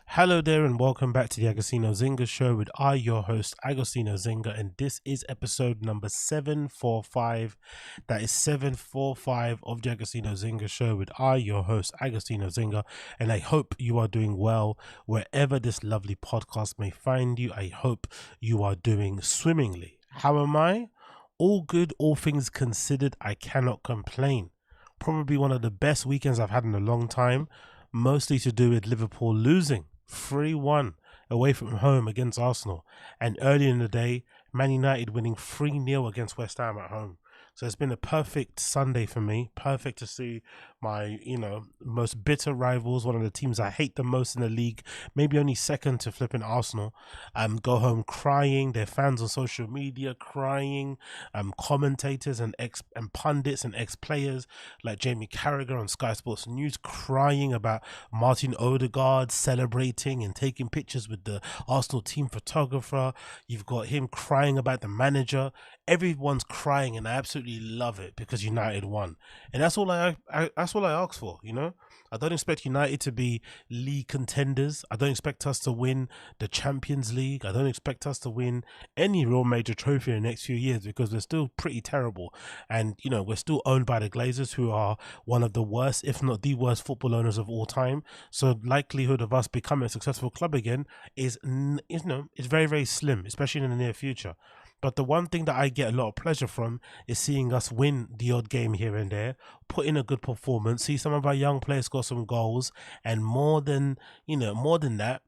Hello there and welcome back to the Agostinho Zinga show with your host Agostinho Zinga, and this is episode number 745. That is 745 of the Agostinho Zinga show with your host Agostinho Zinga, and I hope you are doing well wherever this lovely podcast may find you. I hope you are doing swimmingly. How am I? All good, all things considered. I cannot complain. Probably one of the best weekends I've had in a long time, mostly to do with Liverpool losing 3-1 away from home against Arsenal, and earlier in the day Man United winning 3-0 against West Ham at home. So it's been a perfect Sunday for me. Perfect to see my, most bitter rivals, one of the teams I hate the most in the league, maybe only second to flipping Arsenal, go home crying. Their fans on social media crying. Commentators and pundits and ex-players like Jamie Carragher on Sky Sports News crying about Martin Odegaard celebrating and taking pictures with the Arsenal team photographer. You've got him crying about the manager. Everyone's crying, and I absolutely love it because United won, and that's all I ask for. I don't expect United to be league contenders. I don't expect us to win the Champions League. I don't expect us to win any real major trophy in the next few years because we're still pretty terrible, and we're still owned by the Glazers, who are one of the worst, if not the worst, football owners of all time. So likelihood of us becoming a successful club again is very, very slim, especially in the near future. But the one thing that I get a lot of pleasure from is seeing us win the odd game here and there, put in a good performance, see some of our young players score some goals, and more than that,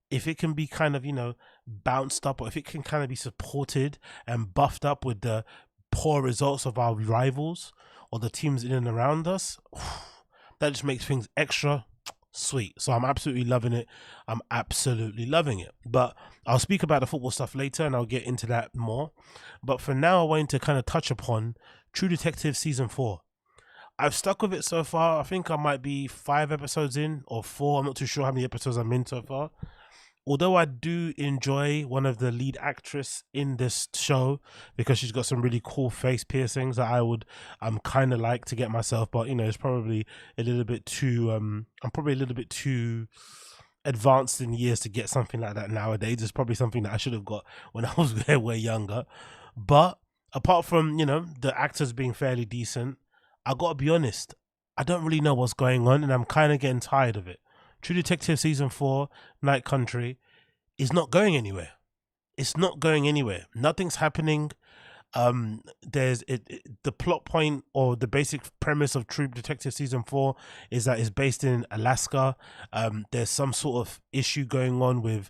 if it can be kind of, bounced up, or if it can kind of be supported and buffed up with the poor results of our rivals or the teams in and around us, that just makes things extra sweet. So I'm absolutely loving it. I'm absolutely loving it. But I'll speak about the football stuff later, and I'll get into that more. But for now, I wanted to kind of touch upon True Detective season 4. I've stuck with it so far. I think I might be 5 episodes in, or 4. I'm not too sure how many episodes I'm in so far. Although I do enjoy one of the lead actress in this show because she's got some really cool face piercings that I'm kind of like to get myself, but it's probably a little bit too I'm probably a little bit too advanced in years to get something like that nowadays. It's probably something that I should have got when I was way younger. But apart from the actors being fairly decent, I gotta be honest, I don't really know what's going on, and I'm kind of getting tired of it. True Detective season 4, Night Country, is not going anywhere. It's not going anywhere. Nothing's happening. The plot point, or the basic premise of True Detective season 4 is that it's based in Alaska. There's some sort of issue going on with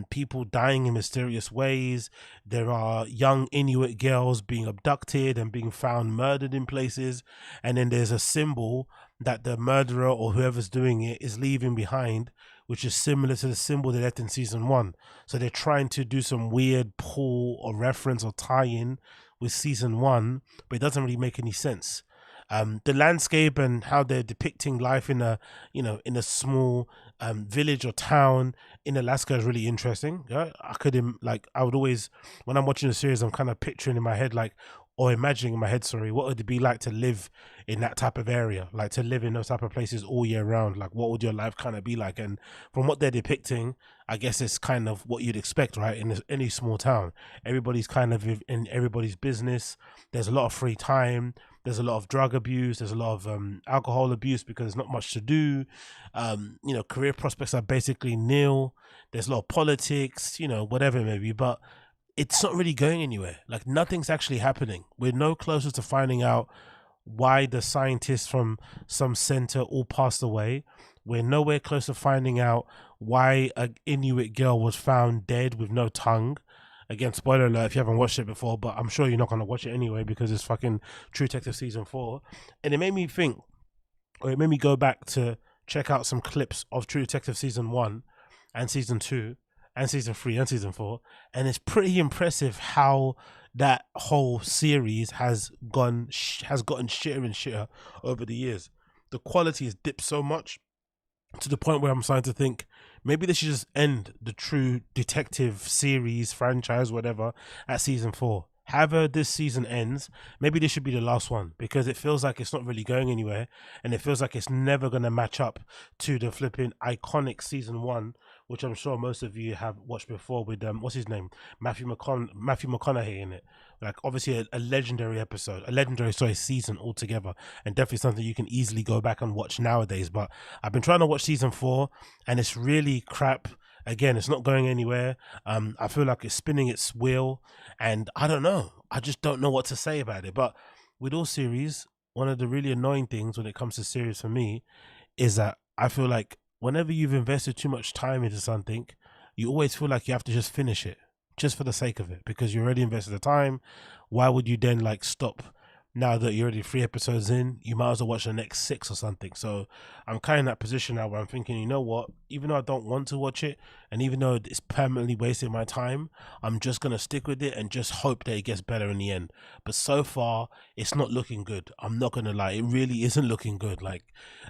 people dying in mysterious ways. There are young Inuit girls being abducted and being found murdered in places, and then there's a symbol that the murderer or whoever's doing it is leaving behind, which is similar to the symbol they left in season 1. So they're trying to do some weird pull or reference or tie-in with season 1, but it doesn't really make any sense. The landscape and how they're depicting life in a small village or town in Alaska is really interesting. I would always, when I'm watching the series, I'm kind of picturing in my head, or imagining in my head, what would it be like to live in that type of area, like to live in those type of places all year round? Like, what would your life kind of be like? And from what they're depicting, I guess it's kind of what you'd expect, right? In any small town, everybody's kind of in everybody's business. There's a lot of free time. There's a lot of drug abuse. There's a lot of alcohol abuse because there's not much to do. Career prospects are basically nil. There's a lot of politics, whatever it may be, but it's not really going anywhere. Like, nothing's actually happening. We're no closer to finding out why the scientists from some center all passed away. We're nowhere close to finding out why an Inuit girl was found dead with no tongue. Again, spoiler alert if you haven't watched it before, but I'm sure you're not going to watch it anyway because it's fucking True Detective season 4. And it made me think, or it made me go back to check out some clips of True Detective season 1 and season 2 and season 3 and season 4, and it's pretty impressive how that whole series has gotten shitter and shitter over the years. The quality has dipped so much to the point where I'm starting to think maybe they should just end the True Detective series, franchise, whatever, at season 4. however this season ends, maybe this should be the last one, because it feels like it's not really going anywhere, and it feels like it's never going to match up to the flipping iconic season 1, which I'm sure most of you have watched before, with what's his name, Matthew McConaughey in it. Like, obviously a legendary episode, a legendary season altogether, and definitely something you can easily go back and watch nowadays. But I've been trying to watch season 4, and it's really crap. Again, it's not going anywhere. I feel like it's spinning its wheel, and I don't know. I just don't know what to say about it. But with all series, one of the really annoying things when it comes to series for me is that I feel like whenever you've invested too much time into something, you always feel like you have to just finish it just for the sake of it, because you already invested the time. Why would you then like stop now that you're already 3 episodes in? You might as well watch the next 6 or something. So I'm kind of in that position now where I'm thinking, you know what, even though I don't want to watch it, and even though it's permanently wasting my time, I'm just going to stick with it and just hope that it gets better in the end. But so far it's not looking good. I'm not going to lie, it really isn't looking good. Like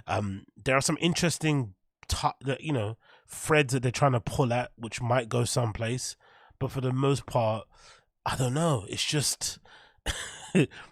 there are some interesting threads that they're trying to pull at, which might go someplace, but for the most part, I don't know, it's just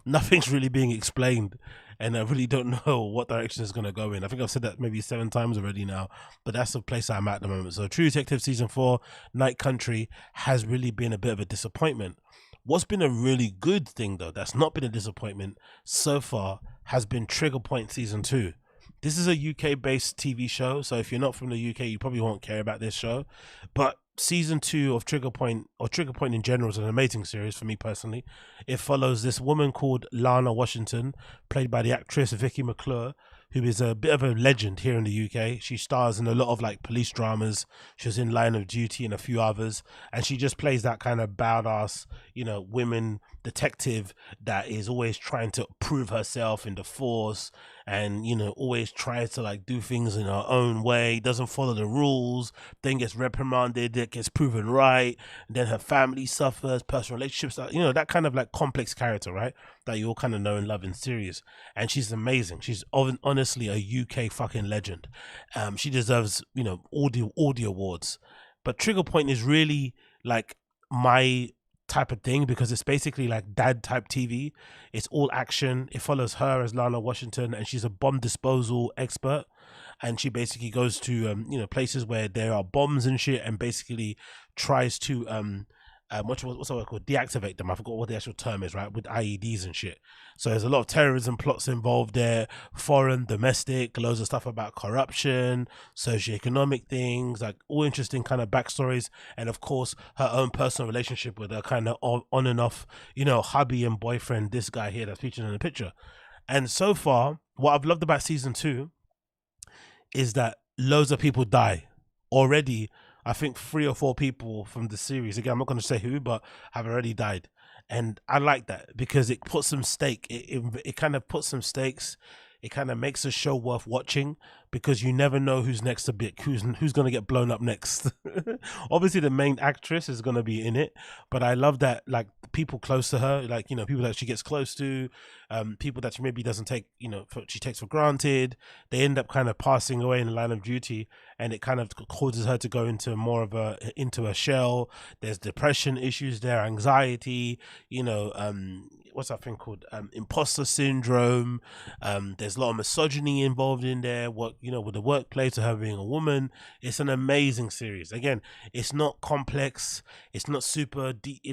nothing's really being explained, and I really don't know what direction it's going to go in. I think I've said that maybe 7 times already now, but that's the place I'm at the moment. So True Detective season 4, Night Country, has really been a bit of a disappointment. What's been a really good thing though, that's not been a disappointment so far, has been Trigger Point season 2. This is a UK based TV show, so if you're not from the UK, you probably won't care about this show, but season 2 of Trigger Point, or Trigger Point in general, is an amazing series for me personally. It follows this woman called Lana Washington, played by the actress Vicky McClure, who is a bit of a legend here in the UK. She stars in a lot of like police dramas. She was in Line of Duty and a few others, and she just plays that kind of badass, women detective that is always trying to prove herself in the force, and always tries to like do things in her own way, doesn't follow the rules, then gets reprimanded, it gets proven right, and then her family suffers, personal relationships, that kind of like complex character, right, that you all kind of know and love in series. And she's amazing. She's honestly a UK fucking legend. She deserves all the awards. But Trigger Point is really like my type of thing, because it's basically like dad type TV. It's all action. It follows her as Lana Washington, and she's a bomb disposal expert, and she basically goes to places where there are bombs and shit, and basically tries to what's that word called, deactivate them. I forgot what the actual term is, right, with IEDs and shit. So there's a lot of terrorism plots involved there, foreign, domestic, loads of stuff about corruption, socioeconomic things, like all interesting kind of backstories, and of course her own personal relationship with her kind of on and off hubby and boyfriend, this guy here that's featured in the picture. And so far, what I've loved about season 2 is that loads of people die already. I think 3 or 4 people from the series, again, I'm not going to say who, but have already died. And I like that, because it puts some stake. It kind of puts some stakes. It kind of makes a show worth watching, because you never know who's next to be, who's going to get blown up next. Obviously the main actress is going to be in it, but I love that like people close to her, like people that she gets close to, people that she maybe doesn't take, she takes for granted, they end up kind of passing away in the line of duty, and it kind of causes her to go into more of into a shell. There's depression issues there, anxiety, what's that thing called, imposter syndrome. There's a lot of misogyny involved in there, with the workplace, of her being a woman. It's an amazing series. Again, it's not complex, it's not super deep,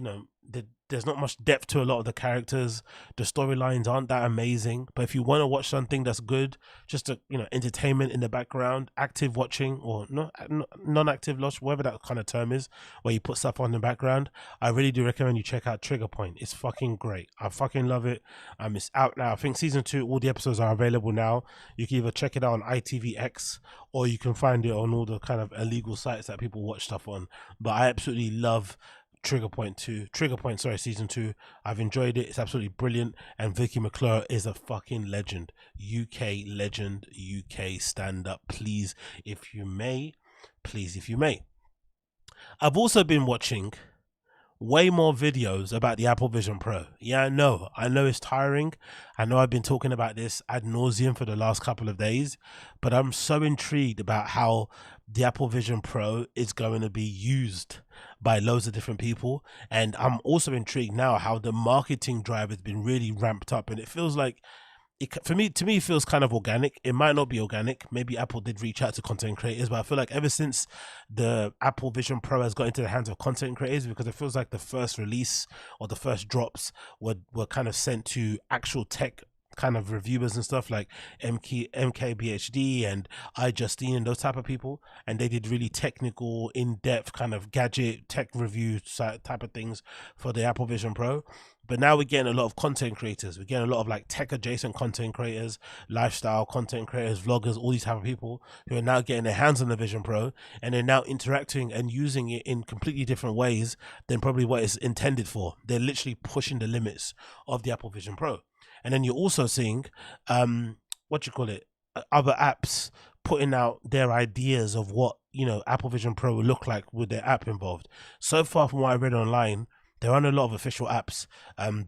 there's not much depth to a lot of the characters. The storylines aren't that amazing, but if you want to watch something that's good, just a entertainment in the background, active watching, or non-active watch, whatever that kind of term is, where you put stuff on in the background, I really do recommend you check out Trigger Point. It's fucking great. I fucking love it. It's out now. I think season 2, all the episodes are available now. You can either check it out on ITVX, or you can find it on all the kind of illegal sites that people watch stuff on. But I absolutely love Trigger Point season 2. I've enjoyed it. It's absolutely brilliant, and Vicky McClure is a fucking legend. UK legend, UK stand up, please if you may. I've also been watching way more videos about the Apple Vision Pro. Yeah, I know it's tiring. I know I've been talking about this ad nauseum for the last couple of days, but I'm so intrigued about how the Apple Vision Pro is going to be used by loads of different people. And I'm also intrigued now how the marketing drive has been really ramped up, and it feels like to me it feels kind of organic. It might not be organic. Maybe Apple did reach out to content creators, but I feel like ever since the Apple Vision Pro has got into the hands of content creators, because it feels like the first release or the first drops were kind of sent to actual tech kind of reviewers and stuff like MKBHD and Agostinho and those type of people, and they did really technical, in-depth kind of gadget tech review type of things for the Apple Vision Pro. But now we're getting a lot of content creators. We're getting a lot of like tech adjacent content creators, lifestyle content creators, vloggers, all these type of people who are now getting their hands on the Vision Pro, and they're now interacting and using it in completely different ways than probably what it's intended for. They're literally pushing the limits of the Apple Vision Pro. And then you're also seeing other apps putting out their ideas of what, Apple Vision Pro will look like with their app involved. So far from what I read online, there aren't a lot of official apps.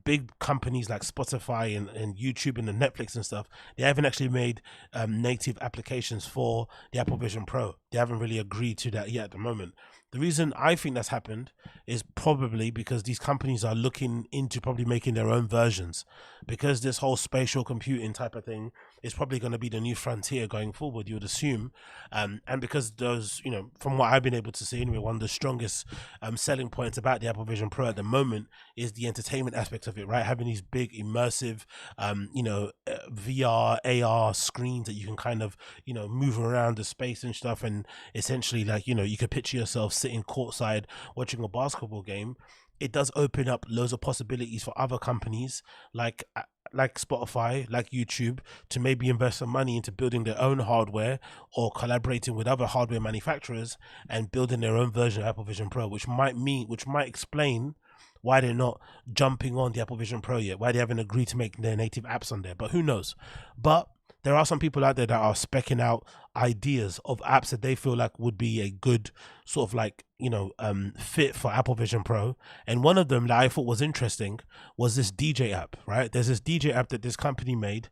Big companies like Spotify and YouTube and the Netflix and stuff, they haven't actually made native applications for the Apple Vision Pro. They haven't really agreed to that yet at the moment. The reason I think that's happened is probably because these companies are looking into probably making their own versions, because this whole spatial computing type of thing is probably going to be the new frontier going forward, you would assume. And because those, from what I've been able to see anyway, one of the strongest selling points about the Apple Vision Pro at the moment is the entertainment aspect of it, right? Having these big immersive, VR, AR screens that you can kind of, move around the space and stuff. And essentially, like, you could picture yourself sitting courtside watching a basketball game. It does open up loads of possibilities for other companies like Spotify, like YouTube, to maybe invest some money into building their own hardware or collaborating with other hardware manufacturers and building their own version of Apple Vision Pro, which might explain why they're not jumping on the Apple Vision Pro yet, why they haven't agreed to make their native apps on there. But who knows? But there are some people out there that are specking out ideas of apps that they feel like would be a good sort of like, fit for Apple Vision Pro. And one of them that I thought was interesting was this DJ app, right? There's this DJ app that this company made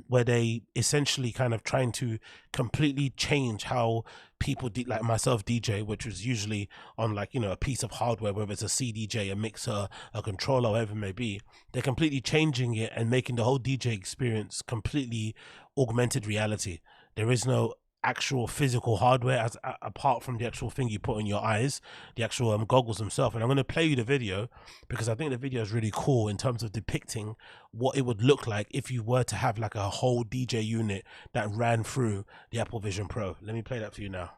where they essentially kind of trying to completely change how people like myself DJ, which was usually on like, a piece of hardware, whether it's a CDJ, a mixer, a controller, whatever it may be. They're completely changing it and making the whole DJ experience completely augmented reality. There is no actual physical hardware apart from the actual thing you put in your eyes, the actual goggles themselves. And I'm going to play you the video because I think the video is really cool in terms of depicting what it would look like if you were to have like a whole DJ unit that ran through the Apple Vision Pro. Let me play that for you now.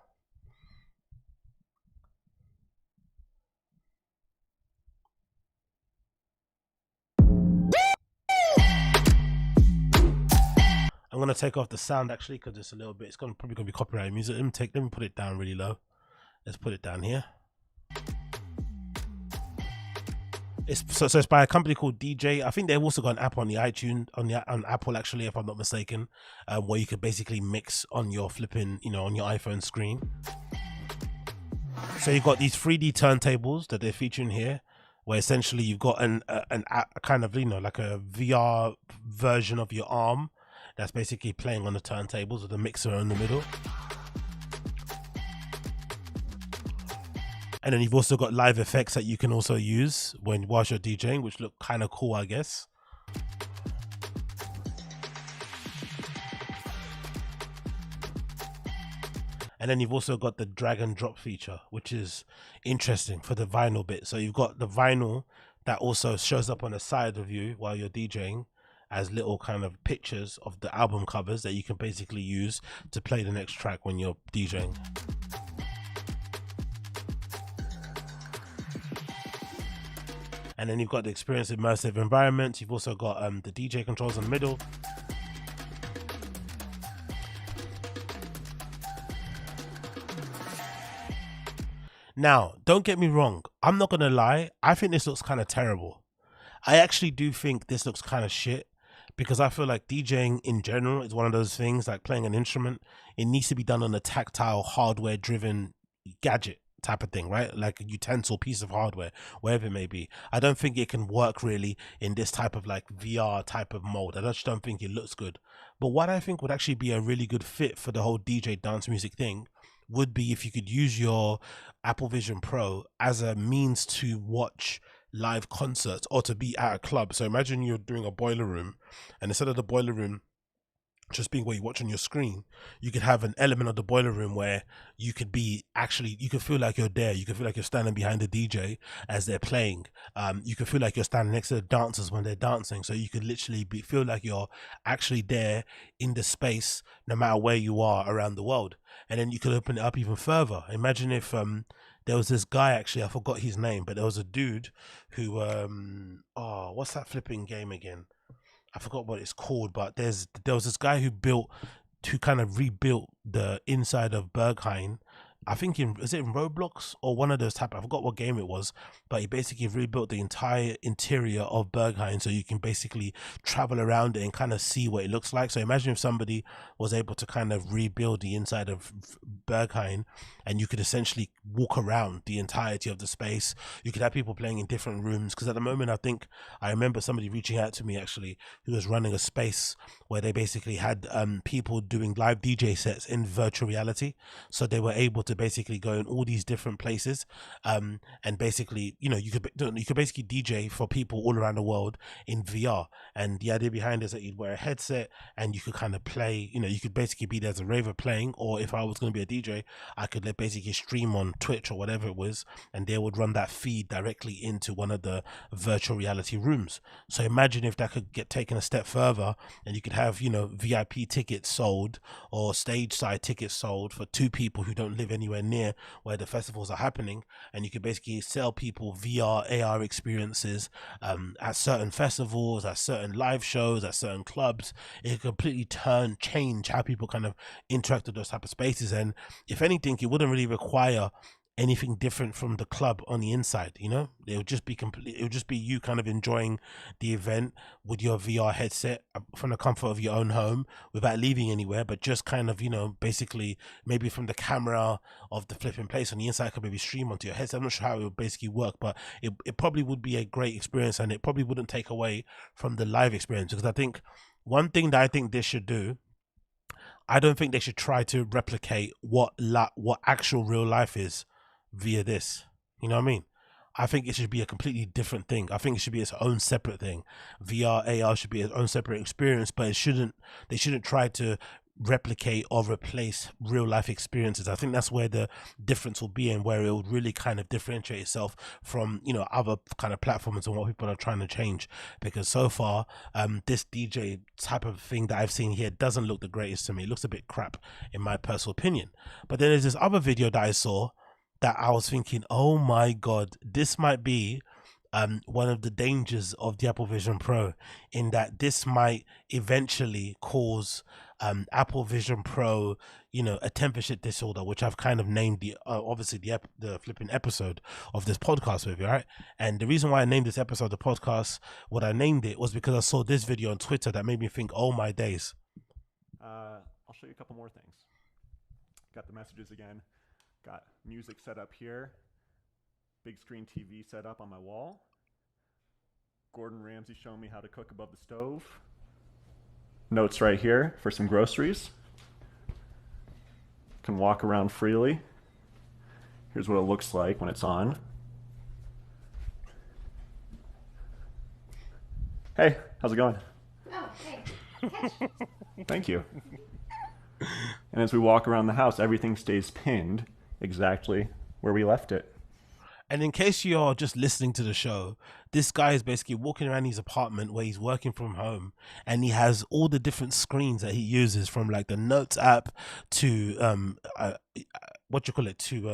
I'm gonna take off the sound actually because it's a little bit. It's probably gonna be copyrighted music. Let me put it down really low. Let's put it down here. So it's by a company called DJ. I think they've also got an app on the iTunes on Apple actually, if I'm not mistaken, where you could basically mix on your flipping, on your iPhone screen. So you've got these 3D turntables that they're featuring here, where essentially you've got a kind of like a VR version of your arm that's basically playing on the turntables with a mixer in the middle. And then you've also got live effects that you can also use whilst you're DJing, which look kind of cool, I guess. And then you've also got the drag and drop feature, which is interesting for the vinyl bit. So you've got the vinyl that also shows up on the side of you while you're DJing as little kind of pictures of the album covers that you can basically use to play the next track when you're DJing. And then you've got the experience immersive environment. You've also got the DJ controls in the middle. Now, don't get me wrong. I'm not going to lie. I think this looks kind of terrible. I actually do think this looks kind of shit, because I feel like DJing in general is one of those things like playing an instrument. It needs to be done on a tactile, hardware driven gadget type of thing, right? Like a utensil, piece of hardware, wherever it may be. I don't think it can work really in this type of like VR type of mode. I just don't think it looks good. But what I think would actually be a really good fit for the whole DJ dance music thing would be if you could use your Apple Vision Pro as a means to watch live concerts or to be at a club. So imagine you're doing a boiler room, and instead of the boiler room just being where you watch on your screen, you could have an element of the boiler room where you could be actually, you could feel like you're there. You could feel like you're standing behind the DJ as they're playing. You could feel like you're standing next to the dancers when they're dancing. So you could literally feel like you're actually there in the space, no matter where you are around the world. And then you could open it up even further. Imagine if there was this guy, actually, I forgot his name, but there was a dude who, what's that flipping game again? I forgot what it's called, but there was this guy who kind of rebuilt the inside of Berghain. I think is it in Roblox or one of those type? I forgot what game it was, but he basically rebuilt the entire interior of Berghain, so you can basically travel around it and kind of see what it looks like. So imagine if somebody was able to kind of rebuild the inside of Berghain, and you could essentially walk around the entirety of the space. You could have people playing in different rooms, because at the moment I remember somebody reaching out to me actually who was running a space where they basically had people doing live DJ sets in virtual reality. So they were able to basically go in all these different places, and basically, you could basically DJ for people all around the world in VR. And the idea behind it is that you'd wear a headset and you could kind of play, you could basically be there as a raver playing, or if I was going to be a DJ, I could basically stream on Twitch or whatever it was, and they would run that feed directly into one of the virtual reality rooms. So imagine if that could get taken a step further, and you could have, VIP tickets sold or stage side tickets sold for two people who don't live anywhere near where the festivals are happening, and you could basically sell people VR AR experiences at certain festivals, at certain live shows, at certain clubs. It could completely change how people kind of interact with those type of spaces. And if anything, it wouldn't really require anything different from the club on the inside. It would just be you kind of enjoying the event with your VR headset from the comfort of your own home without leaving anywhere, but just kind of, basically maybe from the camera of the flipping place on the inside could maybe stream onto your headset. I'm not sure how it would basically work, but it probably would be a great experience, and it probably wouldn't take away from the live experience. Because I think one thing that I think this should do, I don't think they should try to replicate what actual real life is via this. You know what I mean? I think it should be a completely different thing. I think it should be its own separate thing. VR, AR should be its own separate experience, but they shouldn't try to replicate or replace real life experiences. I think that's where the difference will be, and where it would really kind of differentiate itself from other kind of platforms and what people are trying to change. Because so far this DJ type of thing that I've seen here doesn't look the greatest to me. It looks a bit crap in my personal opinion. But then there's this other video that I saw that I was thinking, oh my god, this might be one of the dangers of the Apple Vision Pro, in that this might eventually cause Apple Vision Pro, a temperature disorder, which I've kind of named obviously the flipping episode of this podcast with you, right? And the reason why I named this episode the podcast, what I named it, was because I saw this video on Twitter that made me think, oh my days. I'll show you a couple more things. Got the messages again. Got music set up here. Big screen TV set up on my wall. Gordon Ramsay showing me how to cook above the stove. Notes right here for some groceries. Can walk around freely. Here's what it looks like when it's on. Hey, how's it going? Oh, hey. Thank you. And as we walk around the house, everything stays pinned exactly where we left it. And in case you're just listening to the show, this guy is basically walking around his apartment where he's working from home, and he has all the different screens that he uses, from like the Notes app to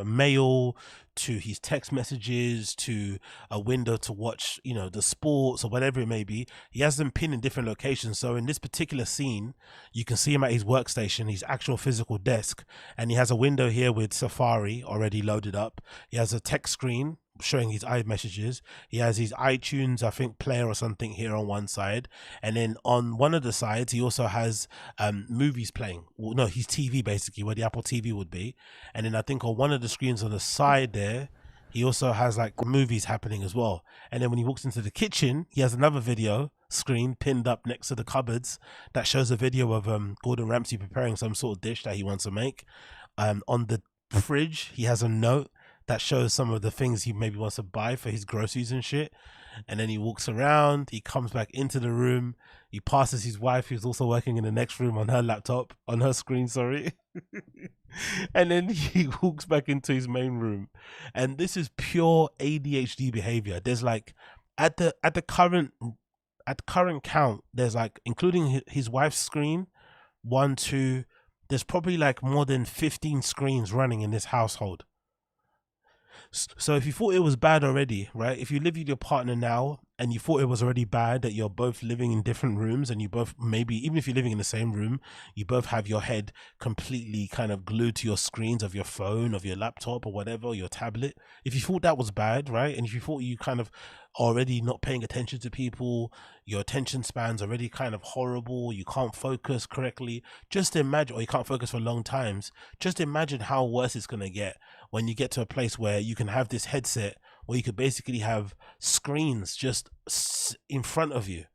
mail, to his text messages, to a window to watch the sports or whatever it may be. He has them pinned in different locations. So in this particular scene, you can see him at his workstation, his actual physical desk, and he has a window here with Safari already loaded up. He has a text screen showing his iMessages. He has his iTunes, I think, player or something here on one side, and then on one of the sides he also has movies playing. Well, no, his TV basically, where the Apple TV would be, and then I think on one of the screens on the side there he also has like movies happening as well. And then when he walks into the kitchen, he has another video screen pinned up next to the cupboards that shows a video of Gordon Ramsay preparing some sort of dish that he wants to make. On the fridge he has a note that shows some of the things he maybe wants to buy for his groceries and shit. And then he walks around, he comes back into the room, he passes his wife who's also working in the next room on her laptop, on her screen, sorry. And then he walks back into his main room. And this is pure ADHD behavior. There's like at the current count, there's like, including his wife's screen, 1, 2, there's probably like more than 15 screens running in this household. So if you thought it was bad already, right? If you live with your partner now and you thought it was already bad that you're both living in different rooms and you both, maybe even if you're living in the same room, you both have your head completely kind of glued to your screens of your phone, of your laptop or whatever, your tablet. If you thought that was bad, right? And if you thought you kind of already not paying attention to people, your attention span's already kind of horrible, you can't focus correctly, just imagine, or you can't focus for long times, just imagine how worse it's going to get when you get to a place where you can have this headset where you could basically have screens just in front of you,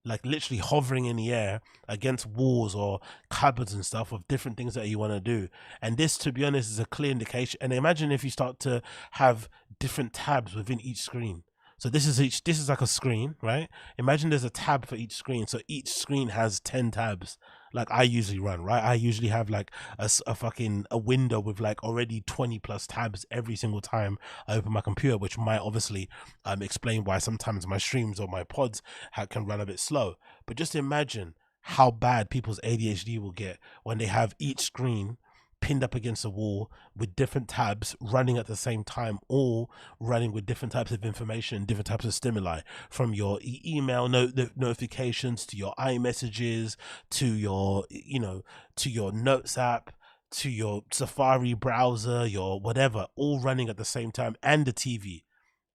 like literally hovering in the air against walls or cupboards and stuff of different things that you want to do. And this, to be honest, is a clear indication. And imagine if you start to have different tabs within each screen. So this is like a screen, right? Imagine there's a tab for each screen. So each screen has 10 tabs, like I usually run, right? I usually have like a window with like already 20 plus tabs every single time I open my computer, which might obviously explain why sometimes my streams or my pods can run a bit slow. But just imagine how bad people's ADHD will get when they have each screen pinned up against a wall with different tabs running at the same time, all running with different types of information, different types of stimuli, from your email notifications to your iMessages to your to your notes app to your Safari browser, your whatever, all running at the same time, and the TV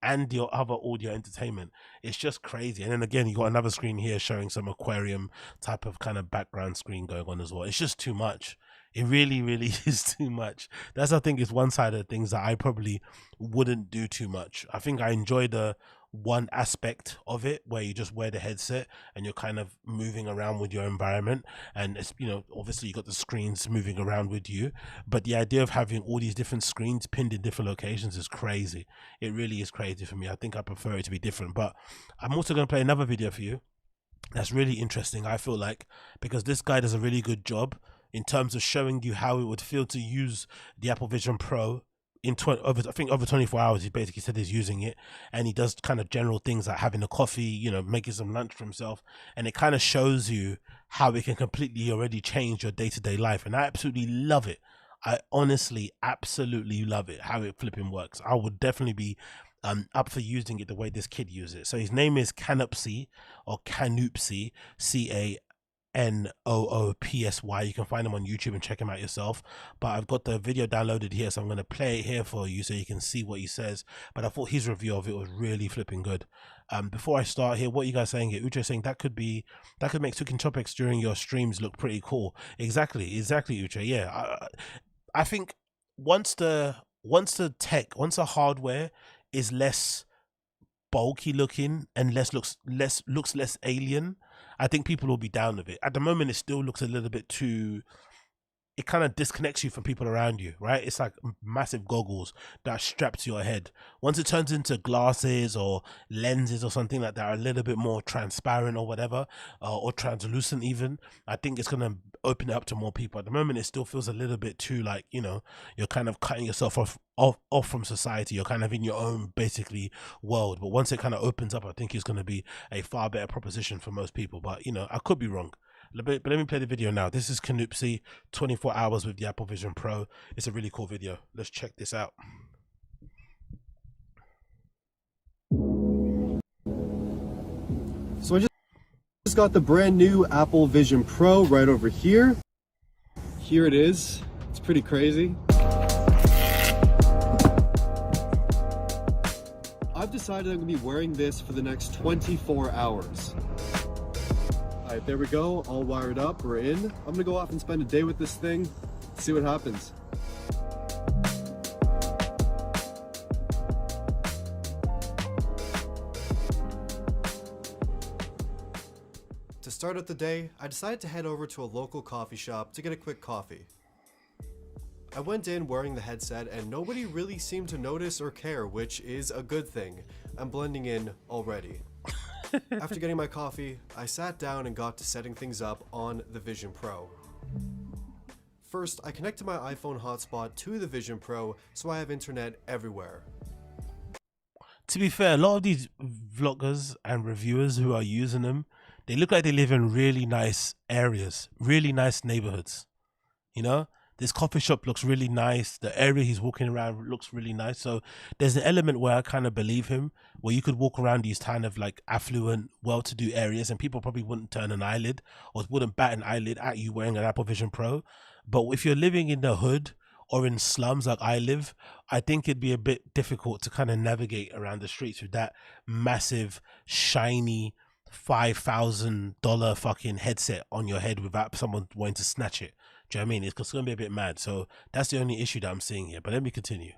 and your other audio entertainment. It's just crazy. And then again, you got another screen here showing some aquarium type of kind of background screen going on as well. It's just too much. It really, really is too much. That's, I think, is one side of the things that I probably wouldn't do too much. I think I enjoy the one aspect of it where you just wear the headset and you're kind of moving around with your environment, and it's, obviously you got the screens moving around with you, but the idea of having all these different screens pinned in different locations is crazy. It really is crazy for me. I think I prefer it to be different. But I'm also going to play another video for you that's really interesting, I feel like, because this guy does a really good job in terms of showing you how it would feel to use the Apple Vision Pro in over 24 hours. He basically said he's using it, and he does kind of general things like having a coffee, making some lunch for himself, and it kind of shows you how it can completely already change your day-to-day life. And I absolutely love it. I honestly absolutely love it, how it flipping works. I would definitely be up for using it the way this kid uses it. So his name is Canopsy, or Canopsy, CANOOPSY. You can find him on YouTube and check him out yourself, but I've got the video downloaded here, so I'm going to play it here for you so you can see what he says. But I thought his review of it was really flipping good. Before I start here, what are you guys saying here? Uche saying that could make switching topics during your streams look pretty cool. Exactly Uche. Yeah, I think once the hardware is less bulky looking and looks less alien, I think people will be down with it. At the moment, it still looks a little bit too, it kind of disconnects you from people around you, right? It's like massive goggles that are strapped to your head. Once it turns into glasses or lenses or something like that are a little bit more transparent or whatever, or translucent even, I think it's going to open it up to more people. At the moment, it still feels a little bit too like, you're kind of cutting yourself off from society. You're kind of in your own basically world. But once it kind of opens up, I think it's going to be a far better proposition for most people. But I could be wrong. But let me play the video now. This is Canopsy, 24 hours with the Apple Vision Pro. It's a really cool video. Let's check this out. So I just got the brand new Apple Vision Pro right over here. Here it is. It's pretty crazy. I've decided I'm gonna be wearing this for the next 24 hours. All right, there we go, all wired up, we're in. I'm gonna go off and spend a day with this thing, see what happens. To start out the day, I decided to head over to a local coffee shop to get a quick coffee. I went in wearing the headset and nobody really seemed to notice or care, which is a good thing. I'm blending in already. After getting my coffee, I sat down and got to setting things up on the Vision Pro. First, I connected my iPhone hotspot to the Vision Pro so I have internet everywhere. To be fair, a lot of these vloggers and reviewers who are using them, they look like they live in really nice areas, really nice neighborhoods. You know, this coffee shop looks really nice. The area he's walking around looks really nice. So there's an element where I kind of believe him, where you could walk around these kind of like affluent, well-to-do areas and people probably wouldn't turn an eyelid or wouldn't bat an eyelid at you wearing an Apple Vision Pro. But if you're living in the hood or in slums like I live, I think it'd be a bit difficult to kind of navigate around the streets with that massive, shiny, $5,000 fucking headset on your head without someone wanting to snatch it. Do you know what I mean? It's going to be a bit mad. So that's the only issue that I'm seeing here. But let me continue.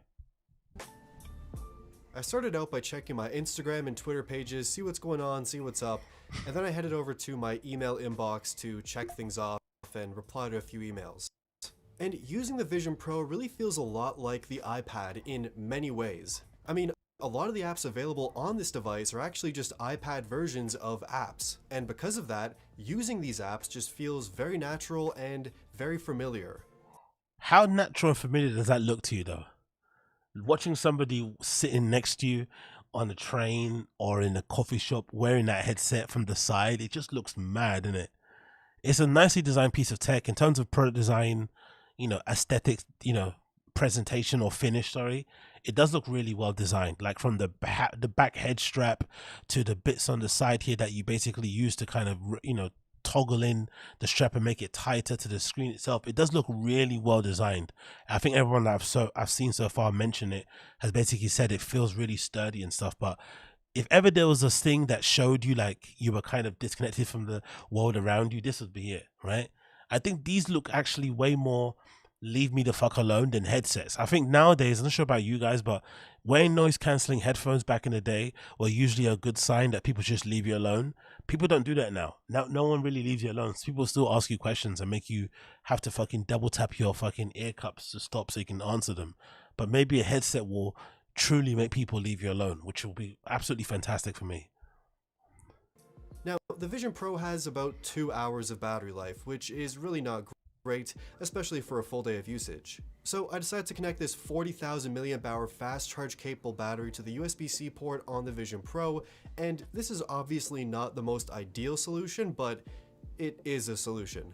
I started out by checking my Instagram and Twitter pages, see what's going on, see what's up, and then I headed over to my email inbox to check things off and reply to a few emails. And using the Vision Pro really feels a lot like the iPad in many ways. I mean, a lot of the apps available on this device are actually just iPad versions of apps, and because of that, using these apps just feels very natural and very familiar. How natural and familiar does that look to you though? Watching somebody sitting next to you on a train or in a coffee shop wearing that headset from the side, it just looks mad, isn't it? It's a nicely designed piece of tech in terms of product design, you know, aesthetics, you know, presentation or finish, sorry. It does look really well designed, like from the back head strap to the bits on the side here that you basically use to kind of, you know, toggle in the strap and make it tighter to the screen itself. It does look really well designed. I think everyone that I've seen so far mention it has basically said it feels really sturdy and stuff. But if ever there was a thing that showed you like you were kind of disconnected from the world around you, this would be it, right? I think these look actually way more leave me the fuck alone than headsets. I think nowadays, I'm not sure about you guys, but wearing noise cancelling headphones back in the day were usually a good sign that people just leave you alone. People don't do that now. No one really leaves you alone. People still ask you questions and make you have to fucking double tap your fucking ear cups to stop so you can answer them. But maybe a headset will truly make people leave you alone, which will be absolutely fantastic for me. Now, the Vision Pro has about 2 hours of battery life, which is really not great, especially for a full day of usage. So I decided to connect this 40,000 mAh fast charge capable battery to the USB-C port on the Vision Pro, and this is obviously not the most ideal solution, but it is a solution.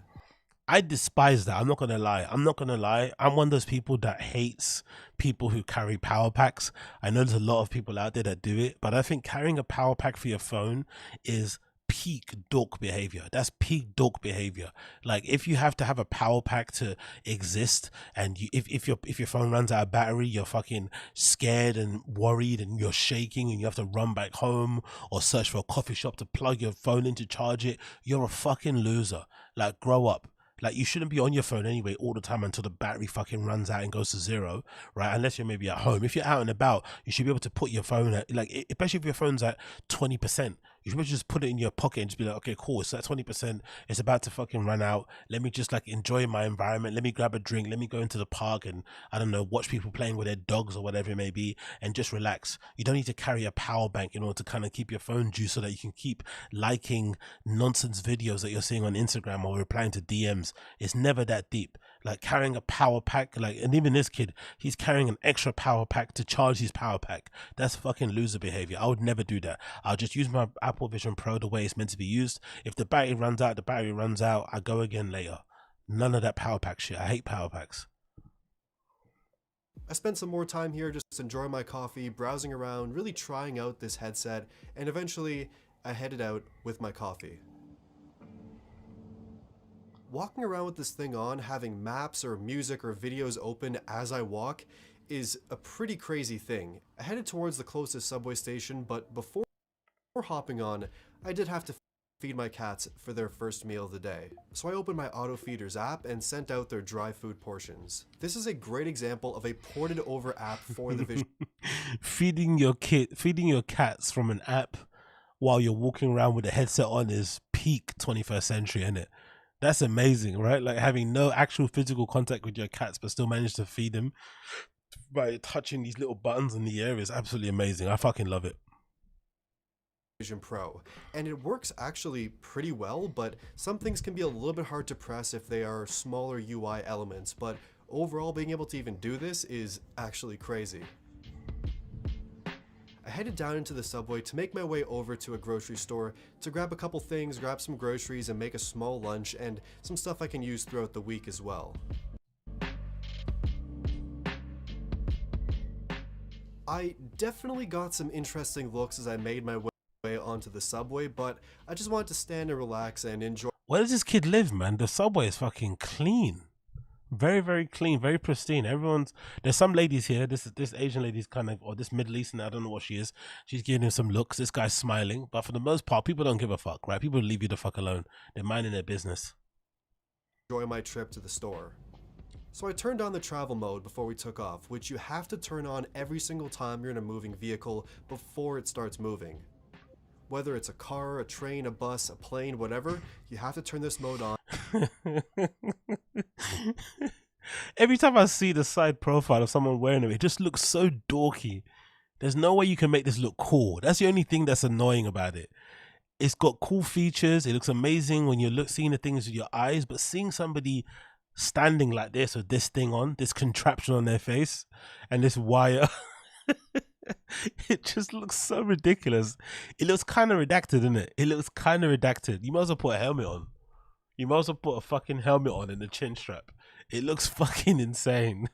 I despise that. I'm not gonna lie. I'm one of those people that hates people who carry power packs. I know there's a lot of people out there that do it, but I think carrying a power pack for your phone is peak dork behavior. That's peak dork behavior. Like if you have to have a power pack to exist, and if your phone runs out of battery, you're fucking scared and worried and you're shaking and you have to run back home or search for a coffee shop to plug your phone in to charge it, you're a fucking loser. Like, grow up. Like, you shouldn't be on your phone anyway all the time until the battery fucking runs out and goes to zero, right? Unless you're maybe at home. If you're out and about, you should be able to put your phone at, like, especially if your phone's at 20%, you should just put it in your pocket and just be like, okay, cool, it's at 20%, it's about to fucking run out. Let me just like enjoy my environment. Let me grab a drink. Let me go into the park and, I don't know, watch people playing with their dogs or whatever it may be and just relax. You don't need to carry a power bank in order to kind of keep your phone juiced so that you can keep liking nonsense videos that you're seeing on Instagram or replying to DMs. It's never that deep. Like carrying a power pack, like, and even this kid, he's carrying an extra power pack to charge his power pack. That's fucking loser behavior. I would never do that. I'll just use my Apple Vision Pro the way it's meant to be used. If the battery runs out, the battery runs out. I go again later. None of that power pack shit. I hate power packs. I spent some more time here just enjoying my coffee, browsing around, really trying out this headset, and eventually I headed out with my coffee. Walking around with this thing on, having maps or music or videos open as I walk, is a pretty crazy thing. I headed towards the closest subway station, but before hopping on, I did have to feed my cats for their first meal of the day. So I opened my auto feeders app and sent out their dry food portions. This is a great example of a ported over app for the Vision. feeding your cats from an app while you're walking around with a headset on is peak 21st century, isn't it? That's amazing, right? Like having no actual physical contact with your cats but still manage to feed them by touching these little buttons in the air is absolutely amazing. I fucking love it. Vision Pro, and it works actually pretty well, but some things can be a little bit hard to press if they are smaller UI elements, but overall being able to even do this is actually crazy. I headed down into the subway to make my way over to a grocery store to grab a couple things, grab some groceries, and make a small lunch and some stuff I can use throughout the week as well. I definitely got some interesting looks as I made my way onto the subway, but I just wanted to stand and relax and enjoy. Where does this kid live, man? The subway is fucking clean. Very, very clean, very pristine. There's some ladies here. This Asian lady's kind of, or this Middle Eastern, I don't know what she is. She's giving him some looks. This guy's smiling, but for the most part, people don't give a fuck, right? People leave you the fuck alone. They're minding their business. Enjoy my trip to the store. So I turned on the travel mode before we took off, which you have to turn on every single time you're in a moving vehicle before it starts moving. Whether it's a car, a train, a bus, a plane, whatever, you have to turn this mode on. Every time I see the side profile of someone wearing it, it just looks so dorky. There's no way you can make this look cool. That's the only thing that's annoying about it. It's got cool features. It looks amazing when you're seeing the things with your eyes, but seeing somebody standing like this with this thing on, this contraption on their face, and this wire... it just looks so ridiculous. It looks kind of redacted, isn't it? It looks kind of redacted. You might as well put a helmet on. You might as well put a fucking helmet on and a chin strap. It looks fucking insane.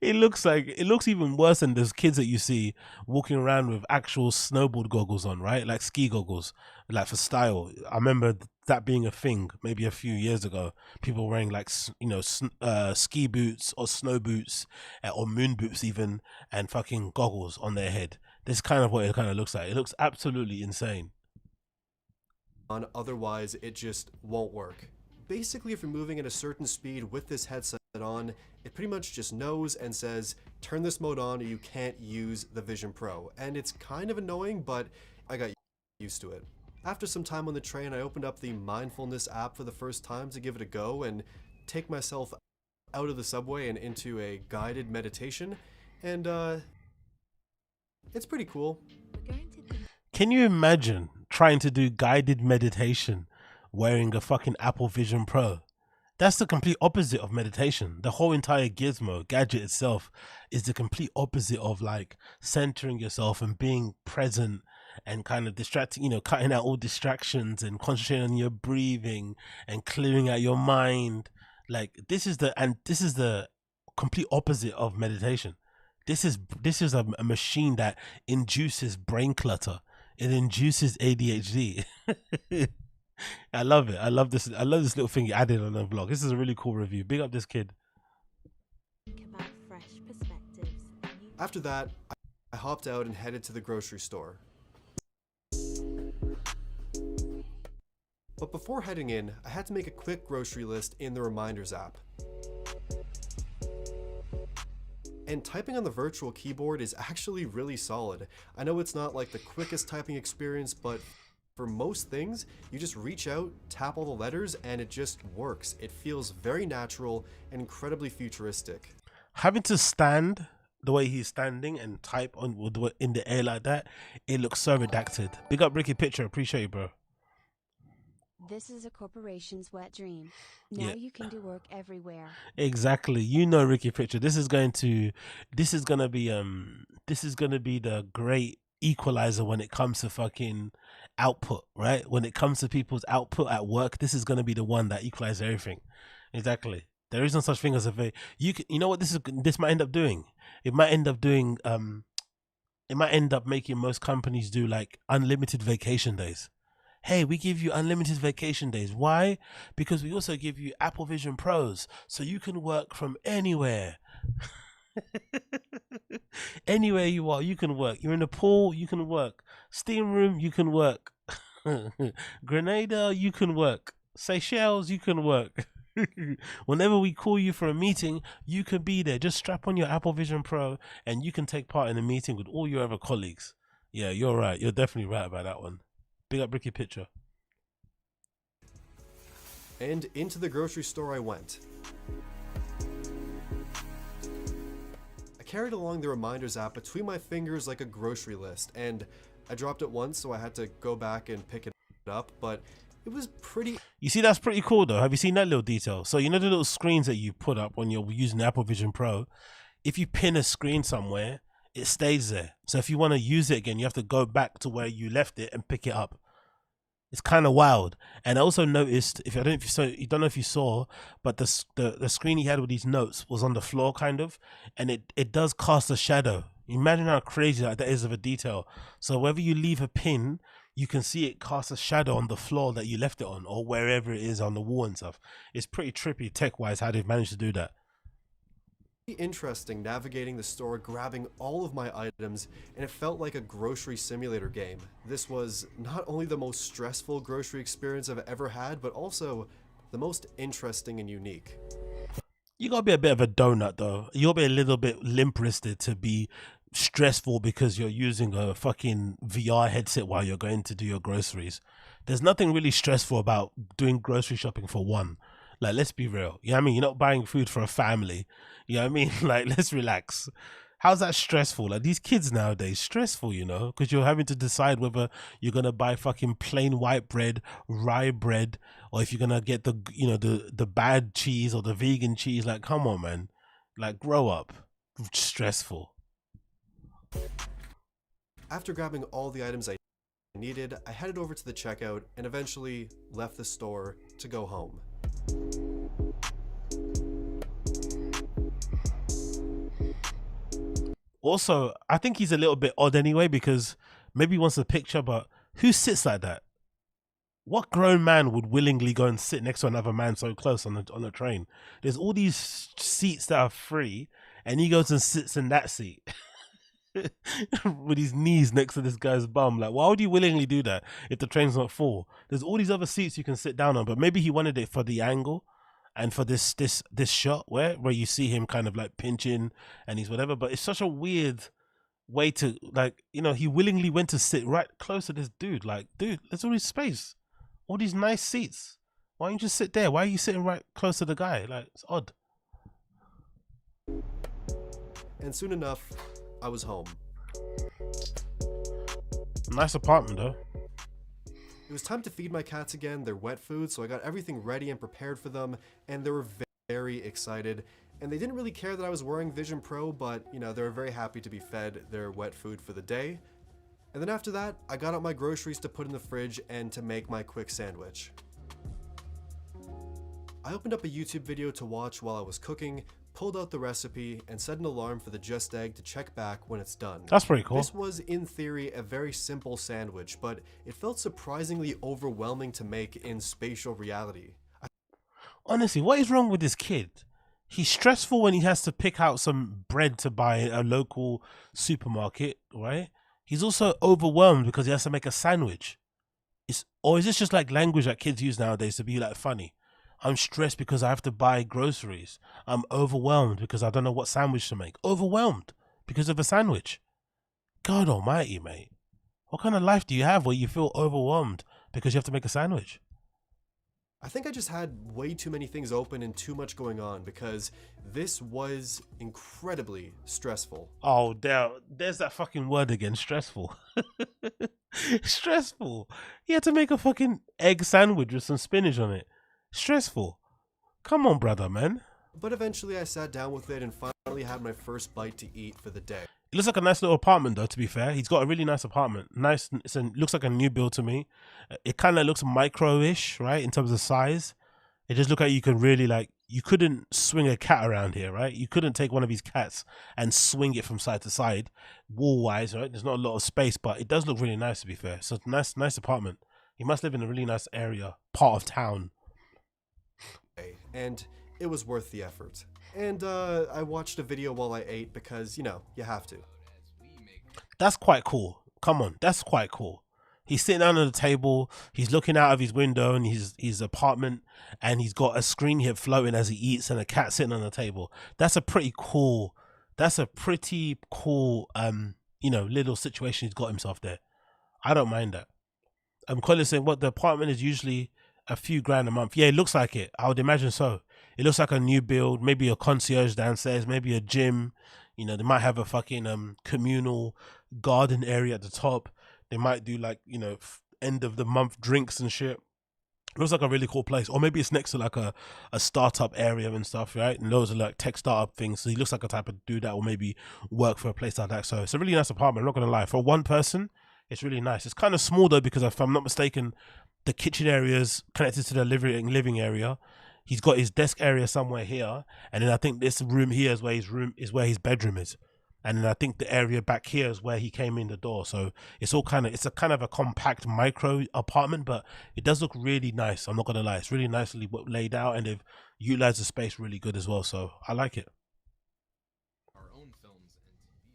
It looks even worse than those kids that you see walking around with actual snowboard goggles on, right? Like ski goggles, like for style. I remember that being a thing maybe a few years ago. People wearing like, you know, ski boots or snow boots or moon boots even, and fucking goggles on their head. This is kind of what it kind of looks like. It looks absolutely insane. Otherwise, it just won't work. Basically, if you're moving at a certain speed with this headset on, it pretty much just knows and says, turn this mode on or you can't use the Vision Pro. And it's kind of annoying, but I got used to it. After some time on the train, I opened up the mindfulness app for the first time to give it a go and take myself out of the subway and into a guided meditation. And it's pretty cool. Can you imagine trying to do guided meditation wearing a fucking Apple Vision Pro? That's the complete opposite of meditation. The whole entire gizmo gadget itself is the complete opposite of like centering yourself and being present and kind of distracting, you know, cutting out all distractions and concentrating on your breathing and clearing out your mind. Like this is the complete opposite of meditation. This is a machine that induces brain clutter. It induces ADHD. I love it. I love this little thing you added on the vlog. This is a really cool review. Big up this kid. After that, I hopped out and headed to the grocery store. But before heading in, I had to make a quick grocery list in the Reminders app. And typing on the virtual keyboard is actually really solid. I know it's not like the quickest typing experience, but for most things, you just reach out, tap all the letters, and it just works. It feels very natural and incredibly futuristic. Having to stand the way he's standing and type on in the air like that, it looks so redacted. Big up Ricky Picture, appreciate you, bro. This is a corporation's wet dream. Now you can do work everywhere. Exactly. You know, Ricky Picture, this is gonna be the great equalizer when it comes to fucking output, right? When it comes to people's output at work, this is gonna be the one that equalizes everything. Exactly. There is no such thing as you know what this might end up doing? It might end up making most companies do like unlimited vacation days. hey, we give you unlimited vacation days. Why? Because we also give you Apple Vision Pros, so you can work from anywhere. Anywhere you are, you can work. You're in the pool, you can work. Steam room, you can work. Grenada, you can work. Seychelles, you can work. Whenever we call you for a meeting, you can be there. Just strap on your Apple Vision Pro and you can take part in the meeting with all your other colleagues. Yeah, you're right. You're definitely right about that one. Big up Ricky Picture. And into the grocery store I went. I carried along the reminders app between my fingers like a grocery list, and I dropped it once, so I had to go back and pick it up, but it was pretty... You see, that's pretty cool though. Have you seen that little detail? So you know the little screens that you put up when you're using the Apple Vision Pro? If you pin a screen somewhere, it stays there. So if you want to use it again, you have to go back to where you left it and pick it up. It's kind of wild. And I also noticed, you don't know if you saw, but the screen he had with these notes was on the floor kind of, and it does cast a shadow. Imagine how crazy that is of a detail. So wherever you leave a pin, you can see it cast a shadow on the floor that you left it on, or wherever it is on the wall and stuff. It's pretty trippy tech-wise how they've managed to do that. Interesting navigating the store, grabbing all of my items, and it felt like a grocery simulator game. This was not only the most stressful grocery experience I've ever had, but also the most interesting and unique. You gotta be a bit of a donut though. You gotta be a little bit limp-wristed to be stressful because you're using a fucking VR headset while you're going to do your groceries. There's nothing really stressful about doing grocery shopping for one. Like, let's be real. You know what I mean? You're not buying food for a family. You know what I mean? Like, let's relax. How's that stressful? Like, these kids nowadays, stressful, you know, because you're having to decide whether you're going to buy fucking plain white bread, rye bread, or if you're going to get the, you know, the bad cheese or the vegan cheese. Like, come on, man. Like, grow up. Stressful. After grabbing all the items I needed, I headed over to the checkout and eventually left the store to go home. Also, I think he's a little bit odd anyway, because maybe he wants a picture, but who sits like that? What grown man would willingly go and sit next to another man so close on a train? There's all these seats that are free, and he goes and sits in that seat with his knees next to this guy's bum. Like, why would you willingly do that if the train's not full? There's all these other seats you can sit down on, but maybe he wanted it for the angle and for this shot where you see him kind of like pinching and he's whatever. But it's such a weird way to, like, you know, he willingly went to sit right close to this dude. Like, dude, there's all this space, all these nice seats. Why don't you just sit there? Why are you sitting right close to the guy? Like, it's odd. And soon enough, I was home. Nice apartment though. It was time to feed my cats again their wet food, so I got everything ready and prepared for them, and they were very excited. And they didn't really care that I was wearing Vision Pro, but, you know, they were very happy to be fed their wet food for the day. And then after that, I got out my groceries to put in the fridge and to make my quick sandwich. I opened up a YouTube video to watch while I was cooking, pulled out the recipe, and set an alarm for the Just Egg to check back when it's done. That's pretty cool. This was, in theory, a very simple sandwich, but it felt surprisingly overwhelming to make in spatial reality. Honestly, what is wrong with this kid? He's stressful when he has to pick out some bread to buy at a local supermarket, right? He's also overwhelmed because he has to make a sandwich. Or is this just like language that kids use nowadays to be like funny? I'm stressed because I have to buy groceries. I'm overwhelmed because I don't know what sandwich to make. Overwhelmed because of a sandwich. God almighty, mate. What kind of life do you have where you feel overwhelmed because you have to make a sandwich? I think I just had way too many things open and too much going on because this was incredibly stressful. Oh, there's that fucking word again, stressful. Stressful. He had to make a fucking egg sandwich with some spinach on it. Stressful. Come on, brother, man. But eventually I sat down with it and finally had my first bite to eat for the day. It looks like a nice little apartment though, to be fair. He's got a really nice apartment. Nice. Looks like a new build to me. It kind of looks micro-ish, right, in terms of size. It just looks like you can really, like, you couldn't swing a cat around here, right? You couldn't take one of these cats and swing it from side to side, wall-wise, right? There's not a lot of space, but it does look really nice, to be fair. So nice apartment. He must live in a really nice area, part of town. And it was worth the effort. And I watched a video while I ate because, you know, you have to. That's quite cool. Come on, that's quite cool. He's sitting down at the table, he's looking out of his window in his apartment, and he's got a screen here floating as he eats and a cat sitting on the table. That's a pretty cool, you know, little situation he's got himself there. I don't mind that. Colin saying what the apartment is usually a few grand a month. Yeah, it looks like it. I would imagine so. It looks like a new build, maybe a concierge downstairs, maybe a gym. You know, they might have a fucking communal garden area at the top. They might do like, you know, end of the month drinks and shit. It looks like a really cool place. Or maybe it's next to like a startup area and stuff, right? And those are like tech startup things. So he looks like a type of dude that will maybe work for a place like that. So it's a really nice apartment, I'm not gonna lie. For one person, it's really nice. It's kind of small though, because if I'm not mistaken, the kitchen area is connected to the living area. He's got his desk area somewhere here, and then I think this room here is where his bedroom is, and then I think the area back here is where he came in the door. So it's a kind of a compact micro apartment, but it does look really nice. I'm not gonna lie, it's really nicely laid out, and they've utilized the space really good as well. So I like it.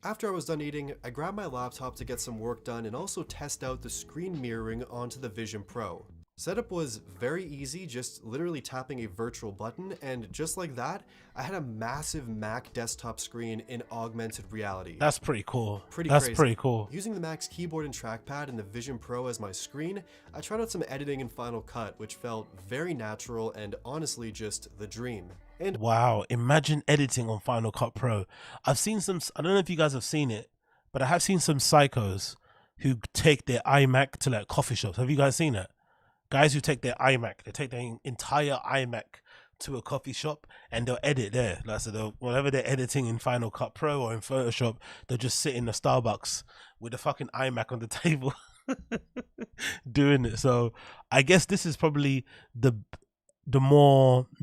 After I was done eating, I grabbed my laptop to get some work done and also test out the screen mirroring onto the Vision Pro. Setup was very easy, just literally tapping a virtual button, and just like that, I had a massive Mac desktop screen in augmented reality. That's pretty cool. That's crazy. Pretty cool. Using the Mac's keyboard and trackpad and the Vision Pro as my screen, I tried out some editing in Final Cut, which felt very natural and honestly just the dream. And wow, imagine editing on Final Cut Pro. I've seen some, I don't know if you guys have seen it, but I have seen some psychos who take their iMac to like coffee shops. Have you guys seen it? Guys who take their iMac, they take their entire iMac to a coffee shop and they'll edit there. Like, so whatever they're editing in Final Cut Pro or in Photoshop, they'll just sit in the Starbucks with the fucking iMac on the table doing it. So I guess this is probably the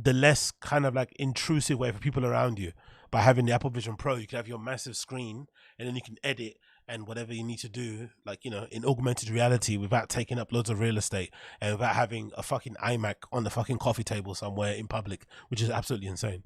less kind of like intrusive way for people around you. By having the Apple Vision Pro, you can have your massive screen and then you can edit and whatever you need to do, like, you know, in augmented reality without taking up loads of real estate and without having a fucking iMac on the fucking coffee table somewhere in public, which is absolutely insane.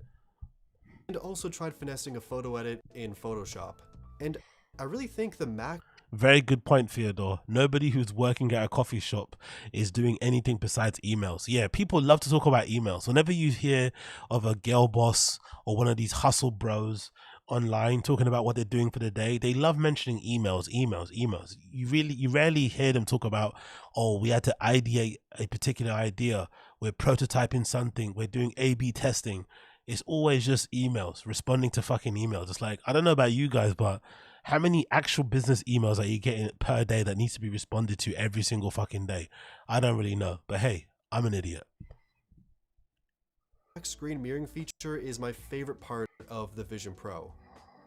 And also tried finessing a photo edit in Photoshop. And I really think the Mac... Very good point, Theodore. Nobody who's working at a coffee shop is doing anything besides emails. Yeah, people love to talk about emails. Whenever you hear of a girl boss or one of these hustle bros online talking about what they're doing for the day, they love mentioning emails. You rarely hear them talk about, oh, we had to ideate a particular idea, we're prototyping something, we're doing A/B testing. It's always just emails, responding to fucking emails. It's like, I don't know about you guys, but how many actual business emails are you getting per day that needs to be responded to every single fucking day? I don't really know, but hey, I'm an idiot. Screen mirroring feature is my favorite part of the Vision Pro.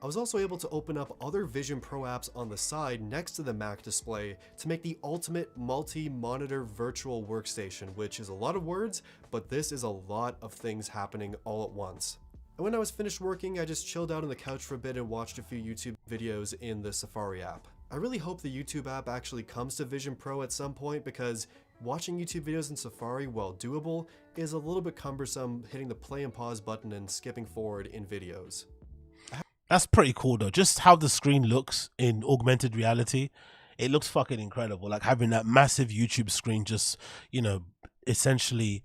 I was also able to open up other Vision Pro apps on the side next to the Mac display to make the ultimate multi-monitor virtual workstation, which is a lot of words, but this is a lot of things happening all at once. And when I was finished working, I just chilled out on the couch for a bit and watched a few YouTube videos in the Safari app. I really hope the YouTube app actually comes to Vision Pro at some point, because watching YouTube videos in Safari, while doable, is a little bit cumbersome hitting the play and pause button and skipping forward in videos. That's pretty cool though. Just how the screen looks in augmented reality, it looks fucking incredible. Like having that massive YouTube screen just, you know, essentially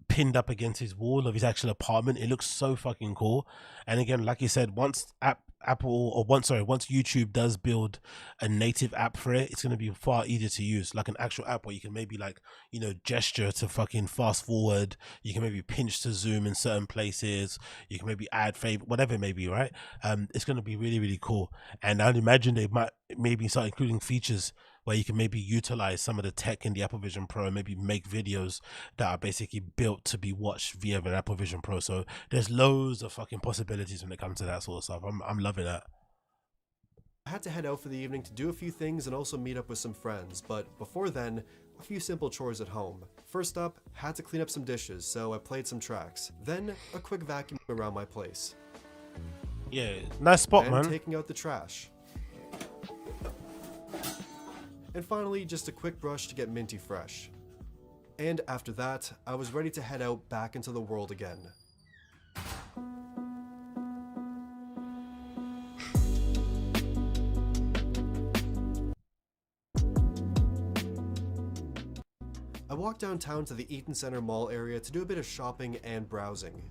pinned up against his wall of his actual apartment. It looks so fucking cool. And again, like you said, once YouTube does build a native app for it, it's going to be far easier to use, like an actual app where you can maybe, like, you know, gesture to fucking fast forward, you can maybe pinch to zoom in certain places, you can maybe add favorite, whatever it may be, right? It's going to be really, really cool. And I'd imagine they might maybe start including features where you can maybe utilize some of the tech in the Apple Vision Pro and maybe make videos that are basically built to be watched via an Apple Vision Pro. So there's loads of fucking possibilities when it comes to that sort of stuff. I'm loving that. I had to head out for the evening to do a few things and also meet up with some friends, but before then, a few simple chores at home. First up, had to clean up some dishes, so I played some tracks. Then, a quick vacuum around my place. Yeah, nice spot, and man. Taking out the trash. And finally, just a quick brush to get minty fresh. And after that, I was ready to head out back into the world again. I walked downtown to the Eaton Center Mall area to do a bit of shopping and browsing.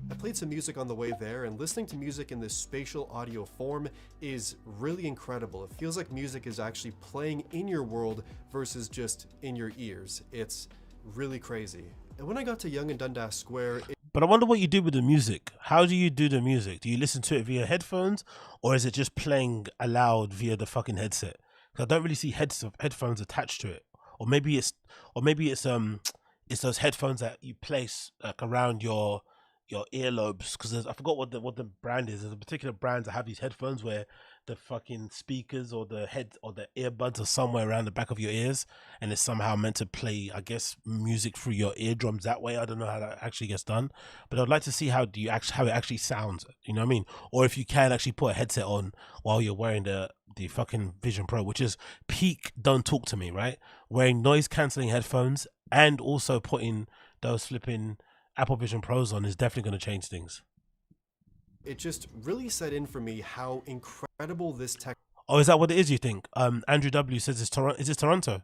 I played some music on the way there, and listening to music in this spatial audio form is really incredible. It feels like music is actually playing in your world versus just in your ears. It's really crazy. And when I got to Yonge and Dundas Square, But I wonder what you do with the music. How do you do the music? Do you listen to it via headphones, or is it just playing aloud via the fucking headset? 'Cause I don't really see headphones attached to it. Or maybe it's those headphones that you place like around your earlobes, because I forgot what the brand is. There's a particular brand that have these headphones where the fucking speakers or the earbuds are somewhere around the back of your ears, and it's somehow meant to play, I guess, music through your eardrums that way. I don't know how that actually gets done, but I'd like to see how it actually sounds. You know what I mean? Or if you can actually put a headset on while you're wearing the fucking Vision Pro, which is peak don't talk to me, right? Wearing noise cancelling headphones and also putting those flipping Apple Vision Pros on is definitely going to change things. it just really set in for me how incredible this tech. Oh, is that what it is, you think? Andrew W says it's Toronto. Is it Toronto?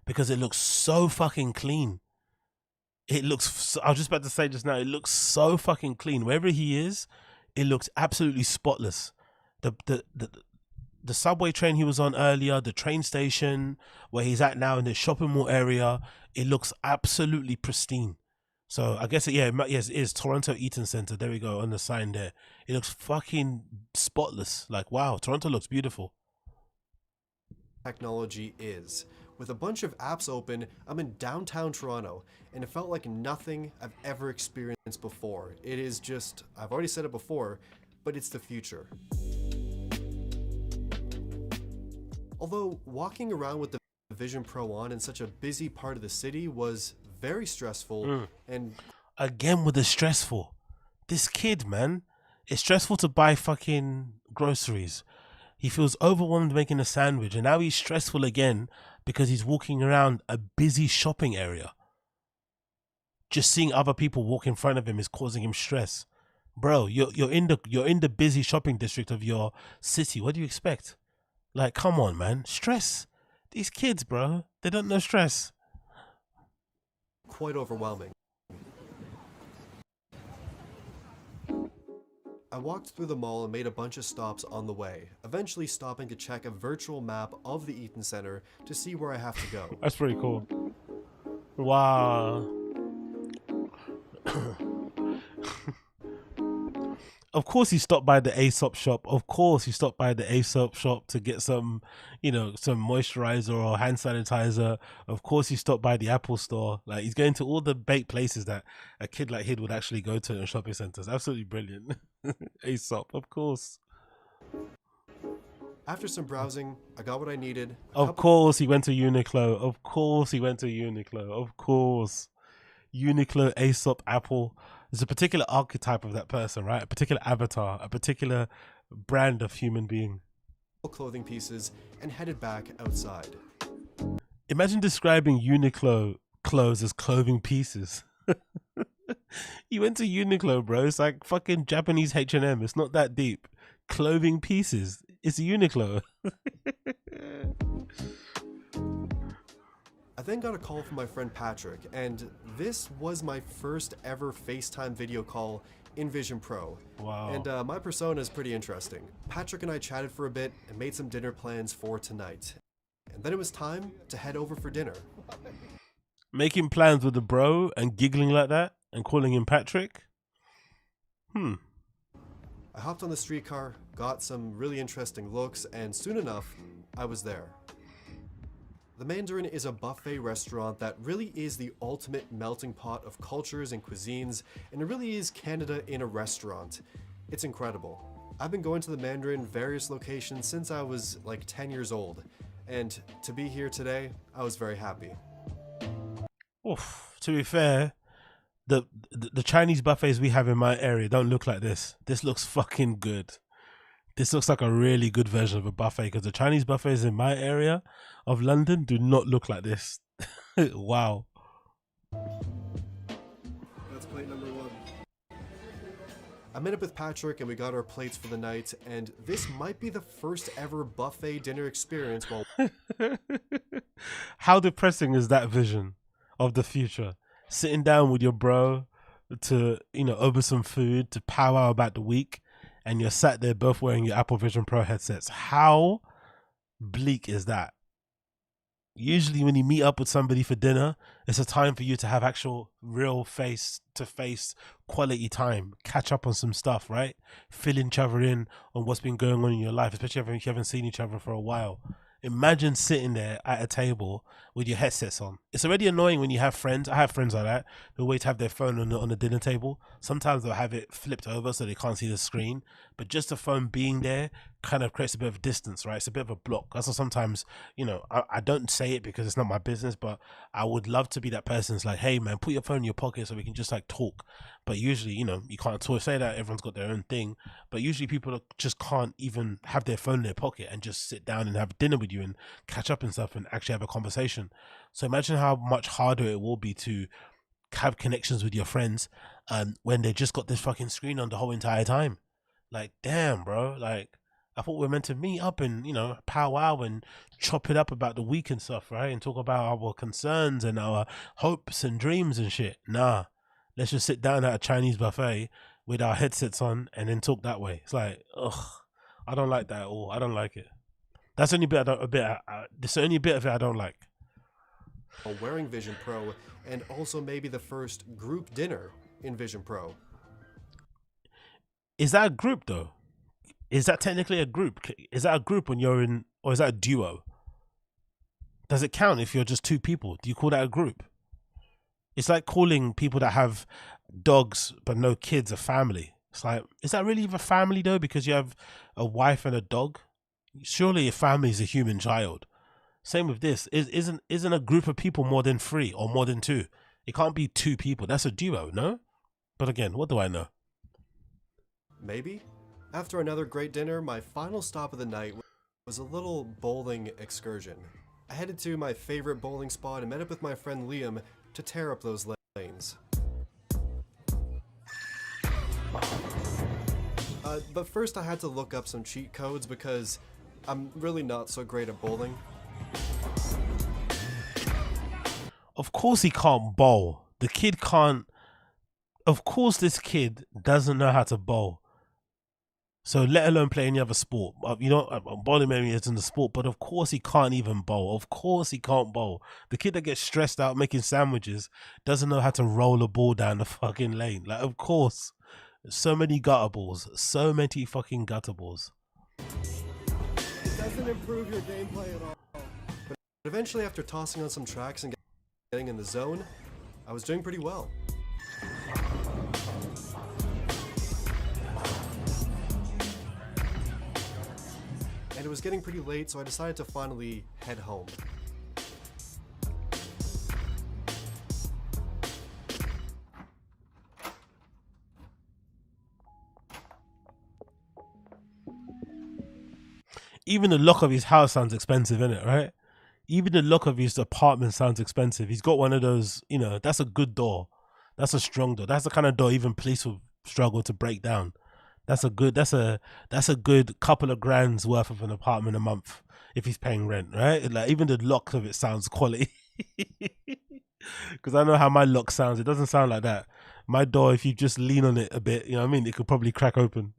Because it looks so fucking clean. I was just about to say just now, it looks so fucking clean. Wherever he is, it looks absolutely spotless. The subway train he was on earlier, the train station where he's at now in the shopping mall area, it looks absolutely pristine. So I guess it is Toronto Eaton Centre. There we go on the sign there. It looks fucking spotless. Like, wow, Toronto looks beautiful. Technology is. With a bunch of apps open, I'm in downtown Toronto, and it felt like nothing I've ever experienced before. It is just, I've already said it before, but it's the future. Although walking around with the Vision Pro on in such a busy part of the city was very stressful and again with the stressful. This kid, man, it's stressful to buy fucking groceries. He feels overwhelmed making a sandwich, and now he's stressful again because he's walking around a busy shopping area. Just seeing other people walk in front of him is causing him stress. Bro, you're in the busy shopping district of your city. What do you expect? Like, come on, man. Stress. These kids, bro, they don't know stress. Quite overwhelming. I walked through the mall and made a bunch of stops on the way, eventually stopping to check a virtual map of the Eaton Center to see where I have to go. That's pretty cool. Wow. Of course he stopped by the Aesop shop. Of course he stopped by the Aesop shop to get some, some moisturizer or hand sanitizer. Of course he stopped by the Apple store. Like, he's going to all the bait places that a kid like him would actually go to in shopping centers. Absolutely brilliant. Aesop, of course. After some browsing, I got what I needed. Of course he went to Uniqlo. Of course he went to Uniqlo. Of course. Uniqlo, Aesop, Apple. There's a particular archetype of that person, right? A particular avatar, a particular brand of human being. Clothing pieces and headed back outside. Imagine describing Uniqlo clothes as clothing pieces. You went to Uniqlo, bro. It's like fucking Japanese H&M. It's not that deep. Clothing pieces. It's Uniqlo. I then got a call from my friend Patrick, and this was my first ever FaceTime video call in Vision Pro. Wow. And my persona is pretty interesting. Patrick and I chatted for a bit and made some dinner plans for tonight. And then it was time to head over for dinner. Making plans with the bro and giggling like that and calling him Patrick? I hopped on the streetcar, got some really interesting looks, and soon enough, I was there. The Mandarin is a buffet restaurant that really is the ultimate melting pot of cultures and cuisines, and it really is Canada in a restaurant. It's incredible. I've been going to the Mandarin various locations since I was like 10 years old, and to be here today, I was very happy. Oof, to be fair, the Chinese buffets we have in my area don't look like this. This looks fucking good. This looks like a really good version of a buffet, because the Chinese buffets in my area of London do not look like this. Wow. That's plate number 1. I met up with Patrick and we got our plates for the night, and this might be the first ever buffet dinner experience while How depressing is that vision of the future? Sitting down with your bro to, over some food, to powwow about the week, and you're sat there both wearing your Apple Vision Pro headsets. How bleak is that? Usually when you meet up with somebody for dinner, it's a time for you to have actual real face-to-face quality time, catch up on some stuff, right? Fill each other in on what's been going on in your life, especially if you haven't seen each other for a while. Imagine sitting there at a table with your headsets on. It's already annoying when you have friends. I have friends like that who always have their phone on the dinner table. Sometimes they'll have it flipped over so they can't see the screen. But just the phone being there kind of creates a bit of distance, right? It's a bit of a block. That's why sometimes, I don't say it because it's not my business, but I would love to be that person that's like, hey man, put your phone in your pocket so we can just like talk. But usually, you can't talk, say that, everyone's got their own thing. But usually people just can't even have their phone in their pocket and just sit down and have dinner with you and catch up and stuff and actually have a conversation. So imagine how much harder it will be to have connections with your friends when they just got this fucking screen on the whole entire time. Like, damn, bro. Like, I thought we were meant to meet up and, powwow and chop it up about the week and stuff, right? And talk about our concerns and our hopes and dreams and shit. Nah, let's just sit down at a Chinese buffet with our headsets on and then talk that way. It's like, ugh, I don't like that at all. I don't like it. That's the only bit this the only bit of it I don't like. wearing Vision Pro, and also maybe the first group dinner in Vision Pro. Is that a group though? Is that technically a group? Is that a group when you're in, or is that a duo? Does it count if you're just two people? Do you call that a group? It's like calling people that have dogs but no kids a family. It's like, is that really a family though? Because you have a wife and a dog? Surely a family is a human child. Same with this. Isn't a group of people more than 3 or more than 2? It can't be 2 people. That's a duo, no? But again, what do I know? Maybe. After another great dinner, my final stop of the night was a little bowling excursion. I headed to my favorite bowling spot and met up with my friend Liam to tear up those lanes. But first I had to look up some cheat codes because I'm really not so great at bowling. Of course he can't bowl. The kid can't. Of course this kid doesn't know how to bowl. So let alone play any other sport. Bowling maybe isn't a sport, but of course he can't even bowl. Of course he can't bowl. The kid that gets stressed out making sandwiches doesn't know how to roll a ball down the fucking lane. Like, of course. So many gutter balls. So many fucking gutter balls. It doesn't improve your gameplay at all. But eventually, after tossing on some tracks and getting in the zone, I was doing pretty well. And it was getting pretty late, so I decided to finally head home. Even the look of his house sounds expensive, innit, right? Even the look of his apartment sounds expensive. He's got one of those, that's a good door. That's a strong door. That's the kind of door even police will struggle to break down. That's a good couple of grand's worth of an apartment a month if he's paying rent, right? Like, even the lock of it sounds quality. Because I know how my lock sounds. It doesn't sound like that. My door, if you just lean on it a bit, it could probably crack open.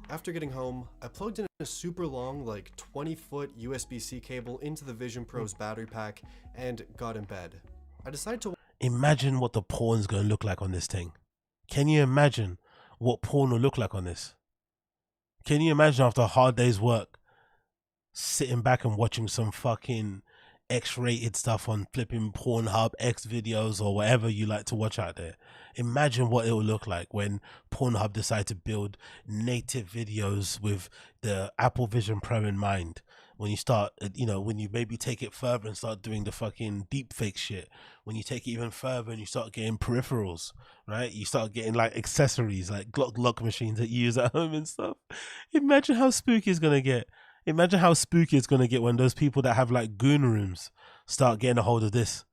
After getting home, I plugged in a super long, 20-foot USB-C cable into the Vision Pro's battery pack and got in bed. I decided to imagine what the porn's going to look like on this thing. Can you imagine what porn will look like on this? Can you imagine after a hard day's work, sitting back and watching some fucking X-rated stuff on flipping Pornhub, X videos, or whatever you like to watch out there? Imagine what it will look like when Pornhub decide to build native videos with the Apple Vision Pro in mind. when you start, when you maybe take it further and start doing the fucking deep fake shit, when you take it even further and you start getting peripherals, right? You start getting like accessories, like Glock machines that you use at home and stuff. Imagine how spooky it's gonna get. Imagine how spooky it's gonna get when those people that have like goon rooms start getting a hold of this.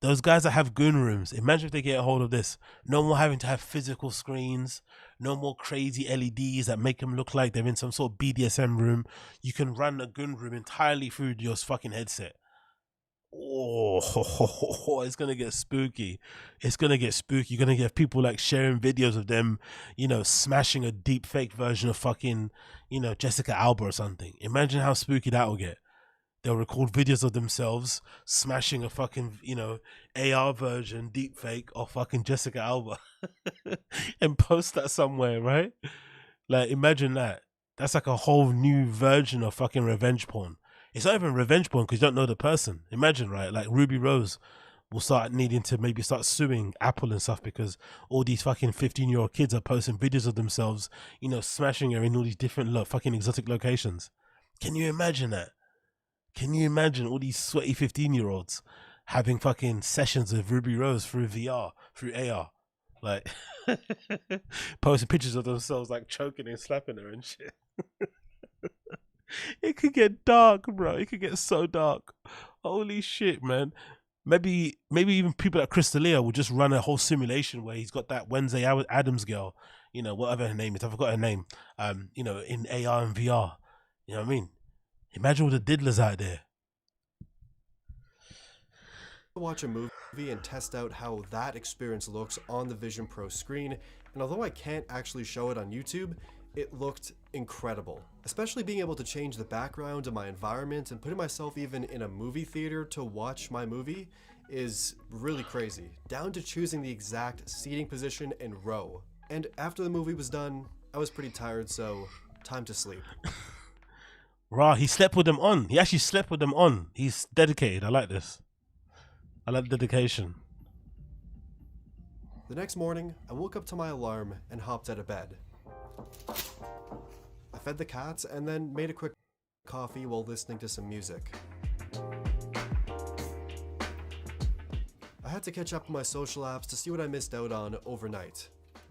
Those guys that have goon rooms, imagine if they get a hold of this. No more having to have physical screens, no more crazy LEDs that make them look like they're in some sort of BDSM room. You can run a goon room entirely through your fucking headset. Oh, it's gonna get spooky. It's gonna get spooky. You're gonna get people like sharing videos of them, smashing a deep fake version of fucking, Jessica Alba or something. Imagine how spooky that will get. They'll record videos of themselves smashing a fucking, AR version, deep fake of fucking Jessica Alba and post that somewhere, right? Like, imagine that. That's like a whole new version of fucking revenge porn. It's not even revenge porn because you don't know the person. Imagine, right? Like Ruby Rose will start needing to maybe start suing Apple and stuff because all these fucking 15-year-old kids are posting videos of themselves, smashing her in all these different fucking exotic locations. Can you imagine that? Can you imagine all these sweaty 15-year-olds having fucking sessions with Ruby Rose through VR, through AR? Like, posting pictures of themselves like choking and slapping her and shit. It could get dark, bro. It could get so dark. Holy shit, man. Maybe even people like Crystalia will just run a whole simulation where he's got that Wednesday Addams girl, whatever her name is. I forgot her name. In AR and VR. You know what I mean? Imagine all the diddlers out there. Watch a movie and test out how that experience looks on the Vision Pro screen, and although I can't actually show it on YouTube, it looked incredible. Especially being able to change the background of my environment and putting myself even in a movie theater to watch my movie is really crazy, down to choosing the exact seating position and row. And after the movie was done, I was pretty tired, so time to sleep. Rah, he slept with them on. He actually slept with them on. He's dedicated. I like this. I like the dedication. The next morning, I woke up to my alarm and hopped out of bed. I fed the cats and then made a quick coffee while listening to some music. I had to catch up on my social apps to see what I missed out on overnight.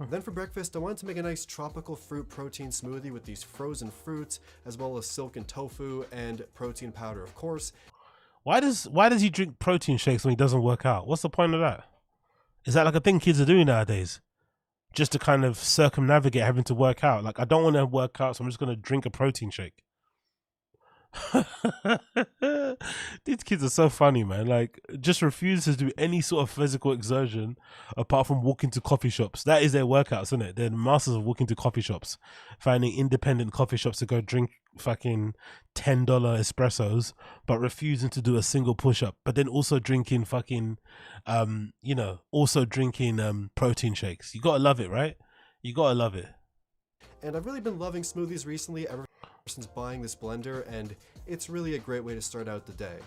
Then for breakfast, I wanted to make a nice tropical fruit protein smoothie with these frozen fruits, as well as silken tofu and protein powder, of course. Why does he drink protein shakes when he doesn't work out? What's the point of that? Is that like a thing kids are doing nowadays? Just to kind of circumnavigate having to work out. Like, I don't want to work out, so I'm just going to drink a protein shake. These kids are so funny, man. Like, just refuse to do any sort of physical exertion apart from walking to coffee shops. That is their workouts, isn't it? They're the masters of walking to coffee shops, finding independent coffee shops to go drink fucking $10 espressos, but refusing to do a single push-up, but then also drinking fucking protein shakes. You gotta love it, right? You gotta love it. And I've really been loving smoothies recently ever since buying this blender, and it's really a great way to start out the day.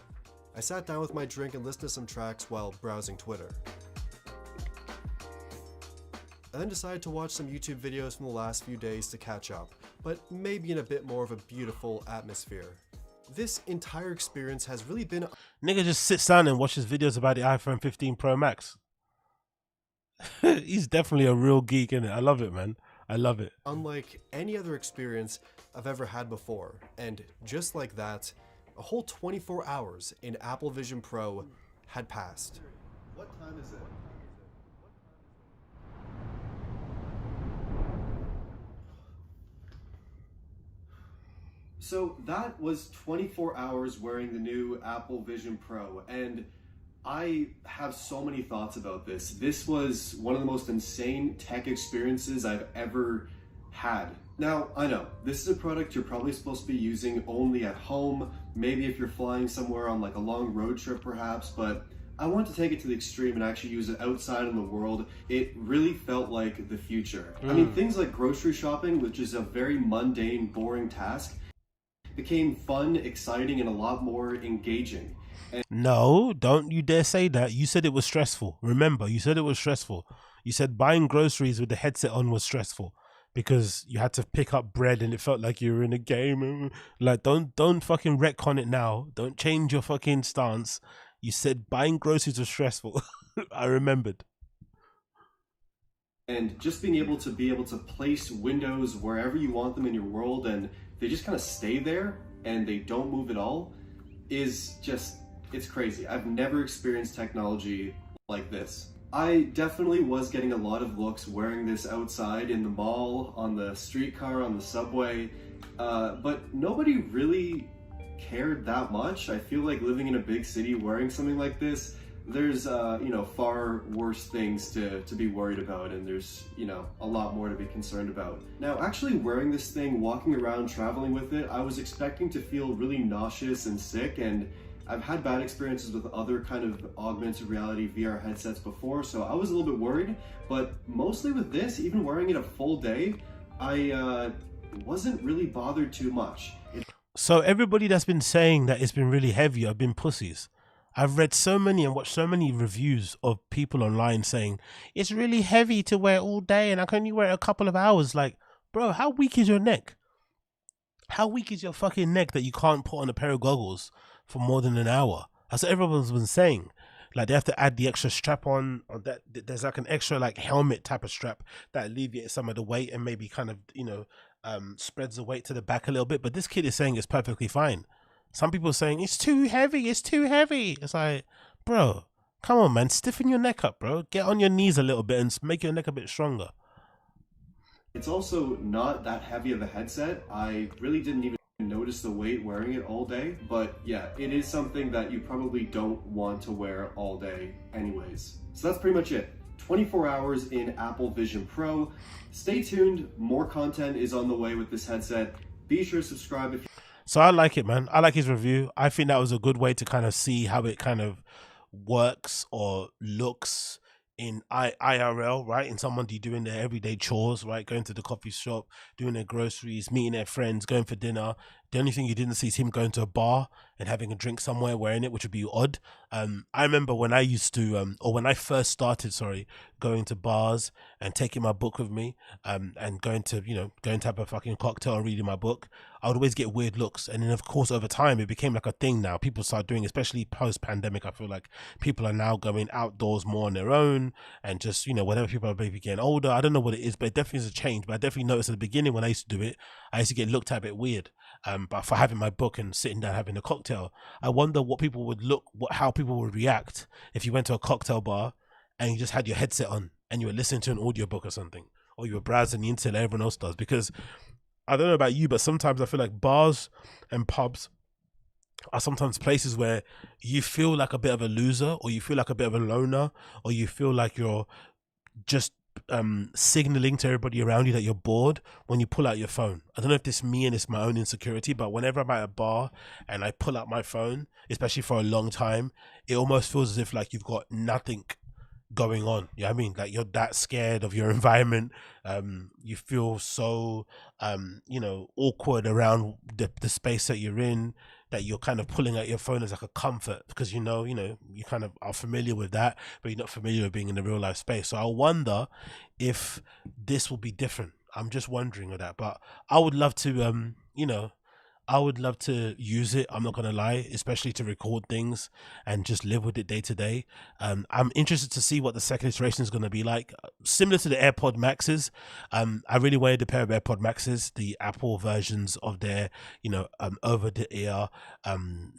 I sat down with my drink and listened to some tracks while browsing Twitter. I then decided to watch some YouTube videos from the last few days to catch up, but maybe in a bit more of a beautiful atmosphere. This entire experience has really been... Nigga just sits down and watches videos about the iPhone 15 Pro Max. He's definitely a real geek, innit? I love it, man. I love it. Unlike any other experience I've ever had before. And just like that, a whole 24 hours in Apple Vision Pro had passed. What time is it? So that was 24 hours wearing the new Apple Vision Pro, and I have so many thoughts about this. This was one of the most insane tech experiences I've ever had. Now, I know, this is a product you're probably supposed to be using only at home, maybe if you're flying somewhere on like a long road trip perhaps, but I want to take it to the extreme and actually use it outside in the world. It really felt like the future. I mean, things like grocery shopping, which is a very mundane, boring task, became fun, exciting, and a lot more engaging. No, don't you dare say that. You said it was stressful. Remember, you said it was stressful. You said buying groceries with the headset on was stressful because you had to pick up bread and it felt like you were in a game. Like, don't fucking retcon it now. Don't change your fucking stance. You said buying groceries was stressful. I remembered. And just being able to place windows wherever you want them in your world, and they just kind of stay there and they don't move at all, is just, it's crazy. I've never experienced technology like this. I definitely was getting a lot of looks wearing this outside in the mall, on the streetcar, on the subway, but nobody really cared that much. I feel like living in a big city wearing something like this, there's far worse things to be worried about, and there's a lot more to be concerned about. Now, actually wearing this thing, walking around, traveling with it, I was expecting to feel really nauseous and sick, and I've had bad experiences with other kind of augmented reality VR headsets before, so I was a little bit worried, but mostly with this, even wearing it a full day, I wasn't really bothered too much. So everybody that's been saying that it's been really heavy have been pussies. I've read so many and watched so many reviews of people online saying it's really heavy to wear all day and I can only wear it a couple of hours. Like, bro, how weak is your neck? How weak is your fucking neck that you can't put on a pair of goggles for more than an hour? That's what everyone's been saying. Like, they have to add the extra strap on, or that there's like an extra like helmet type of strap that alleviates some of the weight and maybe kind of spreads the weight to the back a little bit. But this kid is saying it's perfectly fine. Some people are saying it's too heavy, it's too heavy. It's like, bro, come on, man, stiffen your neck up, bro. Get on your knees a little bit and make your neck a bit stronger. It's also not that heavy of a headset. I really didn't even notice the weight wearing it all day, but yeah, it is something that you probably don't want to wear all day anyways. So that's pretty much it. 24 hours in Apple Vision Pro. Stay tuned, more content is on the way with this headset. Be sure to subscribe if you... So I like it, man. I like his review. I think that was a good way to kind of see how it kind of works or looks in IRL, right? In somebody doing their everyday chores, right? Going to the coffee shop, doing their groceries, meeting their friends, going for dinner. The only thing you didn't see is him going to a bar and having a drink somewhere wearing it, which would be odd. I remember when I used to, or when I first started, going to bars and taking my book with me, and going to have a fucking cocktail and reading my book, I would always get weird looks. And then of course, over time, it became like a thing now. People start doing, especially post-pandemic, I feel like people are now going outdoors more on their own and just, whatever, people are maybe getting older. I don't know what it is, but it definitely is a change. But I definitely noticed at the beginning when I used to do it, I used to get looked at a bit weird. But for having my book and sitting down having a cocktail, I wonder what people would how people would react if you went to a cocktail bar and you just had your headset on and you were listening to an audiobook or something, or you were browsing the internet like everyone else does. Because I don't know about you, but sometimes I feel like bars and pubs are sometimes places where you feel like a bit of a loser, or you feel like a bit of a loner, or you feel like you're just signaling to everybody around you that you're bored when you pull out your phone. I don't know if this is me and it's my own insecurity, but whenever I'm at a bar and I pull out my phone, especially for a long time, it almost feels as if like you've got nothing going on. You know what I mean? Like, you're that scared of your environment. You feel so awkward around the space that you're in, that you're kind of pulling out your phone as like a comfort, because you kind of are familiar with that, but you're not familiar with being in the real life space. So I wonder if this will be different. I'm just wondering with that, but I would love to I would love to use it, I'm not gonna lie, especially to record things and just live with it day to day. I'm interested to see what the second iteration is gonna be like. Similar to the AirPod Maxes, I really wanted a pair of AirPod Maxes, the Apple versions of their, over the ear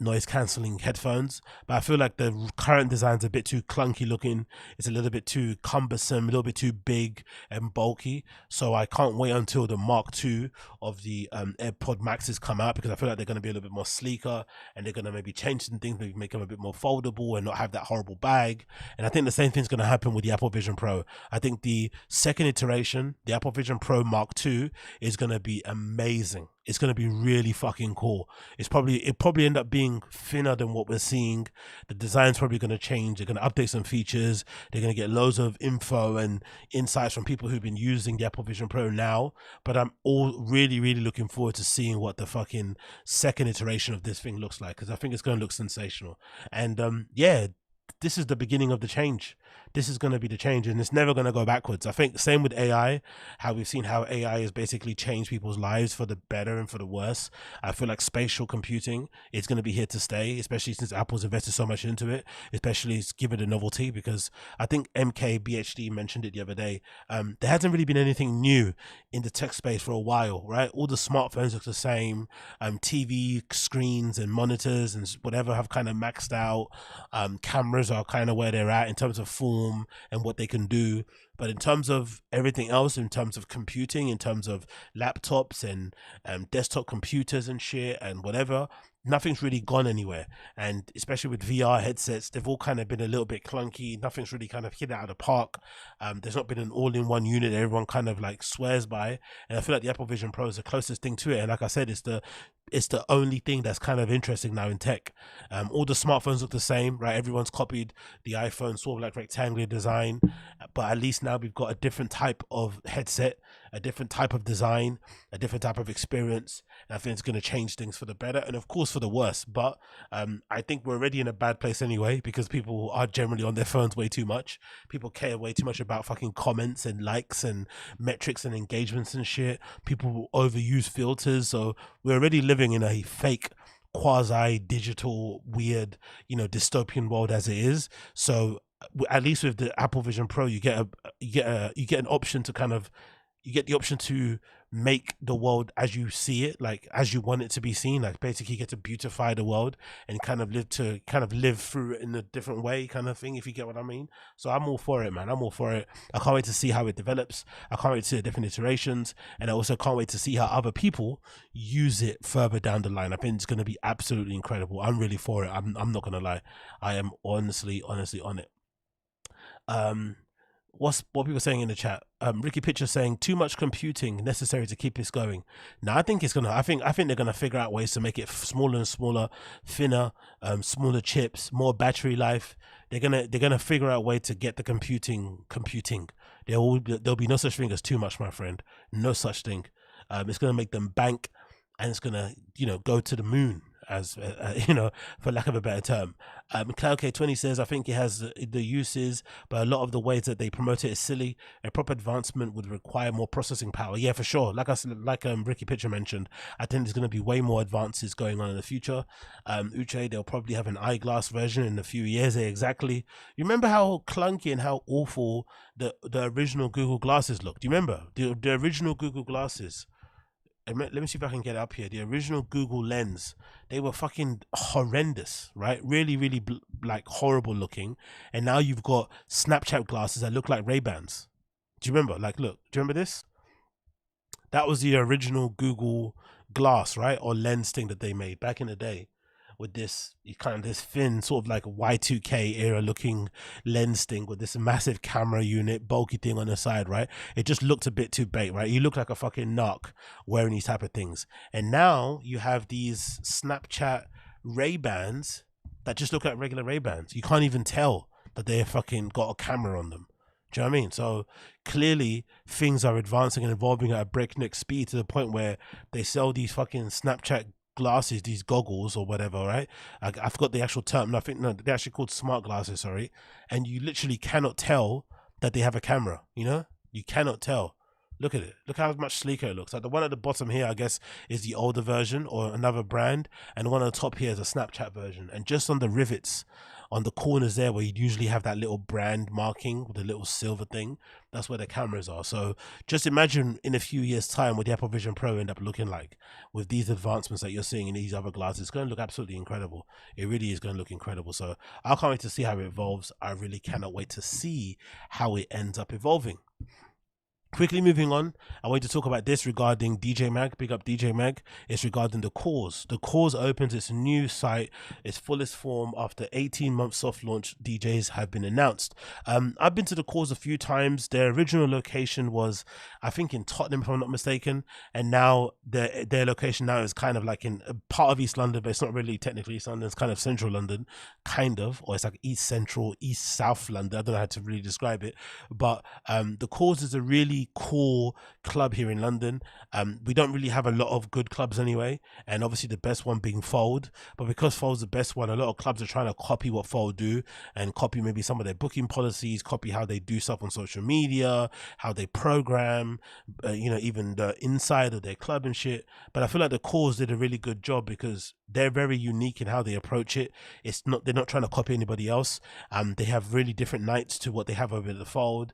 noise cancelling headphones. But I feel like the current design's a bit too clunky looking. It's a little bit too cumbersome, a little bit too big and bulky. So I can't wait until the Mark II of the AirPod Maxes come out, because I feel like they're going to be a little bit more sleeker, and they're going to maybe change some things, maybe make them a bit more foldable and not have that horrible bag. And I think the same thing's going to happen with the Apple Vision Pro. I think the second iteration, the Apple Vision Pro Mark II, is going to be amazing. It's going to be really fucking cool. It probably end up being thinner than what we're seeing. The design's probably going to change. They're going to update some features. They're going to get loads of info and insights from people who've been using the Apple Vision Pro now. But I'm all really, really looking forward to seeing what the fucking second iteration of this thing looks like, because I think it's going to look sensational. And this is the beginning of the change. this is going to be the change, and it's never going to go backwards. I think same with AI, how we've seen how AI has basically changed people's lives for the better and for the worse. I feel like spatial computing is going to be here to stay, especially since Apple's invested so much into it, especially given the novelty, because I think MKBHD mentioned it the other day. There hasn't really been anything new in the tech space for a while, right? All the smartphones look the same. TV screens and monitors and whatever have kind of maxed out. Cameras are kind of where they're at in terms of form and what they can do. But in terms of everything else, in terms of computing, in terms of laptops and desktop computers and shit and whatever, nothing's really gone anywhere. And especially with VR headsets, they've all kind of been a little bit clunky. Nothing's really kind of hit out of the park. There's not been an all-in-one unit that everyone kind of like swears by. And I feel like the Apple Vision Pro is the closest thing to it. And like I said, it's the only thing that's kind of interesting now in tech. All the smartphones look the same, right? Everyone's copied the iPhone sort of like rectangular design, but at least now we've got a different type of headset, a different type of design, a different type of experience, and I think it's going to change things for the better and of course for the worse. But I think we're already in a bad place anyway, because people are generally on their phones way too much. People care way too much about fucking comments and likes and metrics and engagements and shit. People overuse filters, so we're already living in a fake quasi-digital weird dystopian world as it is. So at least with the Apple Vision Pro, you get an option to kind of, you get the option to make the world as you see it, like as you want it to be seen. Like basically you get to beautify the world and kind of live through it in a different way, kind of thing, if you get what I mean. So I'm all for it, man. I'm all for it. I can't wait to see how it develops. I can't wait to see the different iterations, and I also can't wait to see how other people use it further down the line. I think it's going to be absolutely incredible. I'm really for it. I'm not gonna lie. I am honestly on it. What people saying in the chat? Ricky Pitcher saying too much computing necessary to keep this going. Now I think I think they're gonna figure out ways to make it smaller and smaller, thinner, smaller chips, more battery life. They're gonna figure out a way to get the computing. There'll be no such thing as too much, my friend. No such thing. It's gonna make them bank, and it's gonna go to the moon, as for lack of a better term. Cloud K20 says, I think it has the uses, but a lot of the ways that they promote it is silly. A proper advancement would require more processing power. Yeah, for sure. Like Ricky Pitcher mentioned, I think there's going to be way more advances going on in the future. Uche, they'll probably have an eyeglass version in a few years. Exactly. You remember how clunky and how awful the original Google glasses looked? Do you remember the original Google glasses? Let me see if I can get it up here. The original Google Lens, they were fucking horrendous, right? Really, really like horrible looking. And now you've got Snapchat glasses that look like Ray-Bans. Do you remember? Like, look, do you remember this? That was the original Google glass, right? Or lens thing that they made back in the day, with this kind of this thin sort of like Y2K era looking lens thing with this massive camera unit, bulky thing on the side, right? It just looked a bit too bait, right? You look like a fucking narc wearing these type of things. And now you have these Snapchat Ray-Bans that just look like regular Ray-Bans. You can't even tell that they fucking got a camera on them. Do you know what I mean? So clearly things are advancing and evolving at a breakneck speed to the point where they sell these fucking Snapchat glasses, these goggles or whatever, right? I forgot the actual term. No, they're actually called smart glasses, sorry. And you literally cannot tell that they have a camera, You cannot tell. Look at it. Look how much sleeker it looks. Like the one at the bottom here, I guess, is the older version or another brand. And the one on the top here is a Snapchat version. And just on the rivets, on the corners there where you'd usually have that little brand marking with a little silver thing, that's where the cameras are. So just imagine in a few years time what the Apple Vision Pro end up looking like with these advancements that you're seeing in these other glasses. It's going to look absolutely incredible. It really is going to look incredible. So I can't wait to see how it evolves. I really cannot wait to see how it ends up evolving. Quickly moving on, I want to talk about this regarding DJ Mag. Big up DJ Mag. It's regarding the Cause. The Cause opens its new site, its fullest form after 18 months soft launch. DJs have been announced. I've been to the Cause a few times. Their original location was, I think, in Tottenham, if I'm not mistaken, and now their location now is kind of like in a part of East London, but it's not really technically East London. It's kind of Central London, kind of, or it's like East Central, East South London. I don't know how to really describe it, but the Cause is a really really cool club here in London. We don't really have a lot of good clubs anyway, and obviously the best one being Fold. But because Fold's the best one, a lot of clubs are trying to copy what Fold do and copy maybe some of their booking policies, copy how they do stuff on social media, how they program, even the inside of their club and shit. But I feel like the Cores did a really good job because they're very unique in how they approach it. They're not trying to copy anybody else. They have really different nights to what they have over at the Fold.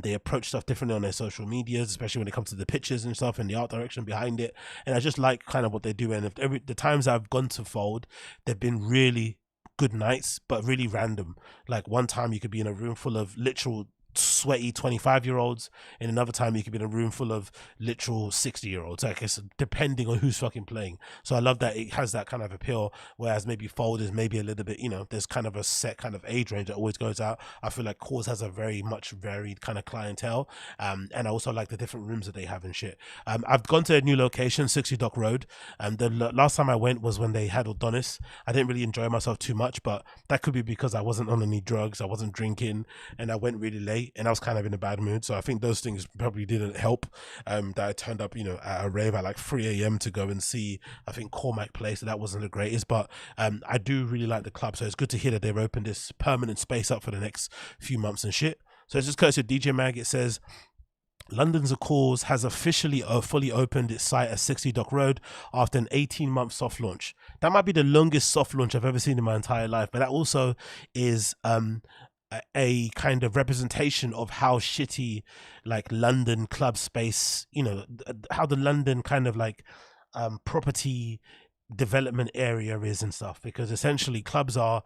They approach stuff differently on their social medias, especially when it comes to the pictures and stuff and the art direction behind it. And I just like kind of what they do. And the times I've gone to Fold, they've been really good nights, but really random. Like one time you could be in a room full of literal sweaty 25-year-olds, and another time you could be in a room full of literal 60-year-olds. I guess depending on who's fucking playing. So I love that it has that kind of appeal, whereas maybe Fold is maybe a little bit, there's kind of a set kind of age range that always goes out. I feel like Cores has a very much varied kind of clientele, and I also like the different rooms that they have and shit. I've gone to a new location, 60 Dock Road, and the last time I went was when they had Adonis. I didn't really enjoy myself too much, but that could be because I wasn't on any drugs, I wasn't drinking, and I went really late and I was kind of in a bad mood. So I think those things probably didn't help, that I turned up at a rave at like 3 a.m. to go and see, I think, Cormac play. So that wasn't the greatest, but I do really like the club. So it's good to hear that they've opened this permanent space up for the next few months and shit. So it's just courtesy of DJ Mag. It says London's Cores has officially fully opened its site at 60 Dock Road after an 18-month soft launch. That might be the longest soft launch I've ever seen in my entire life, but that also is a kind of representation of how shitty like London club space, how the London kind of like property development area is and stuff, because essentially clubs are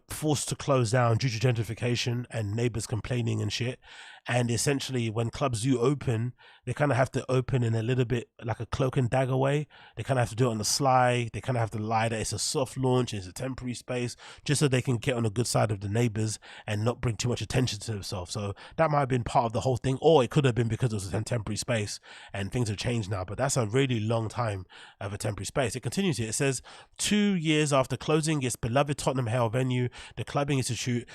forced to close down due to gentrification and neighbors complaining and shit. And essentially when clubs do open, they kind of have to open in a little bit like a cloak and dagger way. They kind of have to do it on the sly. They kind of have to lie that it's a soft launch, it's a temporary space, just so they can get on the good side of the neighbors and not bring too much attention to themselves. So that might have been part of the whole thing, or it could have been because it was a temporary space and things have changed now. But that's a really long time of a temporary space. It continues here. It says 2 years after closing its beloved Tottenham Hale venue, the Clubbing Institute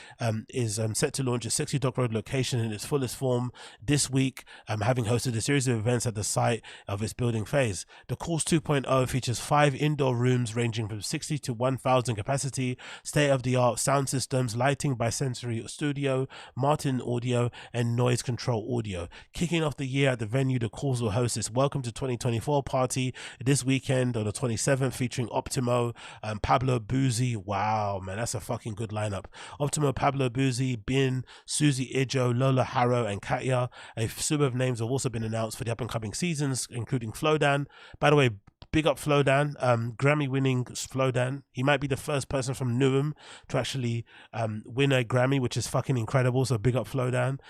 is set to launch a 60 Dock Road location in its fullest form this week, having hosted a series of events at the site of its building phase. The Course 2.0 features 5 indoor rooms ranging from 60 to 1,000 capacity, state-of-the-art sound systems, lighting by Sensory Studio, Martin Audio, and Noise Control Audio. Kicking off the year at the venue, the Course will host its Welcome to 2024 party this weekend on the 27th, featuring Optimo, Pablo Boozy. Wow, man, that's a fucking good lineup. Optimo, Pablo Boozy, Bin, Susie Ijo, Lola Harrow, and Katya. A slew of names have also been announced for the up-and-coming seasons, including Flodan. By the way, big up Flodan, Grammy-winning Flodan. He might be the first person from Newham to actually win a Grammy, which is fucking incredible. So big up Flodan.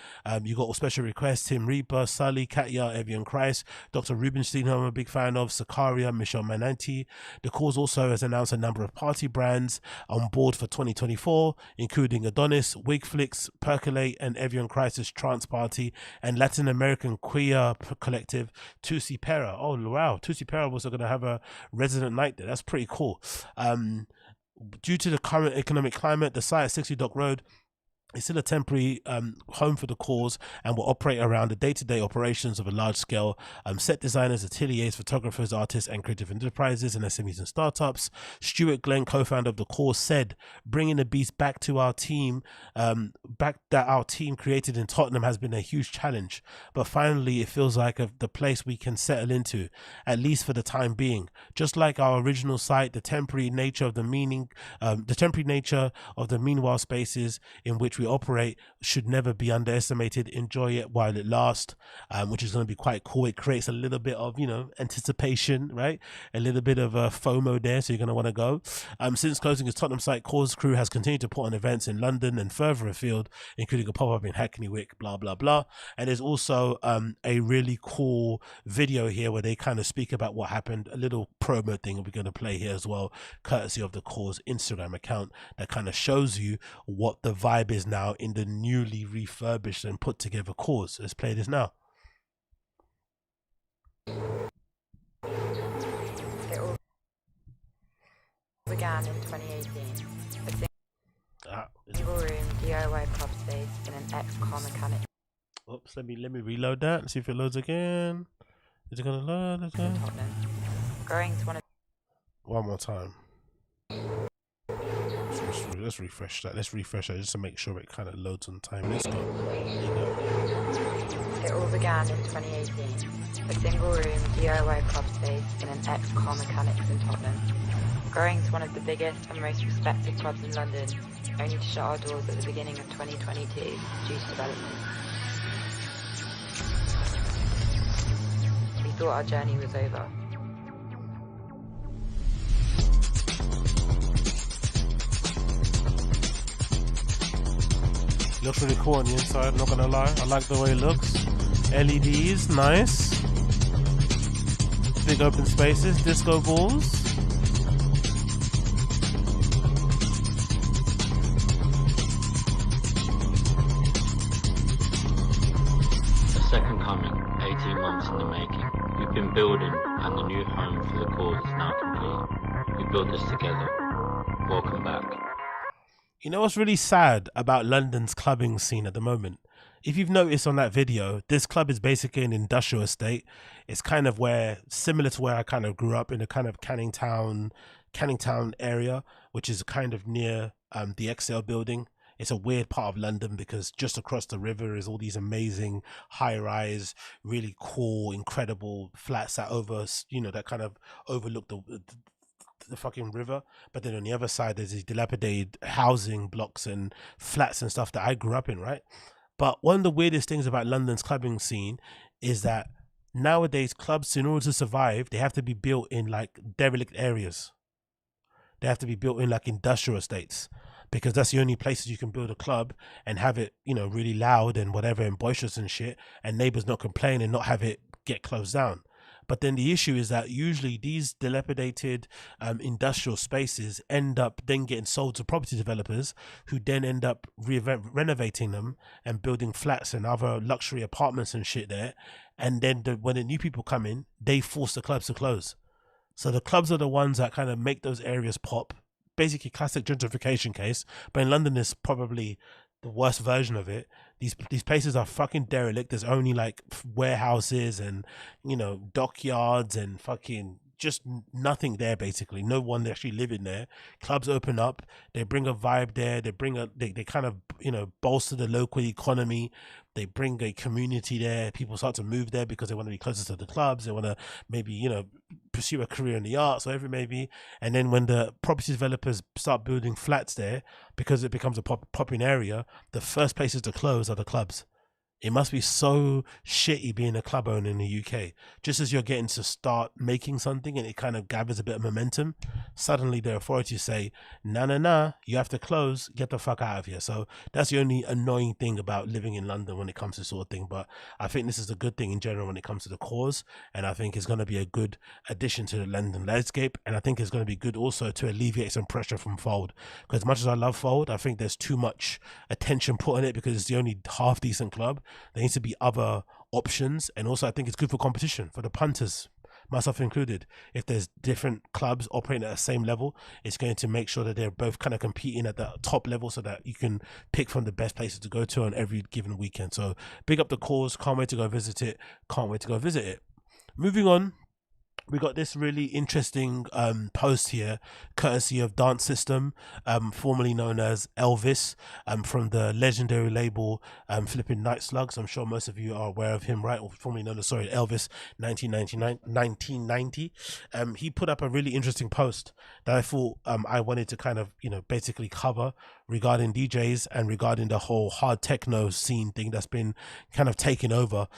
You got all special requests: Tim Reaper, Sully, Katya, Evian Christ, Dr. Rubenstein, who I'm a big fan of, Sakaria, Michelle Mananti. The Cause also has announced a number of party brands on board for 2024, including Adonis, Wigflix, Percolate, and Evian Christ's Trance Party, and Latin American queer collective Tusi Pera. Oh wow, Tusi Pera was going to have a resident night there. That's pretty cool. Due to the current economic climate, the site at 60 Dock Road is still a temporary home for the Cause and will operate around the day-to-day operations of a large-scale set designers, ateliers, photographers, artists, and creative enterprises and SMEs and startups. Stuart Glenn, co-founder of the Cause, said, "Bringing the beast back to our team, our team created in Tottenham has been a huge challenge, but finally it feels like the place we can settle into, at least for the time being. Just like our original site, the temporary nature of the meanwhile spaces in which we operate should never be underestimated. Enjoy it while it lasts," which is going to be quite cool. It creates a little bit of anticipation, right? A little bit of FOMO there, so you're going to want to go. Since closing its Tottenham site, Cause crew has continued to put on events in London and further afield, including a pop-up in Hackney Wick, blah blah blah. And there's also a really cool video here where they kind of speak about what happened, a little promo thing we're going to play here as well, courtesy of the Cause Instagram account, that kind of shows you what the vibe is now in the newly refurbished and put together Cause. Let's play this now. It all began in 2018 with a single room DIY club space in an ex-car mechanic. Oops, let me reload that and see if it loads again. Is it gonna load again? Tottenham. Growing to one of One more time. Let's refresh that. Let's refresh that just to make sure it kind of loads on time. Let's go. There you go. It all began in 2018. A single-room DIY club space in an ex-car mechanics in Tottenham. Growing to one of the biggest and most respected clubs in London, only to shut our doors at the beginning of 2022 due to development. We thought our journey was over. Looks really cool on the inside, not gonna lie. I like the way it looks. LEDs, nice. Big open spaces, disco balls. The second coming, 18 months in the making. We've been building, and the new home for the cause is now complete. We built this together. Welcome back. You know what's really sad about London's clubbing scene at the moment? If you've noticed on that video, this club is basically an industrial estate. It's kind of where, similar to where I kind of grew up, in a kind of Canning Town area, which is kind of near the XL building. It's a weird part of London because just across the river is all these amazing high-rise, really cool, incredible flats that that kind of overlook the fucking river. But then on the other side there's these dilapidated housing blocks and flats and stuff that I grew up in, right? But one of the weirdest things about London's clubbing scene is that nowadays clubs, in order to survive, they have to be built in like derelict areas. They have to be built in like industrial estates, because that's the only places you can build a club and have it, really loud and whatever and boisterous and shit, and neighbors not complain and not have it get closed down. But then the issue is that usually these dilapidated industrial spaces end up then getting sold to property developers, who then end up renovating them and building flats and other luxury apartments and shit there. And then when the new people come in, they force the clubs to close. So the clubs are the ones that kind of make those areas pop. Basically classic gentrification case, but in London is probably the worst version of it. These places are fucking derelict. There's only like warehouses and dockyards and fucking just nothing there, basically. No one actually living there. Clubs open up, they bring a vibe there, they kind of bolster the local economy. They bring a community there. People start to move there because they want to be closer to the clubs. They want to maybe pursue a career in the arts, whatever it may be. And then when the property developers start building flats there, because it becomes a popping area, the first places to close are the clubs. It must be so shitty being a club owner in the UK. Just as you're getting to start making something and it kind of gathers a bit of momentum, suddenly the authorities say, nah, you have to close, get the fuck out of here. So that's the only annoying thing about living in London when it comes to sort of thing. But I think this is a good thing in general when it comes to the cause. And I think it's going to be a good addition to the London landscape. And I think it's going to be good also to alleviate some pressure from Fold. Because as much as I love Fold, I think there's too much attention put on it because it's the only half decent club. There needs to be other options, and also I think it's good for competition for the punters, myself included. If there's different clubs operating at the same level, it's going to make sure that they're both kind of competing at the top level so that you can pick from the best places to go to on every given weekend. So big up the cause. Can't wait to go visit it. Moving on, we got this really interesting post here, courtesy of Dancesystem, formerly known as L-Vis, from the legendary label Flipping Night Slugs. I'm sure most of you are aware of him, right? Or formerly known as, L-Vis, 1990. He put up a really interesting post that I thought I wanted to kind of, basically cover regarding DJs and regarding the whole hard techno scene thing that's been kind of taken over,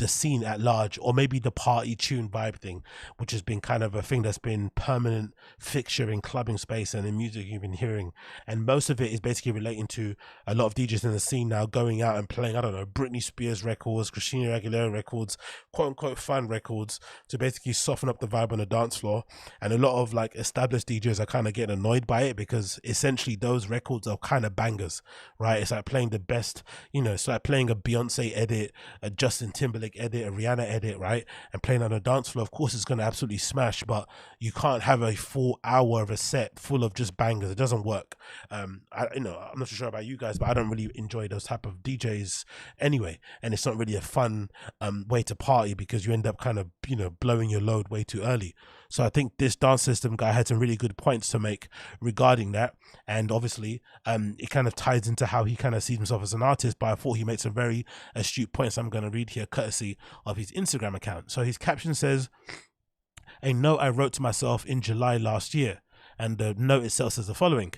the scene at large, or maybe the party tune vibe thing, which has been kind of a thing that's been permanent fixture in clubbing space and in music you've been hearing. And most of it is basically relating to a lot of DJs in the scene now going out and playing, Britney Spears records, Christina Aguilera records, quote unquote fun records, to basically soften up the vibe on the dance floor. And a lot of like established DJs are kind of getting annoyed by it because essentially those records are kind of bangers, right? It's like playing the best, it's like playing a Beyonce edit, a Justin Timberlake Drake edit, a Rihanna edit, right, and playing on a dance floor, of course it's going to absolutely smash, but you can't have a full hour of a set full of just bangers. It doesn't work. I'm not sure about you guys, but I don't really enjoy those type of DJs anyway, and it's not really a fun way to party, because you end up kind of blowing your load way too early. So I think this Dancesystem guy had some really good points to make regarding that, and obviously it kind of ties into how he kind of sees himself as an artist, but I thought he made some very astute points I'm going to read here courtesy of his Instagram account. So his caption says, "A note I wrote to myself in July last year," and the note itself says the following: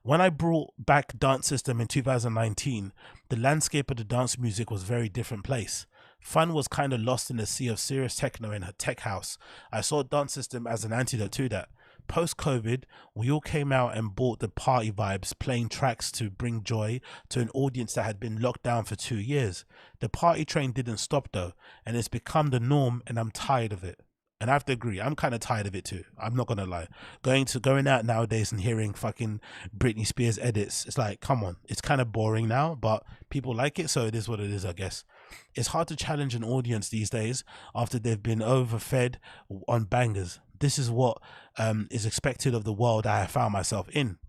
"When I brought back Dancesystem in 2019, the landscape of the dance music was a very different place. Fun was kind of lost in the sea of serious techno and tech house. I saw Dancesystem as an antidote to that. Post-COVID, we all came out and bought the party vibes, playing tracks to bring joy to an audience that had been locked down for 2 years. The party train didn't stop though, and it's become the norm, and I'm tired of it." And I have to agree, I'm kind of tired of it too. I'm not gonna lie. Going out nowadays and hearing fucking Britney Spears edits, it's like, come on, it's kind of boring now, but people like it, so it is what it is, I guess. "It's hard to challenge an audience these days after they've been overfed on bangers. This is what is expected of the world I have found myself in.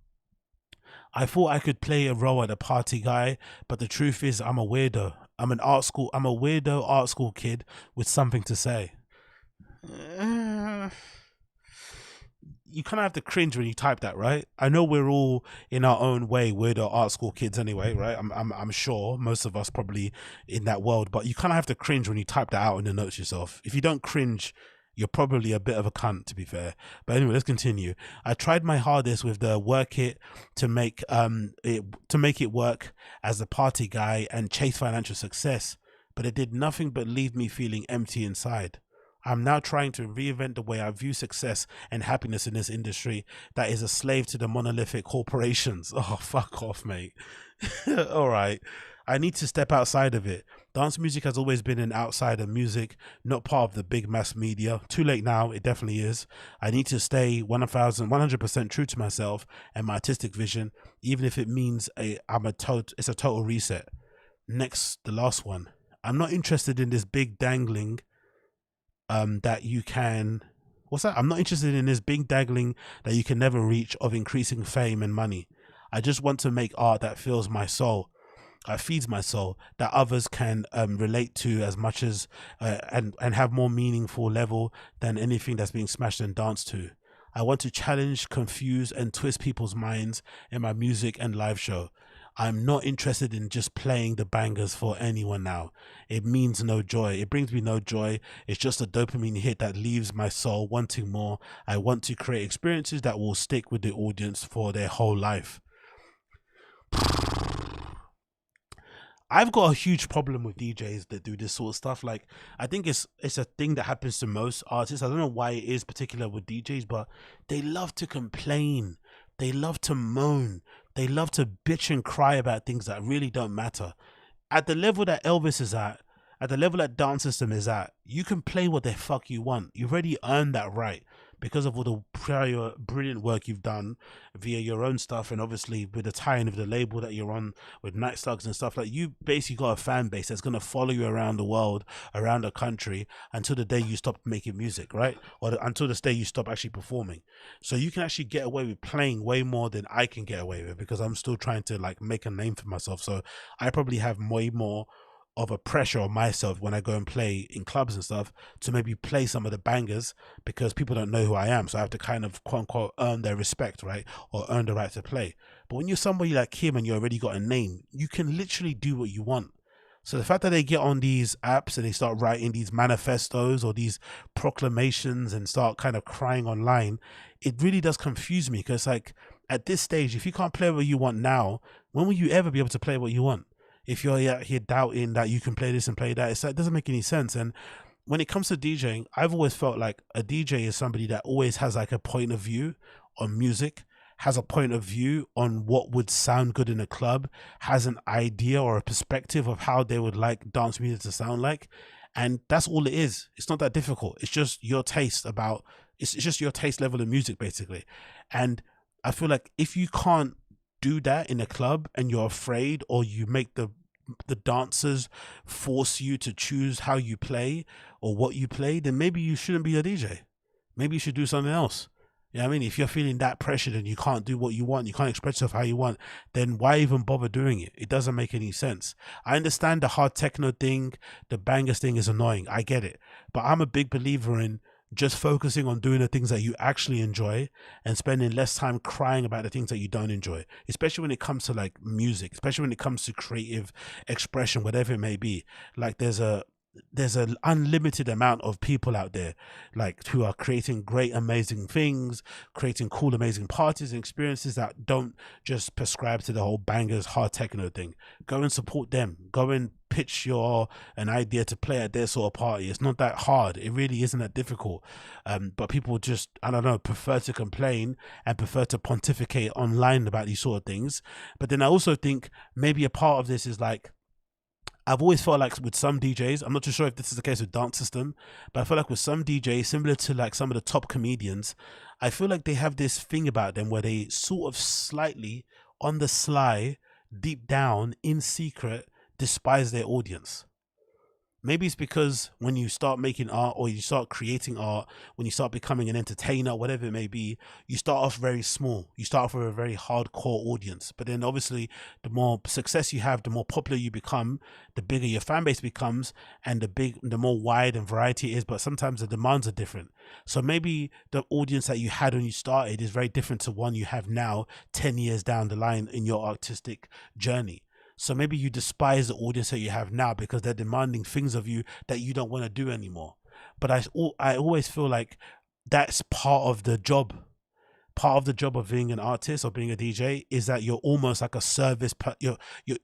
I thought I could play a role at a party guy, but the truth is I'm a weirdo. I'm a weirdo art school kid with something to say." You kind of have to cringe when you type that, right? I know we're all in our own way weirdo art school kids anyway, right? I'm sure most of us probably in that world, but you kind of have to cringe when you type that out in the notes yourself. If you don't cringe, you're probably a bit of a cunt, to be fair. But anyway, let's continue. "I tried my hardest with the work it to make it work as a party guy and chase financial success, but it did nothing but leave me feeling empty inside. I'm now trying to reinvent the way I view success and happiness in this industry that is a slave to the monolithic corporations." Oh, fuck off, mate. All right. "I need to step outside of it. Dance music has always been an outsider music, not part of the big mass media. Too late now, it definitely is. I need to stay 100% true to myself and my artistic vision, even if it means it's a total reset." Next, the last one. "I'm not interested in this big dangling that you can I'm not interested in this big dangling that you can never reach of increasing fame and money. I just want to make art that fills my soul, feeds my soul, that others can relate to as much as and have more meaningful level than anything that's being smashed and danced to. I want to challenge, confuse and twist people's minds in my music and live show. I'm not interested in just playing the bangers for anyone now. It means no joy. It brings me no joy. It's just a dopamine hit that leaves my soul wanting more. I want to create experiences that will stick with the audience for their whole life." I've got a huge problem with DJs that do this sort of stuff. Like, I think it's a thing that happens to most artists. I don't know why it is particular with DJs, but they love to complain. They love to moan. They love to bitch and cry about things that really don't matter. At the level that L-Vis is at the level that Dancesystem is at, you can play what the fuck you want. You've already earned that right because of all the prior brilliant work you've done via your own stuff, and obviously with the tie-in of the label that you're on with Night Slugs and stuff. Like, you basically got a fan base that's going to follow you around the world, around the country, until the day you stop making music, right? Or until the day you stop actually performing. So you can actually get away with playing way more than I can get away with, because I'm still trying to like make a name for myself. So I probably have way more of a pressure on myself when I go and play in clubs and stuff to maybe play some of the bangers, because people don't know who I am. So I have to kind of quote unquote earn their respect, right? Or earn the right to play. But when you're somebody like him and you already got a name, you can literally do what you want. So the fact that they get on these apps and they start writing these manifestos or these proclamations and start kind of crying online, it really does confuse me, because like at this stage, if you can't play what you want now, when will you ever be able to play what you want? If you're out here doubting that you can play this and play that, it doesn't make any sense. And when it comes to DJing, I've always felt like a DJ is somebody that always has like a point of view on music, has a point of view on what would sound good in a club, has an idea or a perspective of how they would like dance music to sound like. And that's all it is. It's not that difficult. It's just your taste it's just your taste level of music, basically. And I feel like if you can't do that in a club and you're afraid, or you make the the dancers force you to choose how you play or what you play, then maybe you shouldn't be a DJ. Maybe you should do something else. You know what I mean? If you're feeling that pressured and you can't do what you want, you can't express yourself how you want, then why even bother doing it? It doesn't make any sense. I understand the hard techno thing, the bangers thing is annoying. I get it. But I'm a big believer in just focusing on doing the things that you actually enjoy and spending less time crying about the things that you don't enjoy, especially when it comes to like music, especially when it comes to creative expression, whatever it may be. Like there's an unlimited amount of people out there like who are creating great amazing things, creating cool amazing parties and experiences that don't just prescribe to the whole bangers hard techno thing. Go and support them. Go and pitch an idea to play at their sort of party. It's not that hard. It really isn't that difficult. But people just, I don't know, prefer to complain and prefer to pontificate online about these sort of things. But then I also think maybe a part of this is like, I've always felt like with some DJs, I'm not too sure if this is the case with Dancesystem, but I feel like with some DJs, similar to like some of the top comedians, I feel like they have this thing about them where they sort of slightly on the sly, deep down, in secret, despise their audience. Maybe it's because when you start making art or you start creating art, when you start becoming an entertainer, whatever it may be, you start off very small. You start off with a very hardcore audience. But then obviously the more success you have, the more popular you become, the bigger your fan base becomes, and the more wide and variety it is. But sometimes the demands are different. So maybe the audience that you had when you started is very different to one you have now 10 years down the line in your artistic journey. So maybe you despise the audience that you have now because they're demanding things of you that you don't want to do anymore. But I always feel like that's part of the job. Part of the job of being an artist or being a DJ is that you're almost like a service. You're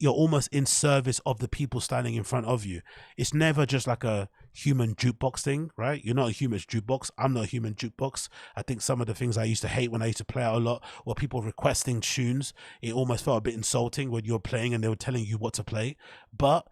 almost in service of the people standing in front of you. It's never just like a human jukebox thing, right? You're not a human jukebox. I'm not a human jukebox. I think some of the things I used to hate when I used to play out a lot were people requesting tunes. It almost felt a bit insulting when you're playing and they were telling you what to play. But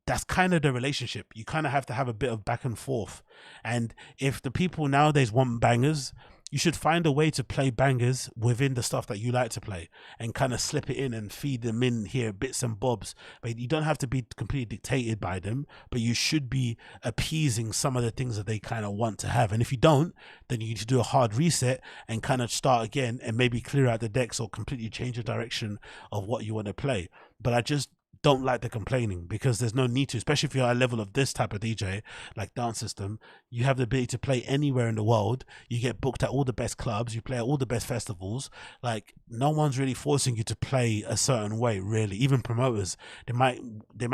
that's kind of the relationship. You kind of have to have a bit of back and forth. And if the people nowadays want bangers, you should find a way to play bangers within the stuff that you like to play and kind of slip it in and feed them in here, bits and bobs. But you don't have to be completely dictated by them, but you should be appeasing some of the things that they kind of want to have. And if you don't, then you need to do a hard reset and kind of start again and maybe clear out the decks or completely change the direction of what you want to play. But I just don't like the complaining because there's no need to, especially if you're at a level of this type of DJ like Dancesystem. You have the ability to play anywhere in the world. You get booked at all the best clubs, you play at all the best festivals. Like no one's really forcing you to play a certain way, really. Even promoters, they might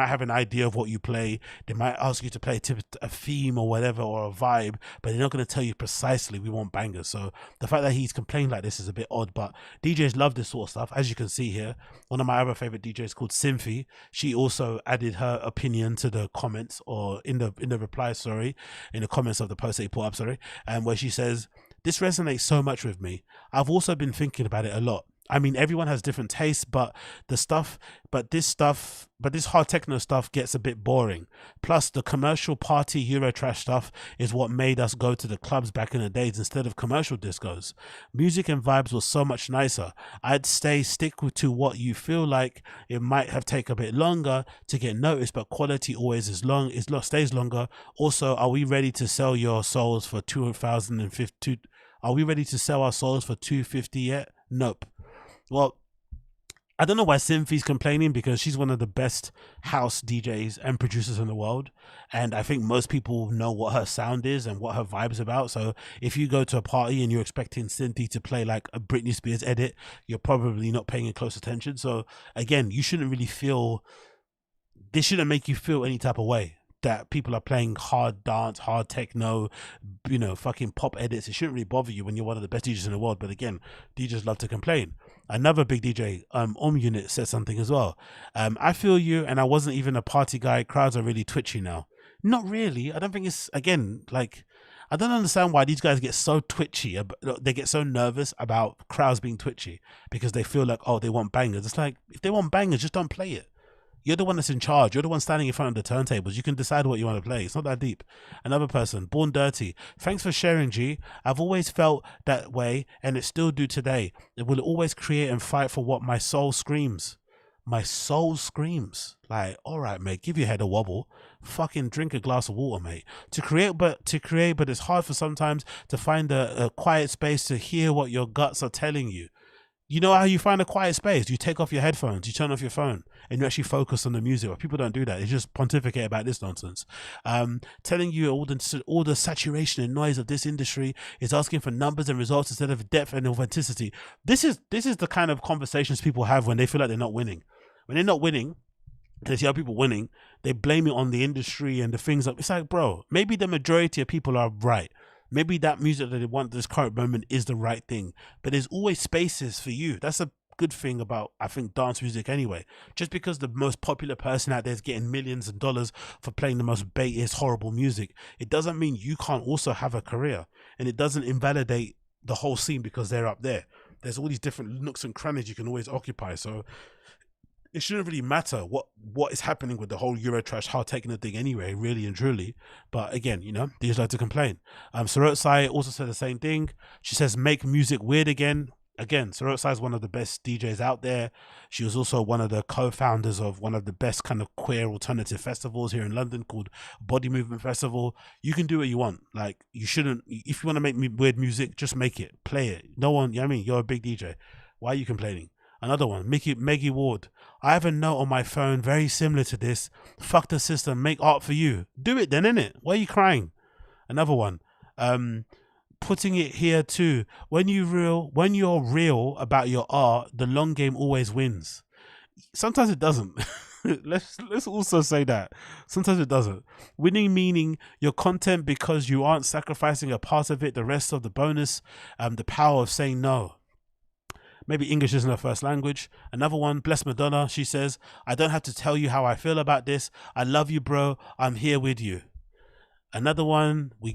have an idea of what you play. They might ask you to play a theme or whatever or a vibe, but they're not going to tell you precisely we want bangers. So the fact that he's complaining like this is a bit odd, but DJs love this sort of stuff. As you can see here, one of my other favorite DJs called Synthy, she also added her opinion to the comments, or in the reply, in the comments of the post that he put up, and where she says, "This resonates so much with me. I've also been thinking about it a lot. I mean, everyone has different tastes, but this hard techno stuff gets a bit boring. Plus, the commercial party Eurotrash stuff is what made us go to the clubs back in the days instead of commercial discos. Music and vibes was so much nicer. I'd stick to what you feel like. It might have taken a bit longer to get noticed, but quality always stays longer. Also, are we ready to sell your souls for 2050? Are we ready to sell our souls for 250 yet? Nope." Well, I don't know why Synthy's complaining, because she's one of the best house DJs and producers in the world. And I think most people know what her sound is and what her vibe's about. So if you go to a party and you're expecting Synthy to play like a Britney Spears edit, you're probably not paying close attention. So again, this shouldn't make you feel any type of way that people are playing hard dance, hard techno, fucking pop edits. It shouldn't really bother you when you're one of the best DJs in the world. But again, DJs love to complain. Another big DJ, Unit, said something as well. I feel you, and I wasn't even a party guy. Crowds are really twitchy now. Not really. I don't think it's, again, like, I don't understand why these guys get so twitchy. They get so nervous about crowds being twitchy because they feel like, oh, they want bangers. It's like, if they want bangers, just don't play it. You're the one that's in charge. You're the one standing in front of the turntables. You can decide what you want to play. It's not that deep. Another person, Born Dirty. Thanks for sharing, G. I've always felt that way, and it still do today. It will always create and fight for what my soul screams. my soul screams like, all right, mate, give your head a wobble, fucking drink a glass of water, mate. To create, but it's hard for sometimes to find a quiet space to hear what your guts are telling you. You know how you find a quiet space? You take off your headphones, you turn off your phone, and you actually focus on the music. But people don't do that. They just pontificate about this nonsense. Telling you all the saturation and noise of this industry is asking for numbers and results instead of depth and authenticity. This is the kind of conversations people have when they feel like they're not winning. When they're not winning, and they see other people winning, they blame it on the industry and the things that it's like, bro, maybe the majority of people are right. Maybe that music that they want at this current moment is the right thing, but there's always spaces for you. That's a good thing about, I think, dance music anyway. Just because the most popular person out there is getting millions of dollars for playing the most baitist, horrible music, it doesn't mean you can't also have a career, and it doesn't invalidate the whole scene because they're up there. There's all these different nooks and crannies you can always occupy. So it shouldn't really matter what is happening with the whole Eurotrash hard techno thing anyway, really and truly. But again, you know, they just like to complain. Sarotsai also said the same thing. She says, make music weird again. Again, Sarotsai is one of the best DJs out there. She was also one of the co-founders of one of the best kind of queer alternative festivals here in London called Body Movement Festival. You can do what you want. Like, you shouldn't, if you want to make weird music, just make it, play it. No one, you know what I mean? You're a big DJ. Why are you complaining? Another one, Maggie Ward. I have a note on my phone very similar to this. Fuck the system, make art for you. Do it then, innit? Why are you crying? Another one, putting it here too. When you're real about your art, the long game always wins. Sometimes it doesn't. let's also say that. Sometimes it doesn't. Winning meaning your content because you aren't sacrificing a part of it, the rest of the bonus, the power of saying no. Maybe English isn't her first language. Another one, Bless Madonna. She says, I don't have to tell you how I feel about this. I love you, bro. I'm here with you. Another one, we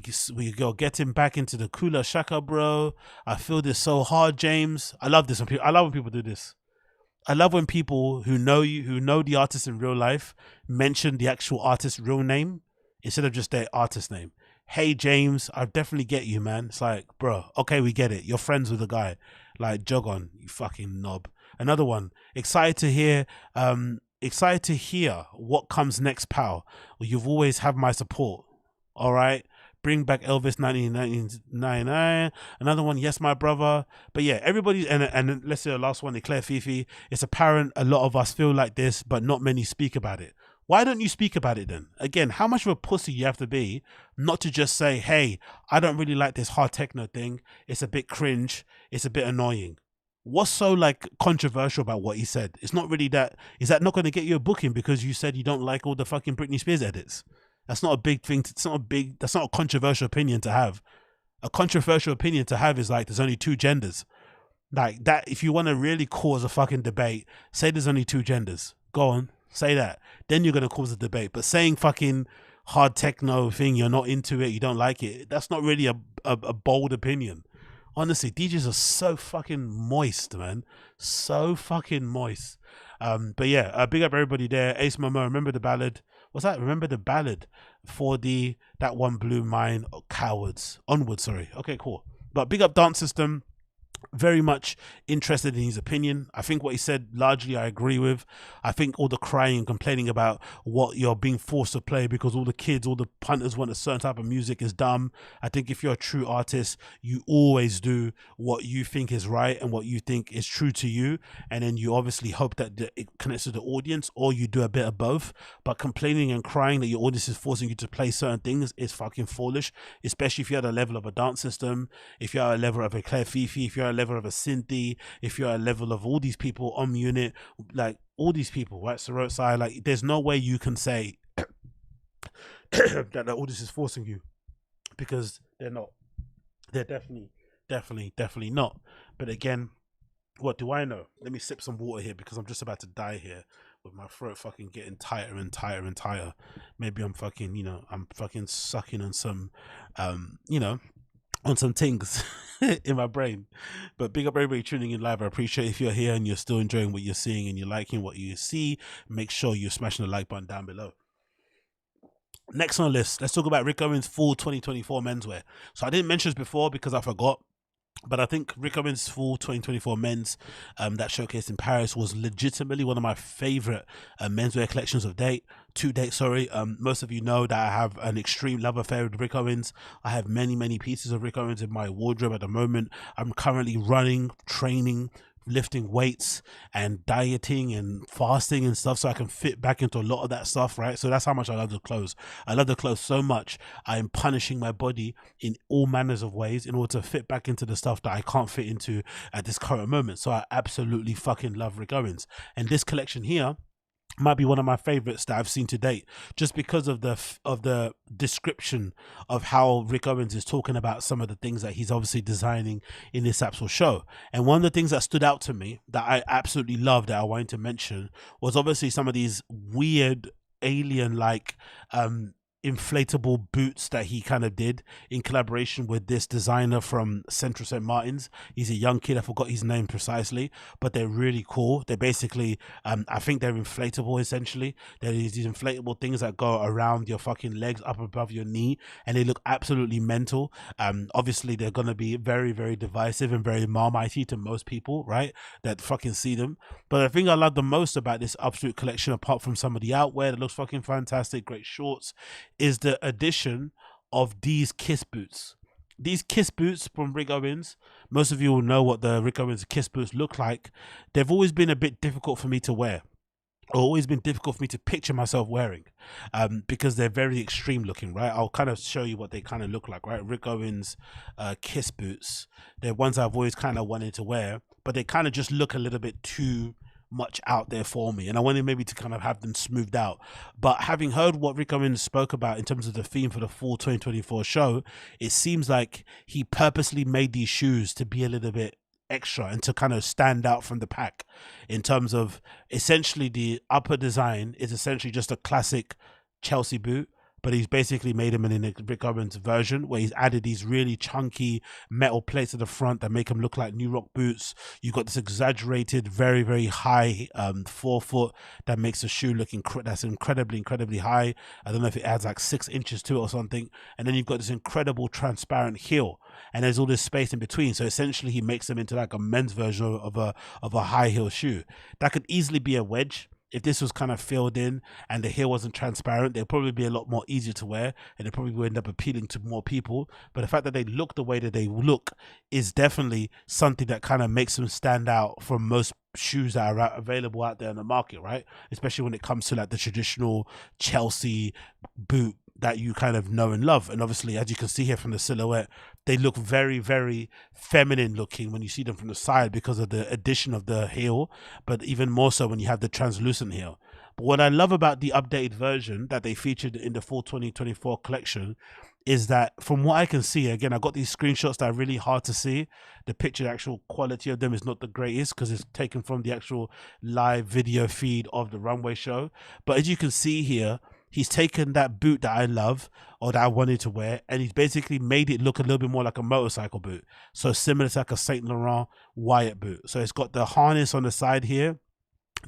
go getting back into the Kula Shaka, bro. I feel this so hard, James. I love this. I love when people do this. I love when people who know you, who know the artist in real life, mention the actual artist's real name instead of just their artist name. Hey, James, I definitely get you, man. It's like, bro, okay, we get it. You're friends with the guy. Like, jog on, you fucking knob. Another one, excited to hear what comes next, pal. You've always have my support. All right, bring back L-Vis 1999. Another one, yes, my brother. But yeah, everybody, and let's say the last one, Eclair Fifi. It's apparent a lot of us feel like this, but not many speak about it. Why don't you speak about it then? Again, how much of a pussy you have to be not to just say, hey, I don't really like this hard techno thing. It's a bit cringe. It's a bit annoying. What's so like controversial about what he said? It's not really that. Is that not going to get you a booking because you said you don't like all the fucking Britney Spears edits? That's not a big thing. That's not a controversial opinion to have. A controversial opinion to have is like, there's only two genders. Like that, if you want to really cause a fucking debate, say there's only two genders. Go on. Say that, then you're going to cause a debate. But saying fucking hard techno thing, you're not into it, you don't like it, that's not really a bold opinion. Honestly, DJs are so fucking moist, man. So fucking moist. But yeah, big up everybody there. Ace Momo, remember the ballad? What's that? Remember the ballad? 4D, that one blew mine. Oh, cowards. Onward, sorry. Okay, cool. But big up Dancesystem. Very much interested in his opinion. I think what he said largely I agree with. I think all the crying and complaining about what you're being forced to play because all the kids, all the punters want a certain type of music is dumb. I think if you're a true artist, you always do what you think is right and what you think is true to you, and then you obviously hope that it connects to the audience, or you do a bit of both. But complaining and crying that your audience is forcing you to play certain things is fucking foolish, especially if you're at a level of a Dancesystem, if you're at a level of a Claire Fifi, if you're at a level of a Cynthia, if you're at a level of all these people on unit, like all these people, right? Sarotsai, like there's no way you can say that the audience is forcing you, because they're not. They're definitely not. But again, what do I know? Let me sip some water here because I'm just about to die here with my throat fucking getting tighter and tighter and tighter. Maybe I'm fucking, I'm fucking sucking on some, on some things in my brain. But big up everybody tuning in live. I appreciate if you're here and you're still enjoying what you're seeing and you're liking what you see. Make sure you're smashing the like button down below. Next on the list, let's talk about Rick Owens' full 2024 menswear. So I didn't mention this before because I forgot. But I think Rick Owens' Fall 2024 men's that showcased in Paris was legitimately one of my favorite menswear collections to date. Sorry, most of you know that I have an extreme love affair with Rick Owens. I have many pieces of Rick Owens in my wardrobe at the moment. I'm currently running, training, lifting weights and dieting and fasting and stuff so I can fit back into a lot of that stuff, right? So that's how much I love the clothes. I love the clothes so much I am punishing my body in all manners of ways in order to fit back into the stuff that I can't fit into at this current moment. So I absolutely fucking love Rick Owens, and this collection here might be one of my favorites that I've seen to date, just because of the description of how Rick Owens is talking about some of the things that he's obviously designing in this actual show. And one of the things that stood out to me that I absolutely loved that I wanted to mention was obviously some of these weird alien like inflatable boots that he kind of did in collaboration with this designer from Central St. Martin's. He's a young kid, I forgot his name precisely, but they're really cool. They're basically I think they're inflatable essentially. They're these inflatable things that go around your fucking legs up above your knee, and they look absolutely mental. Obviously they're gonna be very divisive and very marmitey to most people, right, that fucking see them. But the thing I love the most about this Absolute collection, apart from some of the outwear that looks fucking fantastic, great shorts, is the addition of these Kiss boots. These Kiss boots from Rick Owens, most of you will know what the Rick Owens Kiss boots look like. They've always been a bit difficult for me to wear, or always been difficult for me to picture myself wearing, because they're very extreme looking, right? I'll kind of show you what they kind of look like, right? Rick Owens Kiss boots, they're ones I've always kind of wanted to wear, but they kind of just look a little bit too much out there for me, and I wanted maybe to kind of have them smoothed out. But having heard what Rick Owens spoke about in terms of the theme for the Fall 2024 show, it seems like he purposely made these shoes to be a little bit extra and to kind of stand out from the pack, in terms of essentially the upper design is essentially just a classic Chelsea boot, but he's basically made him in a Rick Owens version where he's added these really chunky metal plates at the front that make them look like New Rock boots. You've got this exaggerated, very high forefoot that makes the shoe look that's incredibly high. I don't know if it adds like 6 inches to it or something. And then you've got this incredible transparent heel, and there's all this space in between. So essentially he makes them into like a men's version of a high heel shoe. That could easily be a wedge. If this was kind of filled in and the heel wasn't transparent, they'd probably be a lot more easier to wear, and they probably would end up appealing to more people. But the fact that they look the way that they look is definitely something that kind of makes them stand out from most shoes that are available out there in the market, right? Especially when it comes to like the traditional Chelsea boot that you kind of know and love. And obviously, as you can see here from the silhouette, they look very feminine looking when you see them from the side because of the addition of the heel, but even more so when you have the translucent heel. But what I love about the updated version that they featured in the Fall 2024 collection is that, from what I can see, again, I got these screenshots that are really hard to see. The picture, the actual quality of them is not the greatest because it's taken from the actual live video feed of the runway show. But as you can see here, he's taken that boot that I love, or that I wanted to wear, and he's basically made it look a little bit more like a motorcycle boot. So similar to like a Saint Laurent Wyatt boot. So it's got the harness on the side here.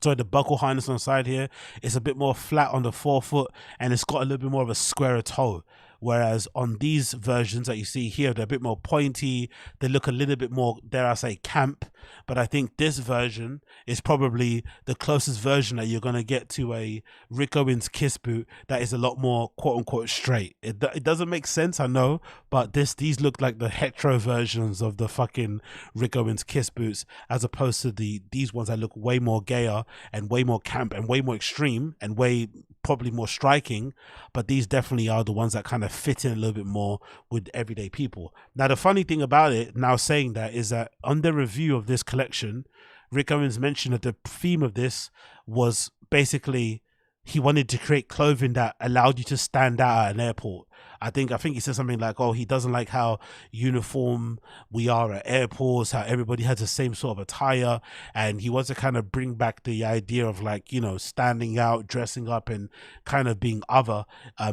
Sorry, the buckle harness on the side here. It's a bit more flat on the forefoot, and it's got a little bit more of a squarer toe. Whereas on these versions that you see here, they're a bit more pointy. They look a little bit more, dare I say, camp. But I think this version is probably the closest version that you're going to get to a Rick Owens Kiss boot that is a lot more quote-unquote straight. It doesn't make sense, I know, but these look like the hetero versions of the fucking Rick Owens Kiss boots, as opposed to these ones that look way more gayer and way more camp and way more extreme and way probably more striking. But these definitely are the ones that kind of fit in a little bit more with everyday people. Now, the funny thing about it, now saying that, is that on the review of this collection, Rick Owens mentioned that the theme of this was basically he wanted to create clothing that allowed you to stand out at an airport. I think he said something like, oh, he doesn't like how uniform we are at airports, how everybody has the same sort of attire, and he wants to kind of bring back the idea of, like, you know, standing out, dressing up, and kind of being other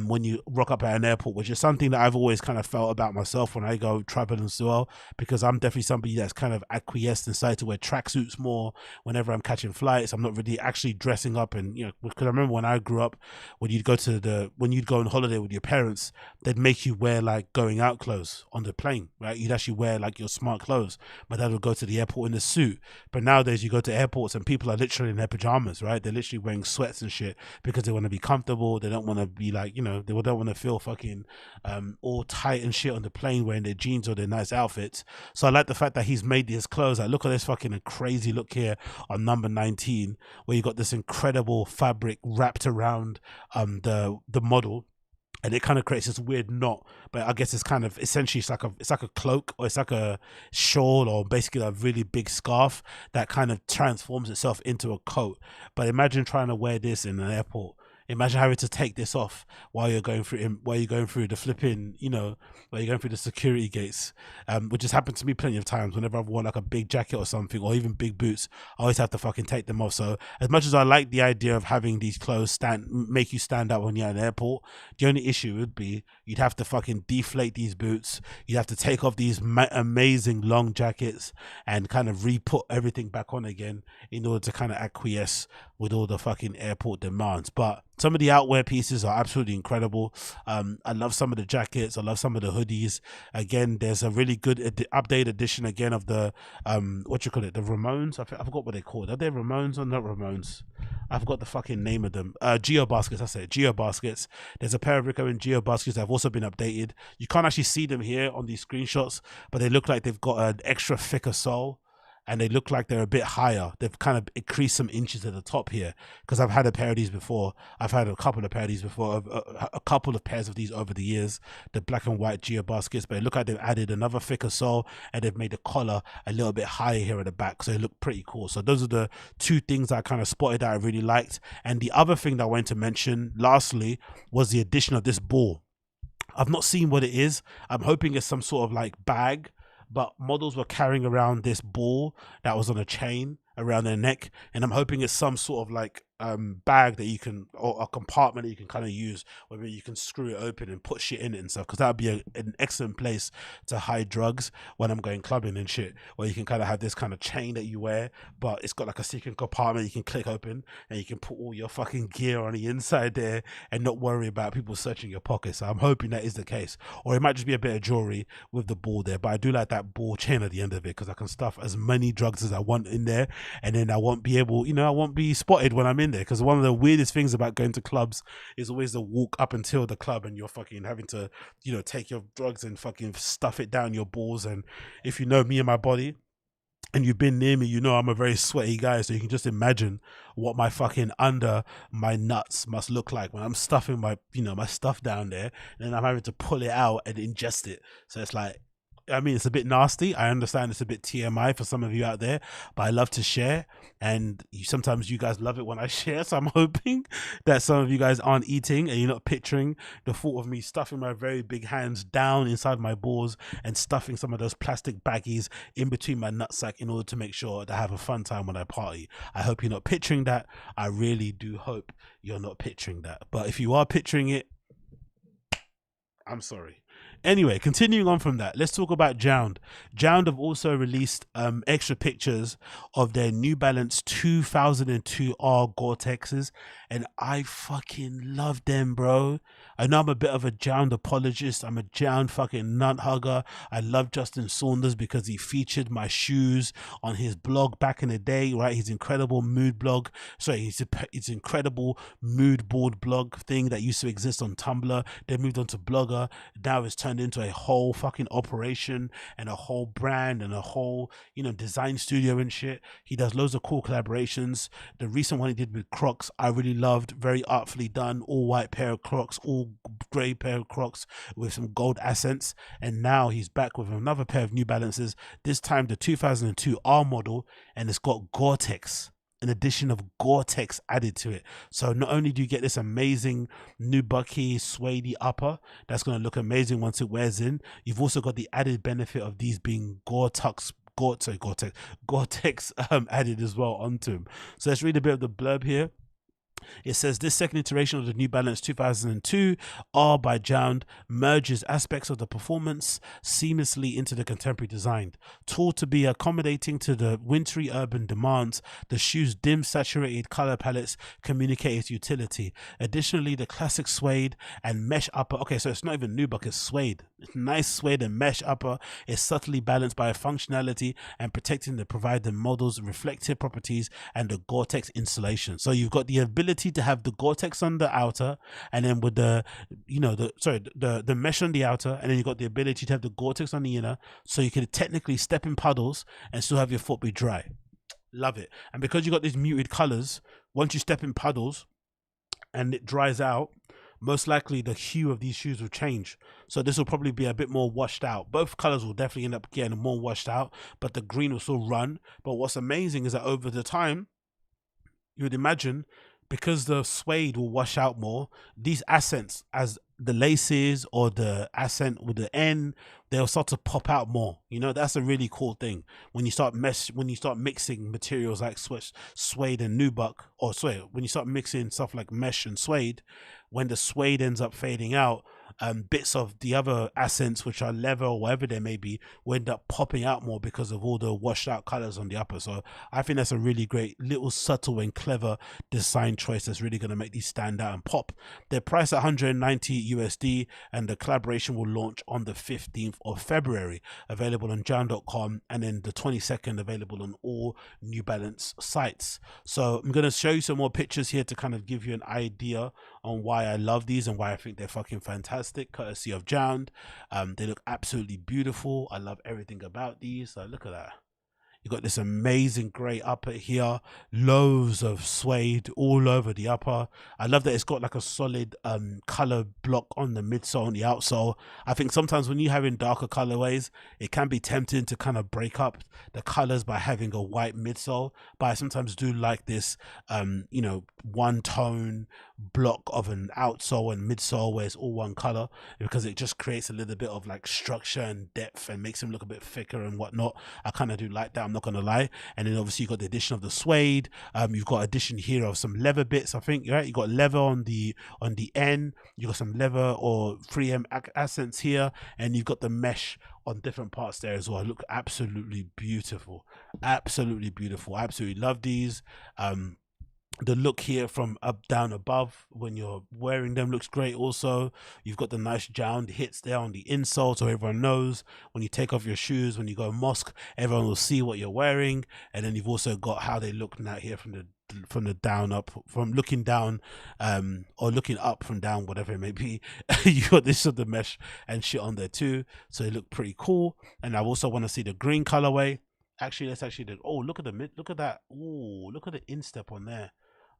when you rock up at an airport, which is something that I've always kind of felt about myself when I go traveling as well, because I'm definitely somebody that's kind of acquiesced and decided to wear tracksuits more whenever I'm catching flights. I'm not really actually dressing up, and, you know, because I remember when I grew up, when you'd go on holiday with your parents, they'd make you wear like going out clothes on the plane, right? You'd actually wear like your smart clothes. My dad would go to the airport in a suit, but nowadays you go to airports and people are literally in their pajamas, right? They're literally wearing sweats and shit because they want to be comfortable. They don't want to be like, you know, they don't want to feel fucking all tight and shit on the plane wearing their jeans or their nice outfits. So I like the fact that he's made these clothes. Like, look at this fucking crazy look here on number 19, where you got this incredible fabric wrapped around the model, and it kind of creates this weird knot. But I guess it's kind of essentially it's like a cloak, or it's like a shawl, or basically a really big scarf that kind of transforms itself into a coat. But imagine trying to wear this in an airport. Imagine having to take this off while you're going through the flipping, you know, while you're going through the security gates, which has happened to me plenty of times. Whenever I've worn like a big jacket or something, or even big boots, I always have to fucking take them off. So as much as I like the idea of having these clothes make you stand out when you're at an airport, the only issue would be you'd have to fucking deflate these boots. You'd have to take off these amazing long jackets and kind of re-put everything back on again in order to kind of acquiesce with all the fucking airport demands. But some of the outwear pieces are absolutely incredible. I love some of the jackets. I love some of the hoodies. Again, there's a really good update edition again of the what you call it, the Ramones. I forgot what they called. Are they Ramones or not Ramones? I forgot the fucking name of them. Geobaskets. I said Geobaskets. There's a pair of Rico and Geobaskets that have also been updated. You can't actually see them here on these screenshots, but they look like they've got an extra thicker sole, and they look like they're a bit higher. They've kind of increased some inches at the top here, because I've had a pair of these before. I've had a couple of pair of these before, a couple of pairs of these over the years, the black and white Geobaskets, but it look like they've added another thicker sole, and they've made the collar a little bit higher here at the back, so they look pretty cool. So those are the two things I kind of spotted that I really liked. And the other thing that I wanted to mention lastly was the addition of this ball. I've not seen what it is. I'm hoping it's some sort of like bag, but models were carrying around this ball that was on a chain around their neck, and I'm hoping it's some sort of like bag that you can, or a compartment that you can kind of use, where you can screw it open and put shit in it and stuff, because that would be an excellent place to hide drugs when I'm going clubbing and shit, where you can kind of have this kind of chain that you wear, but it's got like a secret compartment you can click open, and you can put all your fucking gear on the inside there and not worry about people searching your pockets. So I'm hoping that is the case, or it might just be a bit of jewelry with the ball there, but I do like that ball chain at the end of it, because I can stuff as many drugs as I want in there, and then I won't be able, I won't be spotted when I'm in there. Because one of the weirdest things about going to clubs is always the walk up until the club, and you're fucking having to, take your drugs and fucking stuff it down your balls. And if you know me and my body, and you've been near me, I'm a very sweaty guy, so you can just imagine what my fucking under my nuts must look like when I'm stuffing my, my stuff down there, and then I'm having to pull it out and ingest it. So it's like, it's a bit nasty. I understand it's a bit TMI for some of you out there, but I love to share, and sometimes you guys love it when I share. So I'm hoping that some of you guys aren't eating and you're not picturing the thought of me stuffing my very big hands down inside my balls and stuffing some of those plastic baggies in between my nutsack in order to make sure that I have a fun time when I party. I hope you're not picturing that. I really do hope you're not picturing that. But if you are picturing it, I'm sorry. Anyway, continuing on from that, let's talk about JJJound. JJJJound have also released extra pictures of their New Balance 2002R GORE-TEXs, and I fucking love them, bro. I know I'm a bit of a JJJound apologist. I'm a JJJound fucking nut hugger. I love Justin Saunders because he featured my shoes on his blog back in the day, right? His incredible mood blog. Sorry, his incredible mood board blog thing that used to exist on Tumblr. They moved on to Blogger. Now it's turned into a whole fucking operation and a whole brand and a whole, design studio and shit. He does loads of cool collaborations. The recent one he did with Crocs, I really loved. Very artfully done. All white pair of Crocs, all grey pair of Crocs with some gold accents. And now he's back with another pair of New Balances, this time the 2002 R model, and it's got GORE-TEX, an addition of GORE-TEX added to it. So not only do you get this amazing nubucky suede upper that's going to look amazing once it wears in, you've also got the added benefit of these being GORE-TEX added as well onto them. So let's read a bit of the blurb here. It says this second iteration of the New Balance 2002 R by JJJJound merges aspects of the performance seamlessly into the contemporary design. Tooled to be accommodating to the wintry urban demands, the shoe's dim saturated color palettes communicate its utility. Additionally, the classic suede and mesh upper, okay, so it's not even nubuck, it's suede. It's nice suede and mesh upper is subtly balanced by functionality and protecting to provide the model's reflective properties and the GORE-TEX insulation. So you've got the ability to have the GORE-TEX on the outer, and then with the the mesh on the outer, and then you've got the ability to have the GORE-TEX on the inner, so you can technically step in puddles and still have your foot be dry. Love it. And because you got these muted colors, once you step in puddles and it dries out, most likely the hue of these shoes will change. So this will probably be a bit more washed out. Both colors will definitely end up getting more washed out, but the green will still run. But what's amazing is that over the time, you would imagine, because the suede will wash out more, these accents, as the laces or the accent with the N, they'll start to pop out more. You know, that's a really cool thing when you start mixing materials like suede and nubuck, or suede, when you start mixing stuff like mesh and suede, when the suede ends up fading out, bits of the other accents, which are leather or whatever they may be, will end up popping out more because of all the washed out colors on the upper. So I think that's a really great little subtle and clever design choice that's really going to make these stand out and pop. They're priced at 190 USD, and the collaboration will launch on the 15th of February, available on JJJJound.com, and then the 22nd available on all New Balance sites. So I'm going to show you some more pictures here to kind of give you an idea on why I love these and why I think they're fucking fantastic, courtesy of JJJJound. They look absolutely beautiful. I love everything about these. Look at that. You got this amazing grey upper here, loads of suede all over the upper. I love that it's got like a solid color block on the midsole and the outsole. I think sometimes when you're having darker colorways, it can be tempting to kind of break up the colors by having a white midsole, but I sometimes do like this you know, one tone block of an outsole and midsole where it's all one color, because it just creates a little bit of like structure and depth and makes them look a bit thicker and whatnot. I kind of do like that, I'm not gonna lie. And then obviously you got the addition of the suede. You've got addition here of some leather bits, I think, right? You got leather on the end, you got some leather or 3M accents here, and you've got the mesh on different parts there as well. Look absolutely beautiful, absolutely beautiful. I absolutely love these. The look here from up down above when you're wearing them looks great. Also, you've got the nice JJJJound hits there on the insole, so everyone knows when you take off your shoes, when you go mosque, everyone will see what you're wearing. And then you've also got how they look now here from the down up, from looking down or looking up from down, whatever it may be. You got this of the mesh and shit on there too, so they look pretty cool. And I also want to see the green colorway. Actually, let's actually do, oh, look at that, oh, look at the instep on there.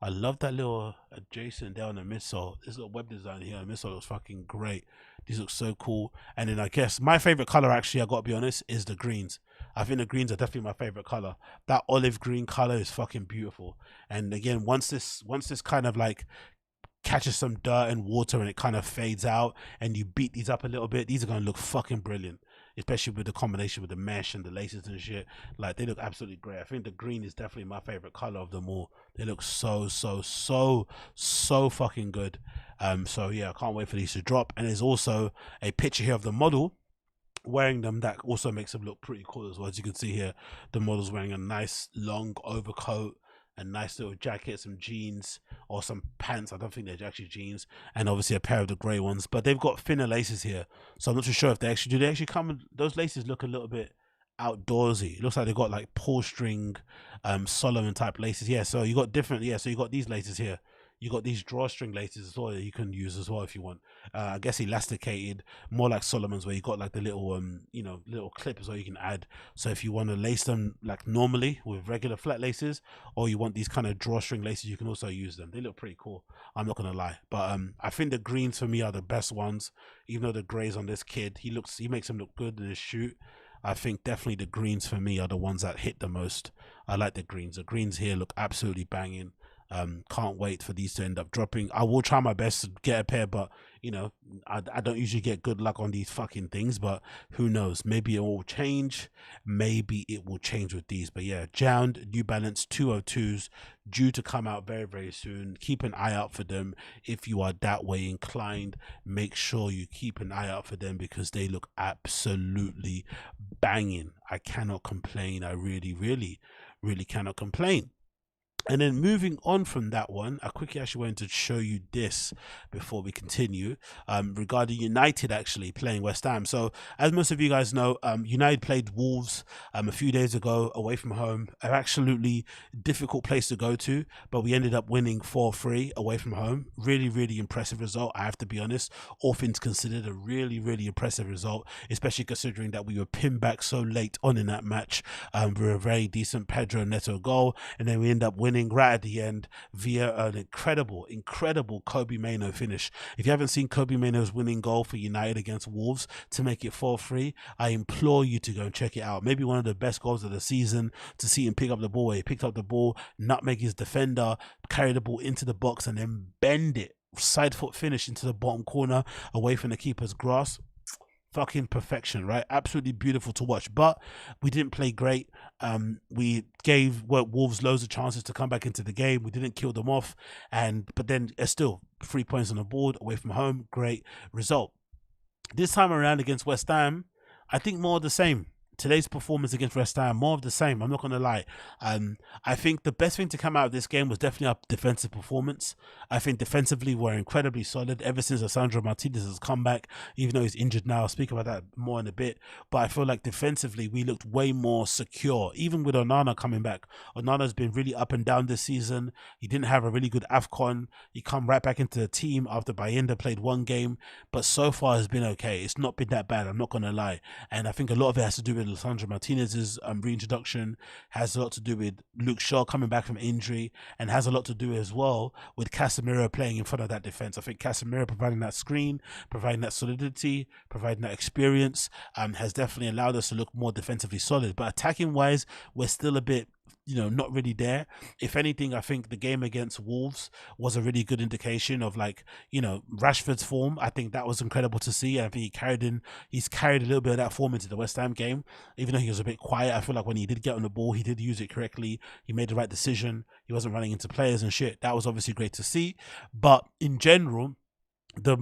I love that little adjacent there on the midsole. This little web design here on the midsole looks fucking great. These look so cool. And then I guess my favorite color, actually, I gotta be honest, is the greens. I think the greens are definitely my favorite color. That olive green color is fucking beautiful. And again, once this kind of like catches some dirt and water and it kind of fades out and you beat these up a little bit, these are gonna look fucking brilliant, especially with the combination with the mesh and the laces and shit. Like, they look absolutely great. I think the green is definitely my favorite color of them all. They look so fucking good. So yeah, I can't wait for these to drop. And there's also a picture here of the model wearing them that also makes them look pretty cool as well. As you can see here, the model's wearing a nice long overcoat, a nice little jacket, some jeans or some pants. I don't think they're actually jeans, and obviously a pair of the grey ones, but they've got thinner laces here, so I'm not too sure if they actually come. Those laces look a little bit outdoorsy. It looks like they've got like pull string Solomon type laces. Yeah, so you got different, yeah, so you got these laces here. You got these drawstring laces as well that you can use as well if you want. I guess elasticated, more like Solomon's, where you got like the little you know, little clip as well you can add. So if you want to lace them like normally with regular flat laces, or you want these kind of drawstring laces, you can also use them. They look pretty cool, I'm not gonna lie. But I think the greens for me are the best ones, even though the grays on this kid, he makes them look good in his shoot. I think definitely the greens for me are the ones that hit the most. I like the greens. The greens here look absolutely banging. Can't wait for these to end up dropping. I will try my best to get a pair, but you know, I don't usually get good luck on these fucking things, but who knows, maybe it will change, maybe it will change with these. But yeah, JJJound New Balance 202s due to come out very, very soon. Keep an eye out for them. If you are that way inclined, make sure you keep an eye out for them because they look absolutely banging. I cannot complain. I really cannot complain. And then moving on from that one, I quickly actually wanted to show you this before we continue, regarding United actually playing West Ham. So as most of you guys know, United played Wolves a few days ago away from home. An absolutely difficult place to go to, but we ended up winning 4-3 away from home. Really impressive result, I have to be honest. All things considered, a really impressive result, especially considering that we were pinned back so late on in that match with a very decent Pedro Neto goal, and then we end up winning right at the end via an incredible Kobe Mainoo finish. If you haven't seen Kobe Mainoo's winning goal for United against Wolves to make it 4-3, I implore you to go and check it out. Maybe one of the best goals of the season, to see him pick up the ball. He picked up the ball, nutmeg his defender, carry the ball into the box and then bend it, side foot finish into the bottom corner away from the keeper's grasp. Fucking perfection, right? Absolutely beautiful to watch, but we didn't play great. We gave Wolves loads of chances to come back into the game. We didn't kill them off, but then still 3 points on the board away from home. Great result. This time around against West Ham, I think more of the same. Today's performance against West Ham, more of the same. I'm not going to lie. I think the best thing to come out of this game was definitely our defensive performance. I think defensively we're incredibly solid ever since Alessandro Martinez has come back, even though he's injured now. I'll speak about that more in a bit. But I feel like defensively we looked way more secure, even with Onana coming back. Onana's been really up and down this season. He didn't have a really good AFCON. He come right back into the team after Bayenda played one game, but so far has been okay. It's not been that bad, I'm not going to lie. And I think a lot of it has to do with Alessandro Martinez's reintroduction, has a lot to do with Luke Shaw coming back from injury, and has a lot to do as well with Casemiro playing in front of that defense. I think Casemiro providing that screen, providing that solidity, providing that experience, has definitely allowed us to look more defensively solid. But attacking wise, we're still a bit, not really there. If anything, I think the game against Wolves was a really good indication of Rashford's form. I think that was incredible to see. I think he's carried a little bit of that form into the West Ham game. Even though he was a bit quiet, I feel like when he did get on the ball, he did use it correctly. He made the right decision. He wasn't running into players and shit. That was obviously great to see. But in general, the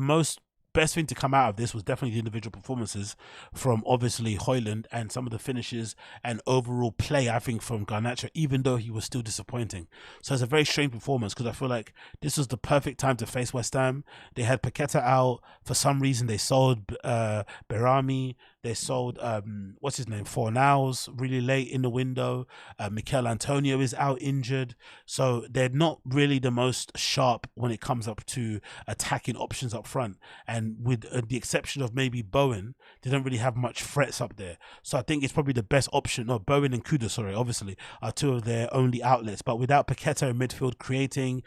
best thing to come out of this was definitely the individual performances from obviously Højlund and some of the finishes and overall play, I think, from Garnacho, even though he was still disappointing. So it's a very strange performance because I feel like this was the perfect time to face West Ham. They had Paqueta out. For some reason, they sold Berami. They sold, Fornals really late in the window. Mikel Antonio is out injured. So they're not really the most sharp when it comes up to attacking options up front. And with the exception of maybe Bowen, they don't really have much threats up there. So I think it's probably the best option. No, Bowen and Kuda, obviously, are two of their only outlets. But without Paqueta in midfield creating,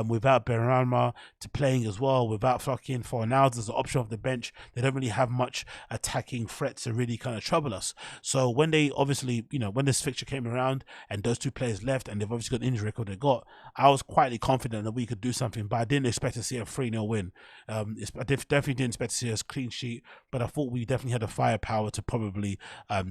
without Benrahma to playing as well, without fucking Fornals as an option off the bench, they don't really have much attacking threat to really kind of trouble us. So when they obviously, when this fixture came around and those two players left and they've obviously got the injury record they got, I was quietly confident that we could do something, but I didn't expect to see a 3-0 win. I definitely didn't expect to see a clean sheet, but I thought we definitely had the firepower to probably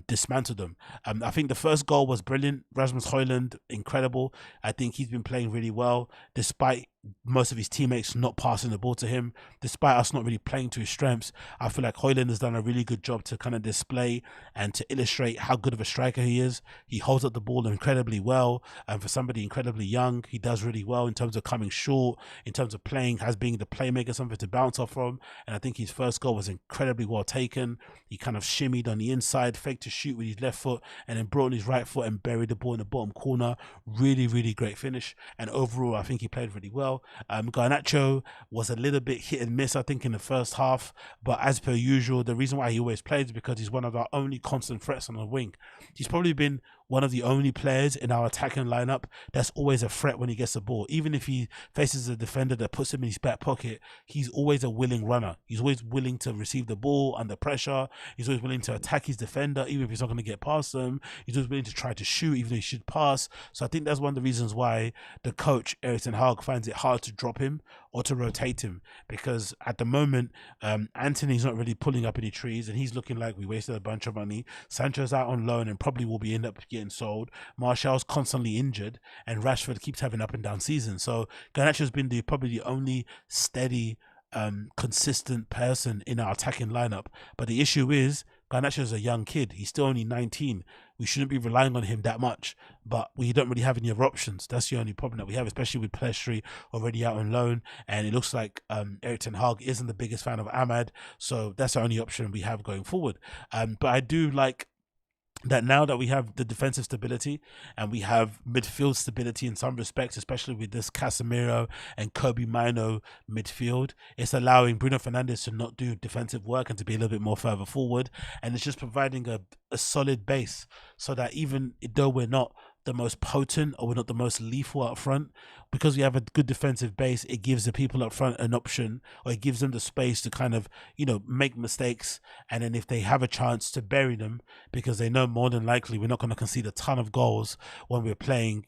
dismantle them. I think the first goal was brilliant. Rasmus Højlund, incredible. I think he's been playing really well despite most of his teammates not passing the ball to him, despite us not really playing to his strengths. I feel like Højlund has done a really good job to kind of display and to illustrate how good of a striker he is. He holds up the ball incredibly well, and for somebody incredibly young, he does really well in terms of coming short, in terms of playing, has being the playmaker, something to bounce off from. And I think his first goal was incredibly well taken. He kind of shimmied on the inside, faked to shoot with his left foot, and then brought in his right foot and buried the ball in the bottom corner. Really great finish. And overall, I think he played really well. Garnacho was a little bit hit and miss, I think, in the first half, but as per usual, the reason why he always plays is because he's one of our only constant threats on the wing. He's probably been one of the only players in our attacking lineup that's always a threat when he gets the ball. Even if he faces a defender that puts him in his back pocket, he's always a willing runner. He's always willing to receive the ball under pressure. He's always willing to attack his defender, even if he's not going to get past them. He's always willing to try to shoot, even though he should pass. So I think that's one of the reasons why the coach, Erik ten Hag, finds it hard to drop him or to rotate him, because at the moment, Anthony's not really pulling up any trees, and he's looking like we wasted a bunch of money. Sancho's out on loan and probably will be end up getting sold. Martial's constantly injured, and Rashford keeps having up and down seasons. So Garnacho's been probably the only steady, consistent person in our attacking lineup. But the issue is, Garnacho's a young kid. He's still only 19. We shouldn't be relying on him that much, but we don't really have any other options. That's the only problem that we have, especially with Pellistri already out on loan, and it looks like Erik ten Hag isn't the biggest fan of Avpadhd, so that's the only option we have going forward. But I do like that now that we have the defensive stability and we have midfield stability in some respects, especially with this Casemiro and Kobe Mino midfield, it's allowing Bruno Fernandes to not do defensive work and to be a little bit more further forward, and it's just providing a solid base, so that even though we're not the most potent or we're not the most lethal up front, because we have a good defensive base, it gives the people up front an option, or it gives them the space to kind of, make mistakes, and then if they have a chance to bury them, because they know more than likely we're not going to concede a ton of goals when we're playing,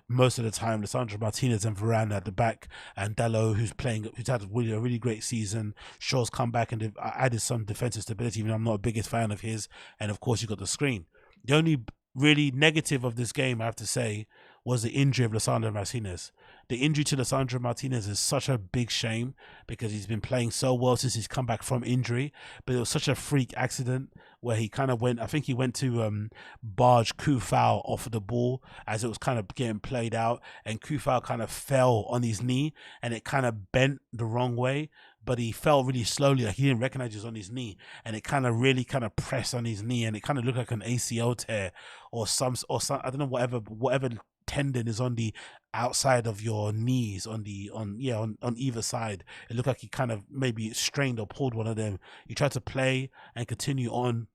most of the time Lisandro Martinez and Varane at the back, and Dalot who's had a really great season. Shaw's come back and they've added some defensive stability, even though I'm not the biggest fan of his, and of course you've got the screen. The only really negative of this game, I have to say, was the injury of Lisandro Martinez. The injury to Lisandro Martinez is such a big shame, because he's been playing so well since he's come back from injury, but it was such a freak accident where he kind of went, I think he went to barge Kufau off of the ball as it was kind of getting played out, and Kufau kind of fell on his knee and it kind of bent the wrong way, but he fell really slowly, like he didn't recognize he was on his knee, and it kind of really kind of pressed on his knee, and it kind of looked like an ACL tear or some I don't know, whatever tendon is on the outside of your knees on either side. It looked like he kind of maybe strained or pulled one of them. He tried to play and continue on.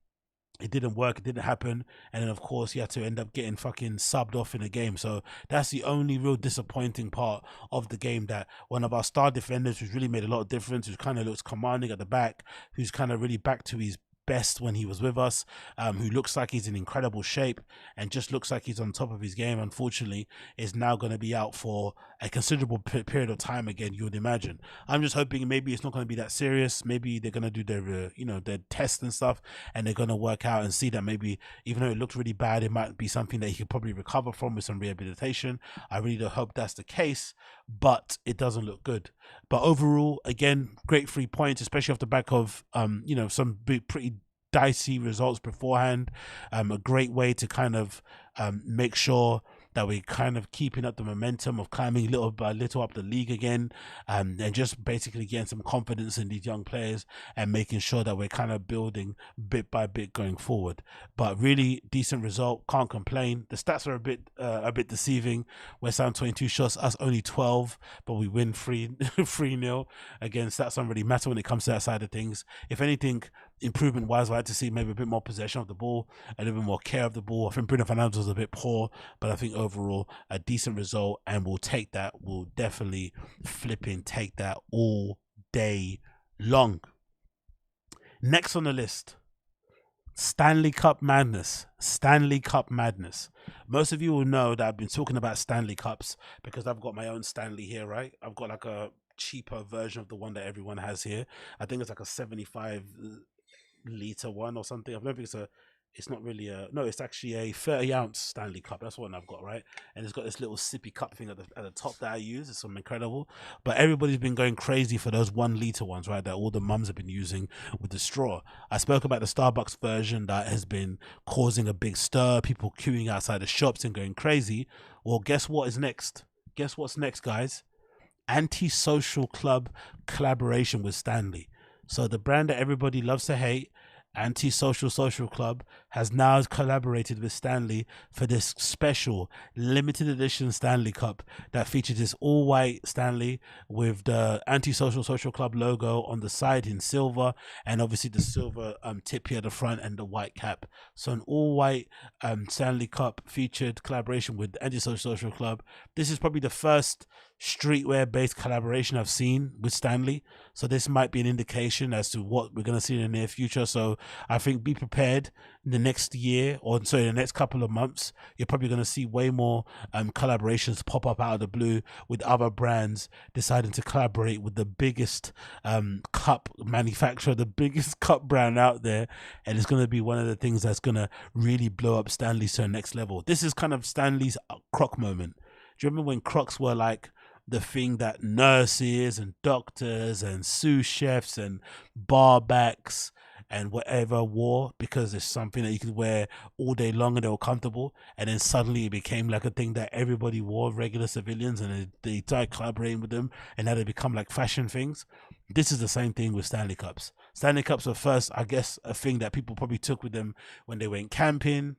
It didn't work, it didn't happen, and then of course he had to end up getting fucking subbed off in the game. So that's the only real disappointing part of the game, that one of our star defenders who's really made a lot of difference, who kind of looks commanding at the back, who's kind of really back to his best when he was with us, who looks like he's in incredible shape and just looks like he's on top of his game, unfortunately is now going to be out for a considerable period of time again, you would imagine. I'm just hoping maybe it's not going to be that serious. Maybe they're going to do their their tests and stuff, and they're going to work out and see that maybe even though it looked really bad, it might be something that he could probably recover from with some rehabilitation. I really do hope that's the case, but it doesn't look good. But overall, again, great 3 points, especially off the back of some pretty dicey results beforehand. A great way to kind of make sure that we're kind of keeping up the momentum of climbing little by little up the league again, and just basically getting some confidence in these young players and making sure that we're kind of building bit by bit going forward. But really decent result, can't complain. The stats are a bit deceiving. West Ham 22 shots, us only 12, but we win 3-0. Again, stats don't really matter when it comes to that side of things. If anything, improvement wise, I'd like to see maybe a bit more possession of the ball, a little bit more care of the ball. I think Bruno Fernandes was a bit poor, but I think overall a decent result, and we'll take that. We'll definitely flipping take that all day long. Next on the list, Stanley Cup madness. Stanley Cup madness. Most of you will know that I've been talking about Stanley Cups because I've got my own Stanley here, right? I've got like a cheaper version of the one that everyone has here. I think it's like a 75 liter one or something. I don't think it's not really it's actually a 30 ounce Stanley Cup. That's what I've got, right? And it's got this little sippy cup thing at the top that I use. It's something incredible. But everybody's been going crazy for those 1 liter ones, right? That all the mums have been using with the straw. I spoke about the Starbucks version that has been causing a big stir, people queuing outside the shops and going crazy. Well, guess what is next? Guess what's next, guys? Anti-Social Club collaboration with Stanley. So the brand that everybody loves to hate, Anti-Social Club, has now collaborated with Stanley for this special limited edition Stanley Cup that featured this all-white Stanley with the Antisocial Social Club logo on the side in silver, and obviously the silver tip here at the front and the white cap. So an all-white Stanley Cup featured collaboration with Antisocial Social Club. This is probably the first streetwear-based collaboration I've seen with Stanley, so this might be an indication as to what we're going to see in the near future. So I think be prepared in the next year, or sorry, the next couple of months. You're probably going to see way more collaborations pop up out of the blue with other brands deciding to collaborate with the biggest cup manufacturer, the biggest cup brand out there, and it's going to be one of the things that's going to really blow up Stanley to the next level. This is kind of Stanley's Croc moment. Do you remember when Crocs were like the thing that nurses and doctors and sous chefs and barbacks and whatever wore, because it's something that you could wear all day long and they were comfortable, and then suddenly it became like a thing that everybody wore, regular civilians, and they started collaborating with them, and now they become like fashion things. This is the same thing with Stanley Cups. Stanley Cups were first, I guess, a thing that people probably took with them when they went camping,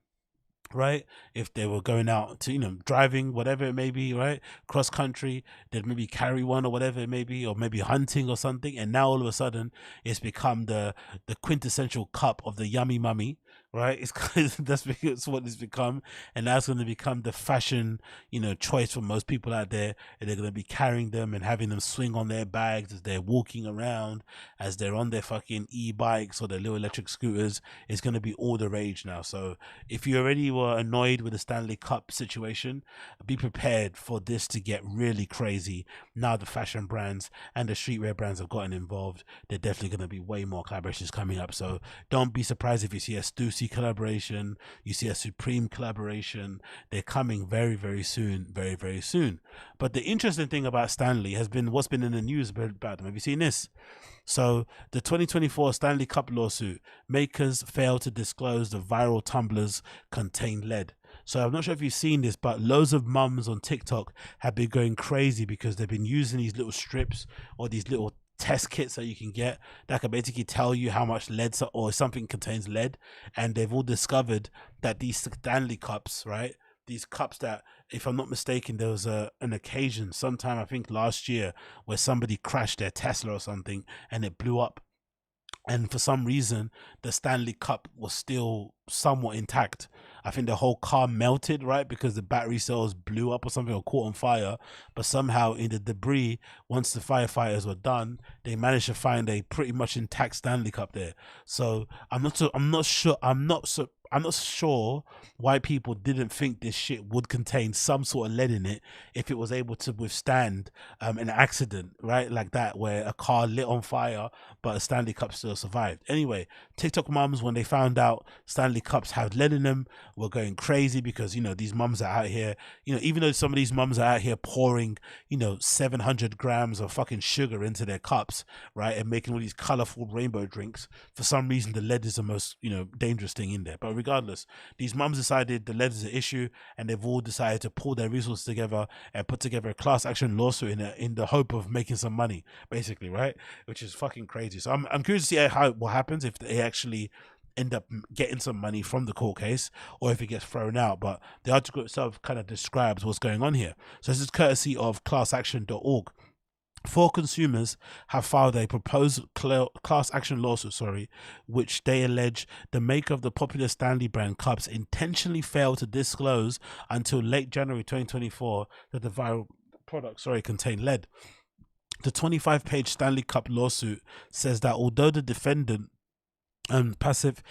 right? If they were going out to, you know, driving, whatever it may be, right? Cross country, they'd maybe carry one or whatever it may be, or maybe hunting or something. And now all of a sudden it's become the quintessential cup of the yummy mummy, right? That's what it's become. And that's going to become the fashion, you know, choice for most people out there. And they're going to be carrying them and having them swing on their bags as they're walking around, as they're on their fucking e-bikes or their little electric scooters. It's going to be all the rage now. So if you already were annoyed with the Stanley Cup situation, be prepared for this to get really crazy. Now the fashion brands and the streetwear brands have gotten involved. They're definitely going to be way more collaborations coming up. So don't be surprised if you see a Stussy collaboration, you see a Supreme collaboration. They're coming very, very soon, very, very soon. But the interesting thing about Stanley has been what's been in the news about them. Have you seen this? So the 2024 Stanley Cup lawsuit, makers fail to disclose the viral tumblers contain lead. So I'm not sure if you've seen this, but loads of mums on TikTok have been going crazy because they've been using these little strips or these little test kits that you can get that can basically tell you how much lead or something contains lead. And they've all discovered that these Stanley Cups, right? These cups that, if I'm not mistaken, there was an occasion sometime, I think last year, where somebody crashed their Tesla or something and it blew up. And for some reason, the Stanley Cup was still somewhat intact. I think the whole car melted, right? Because the battery cells blew up or something, or caught on fire. But somehow in the debris, once the firefighters were done, they managed to find a pretty much intact Stanley Cup there. So I'm not sure why people didn't think this shit would contain some sort of lead in it if it was able to withstand an accident, right? Like that, where a car lit on fire, but a Stanley Cup still survived. Anyway, TikTok mums, when they found out Stanley Cups had lead in them, were going crazy because, you know, these mums are out here, you know, even though some of these mums are out here pouring, you know, 700 grams of fucking sugar into their cups, right? And making all these colorful rainbow drinks. For some reason, the lead is the most, you know, dangerous thing in there. But regardless, these mums decided the lead is an issue, and they've all decided to pull their resources together and put together a class action lawsuit in the hope of making some money, basically, right? Which is fucking crazy. So I'm curious to see what happens if they actually end up getting some money from the court case, or if it gets thrown out. But the article itself kind of describes what's going on here. So this is courtesy of classaction.org. 4 consumers have filed a proposed class action lawsuit, which they allege the maker of the popular Stanley brand cups intentionally failed to disclose until late January 2024 that the viral product, contained lead. The 25-page Stanley Cup lawsuit says that although the defendant Pacific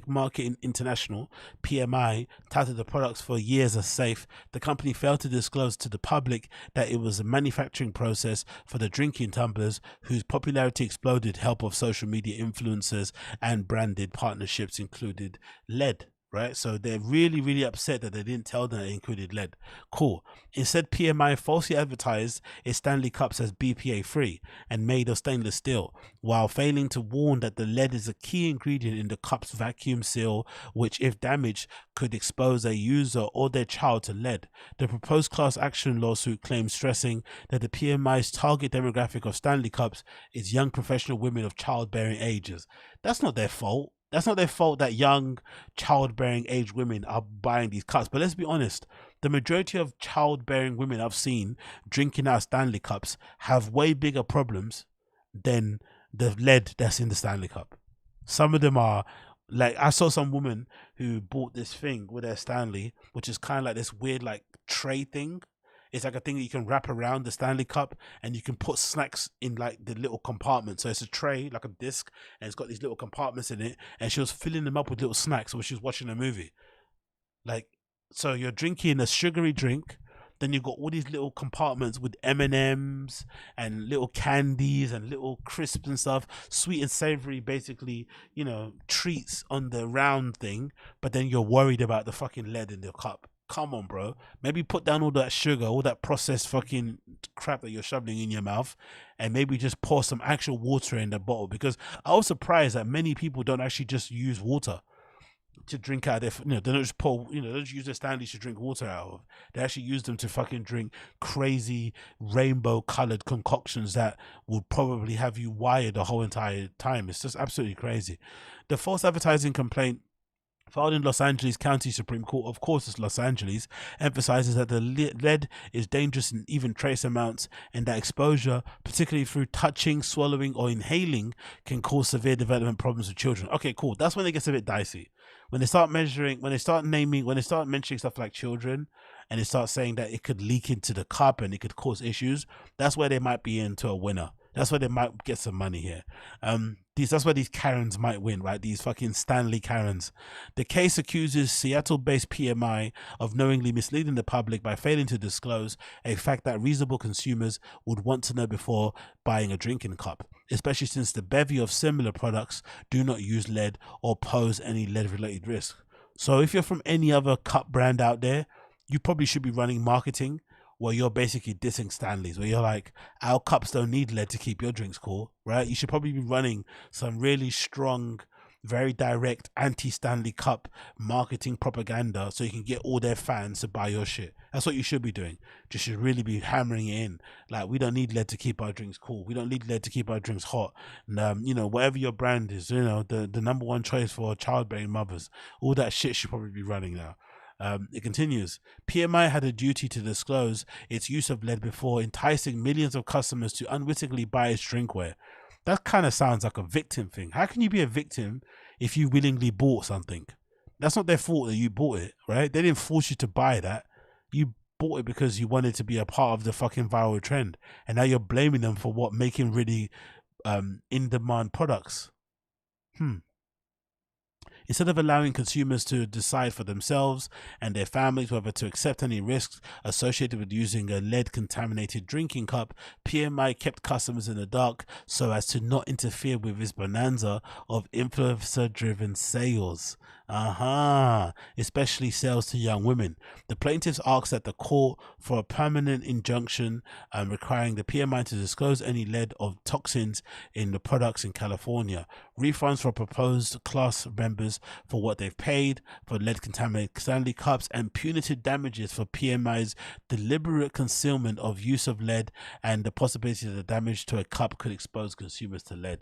Marketing International (PMI) touted the products for years as safe, the company failed to disclose to the public that it was a manufacturing process for the drinking tumblers, whose popularity exploded help of social media influencers and branded partnerships included lead. Right, so they're really, really upset that they didn't tell them it included lead. Cool. Instead, PMI falsely advertised its Stanley Cups as BPA free and made of stainless steel, while failing to warn that the lead is a key ingredient in the cup's vacuum seal, which, if damaged, could expose a user or their child to lead. The proposed class action lawsuit claims, stressing that the PMI's target demographic of Stanley Cups is young professional women of childbearing ages. That's not their fault. That's not their fault that young childbearing age women are buying these cups. But let's be honest, the majority of childbearing women I've seen drinking out Stanley cups have way bigger problems than the lead that's in the Stanley cup. Some of them are like, I saw some woman who bought this thing with their Stanley, which is kind of like this weird like tray thing. It's like a thing that you can wrap around the Stanley cup and you can put snacks in like the little compartment. So it's a tray, like a disc, and it's got these little compartments in it. And she was filling them up with little snacks while she was watching a movie. Like, so you're drinking a sugary drink, then you've got all these little compartments with M&Ms and little candies and little crisps and stuff, sweet and savory, basically, you know, treats on the round thing. But then you're worried about the fucking lead in the cup. Come on, bro. Maybe put down all that sugar, all that processed fucking crap that you're shoving in your mouth, and maybe just pour some actual water in the bottle. Because I was surprised that many people don't actually just use water to drink out of their, they don't just pour, they don't just use their Stanleys to drink water out of. They actually use them to fucking drink crazy rainbow colored concoctions that would probably have you wired the whole entire time. It's just absolutely crazy. The false advertising complaint filed in Los Angeles County Supreme Court, of course it's Los Angeles, emphasizes that the lead is dangerous in even trace amounts and that exposure, particularly through touching, swallowing, or inhaling, can cause severe development problems with children. Okay, cool. That's when it gets a bit dicey. When they start mentioning stuff like children, and they start saying that it could leak into the cup and it could cause issues, that's where they might be into a winner. That's where they might get some money here. That's where these Karens might win, right? These fucking Stanley Karens. The case accuses Seattle-based PMI of knowingly misleading the public by failing to disclose a fact that reasonable consumers would want to know before buying a drinking cup, especially since the bevy of similar products do not use lead or pose any lead-related risk. So if you're from any other cup brand out there, you probably should be running marketing where you're basically dissing Stanleys, where you're like, our cups don't need lead to keep your drinks cool, right? You should probably be running some really strong, very direct anti-Stanley cup marketing propaganda so you can get all their fans to buy your shit. That's what you should be doing. You should really be hammering it in. Like, we don't need lead to keep our drinks cool. We don't need lead to keep our drinks hot. And, whatever your brand is, the number one choice for childbearing mothers, all that shit should probably be running now. It continues. PMI had a duty to disclose its use of lead before enticing millions of customers to unwittingly buy its drinkware. That kind of sounds like a victim thing. How can you be a victim if you willingly bought something? That's not their fault that you bought it, right? They didn't force you to buy that. You bought it because you wanted to be a part of the fucking viral trend, and now you're blaming them for what, making really in-demand products. Instead of allowing consumers to decide for themselves and their families whether to accept any risks associated with using a lead-contaminated drinking cup, PMI kept customers in the dark so as to not interfere with this bonanza of influencer-driven sales. Especially sales to young women. The plaintiffs asked that the court for a permanent injunction requiring the PMI to disclose any lead of toxins in the products in California, refunds for proposed class members for what they've paid for lead contaminated Stanley cups, and punitive damages for PMI's deliberate concealment of use of lead and the possibility that the damage to a cup could expose consumers to lead.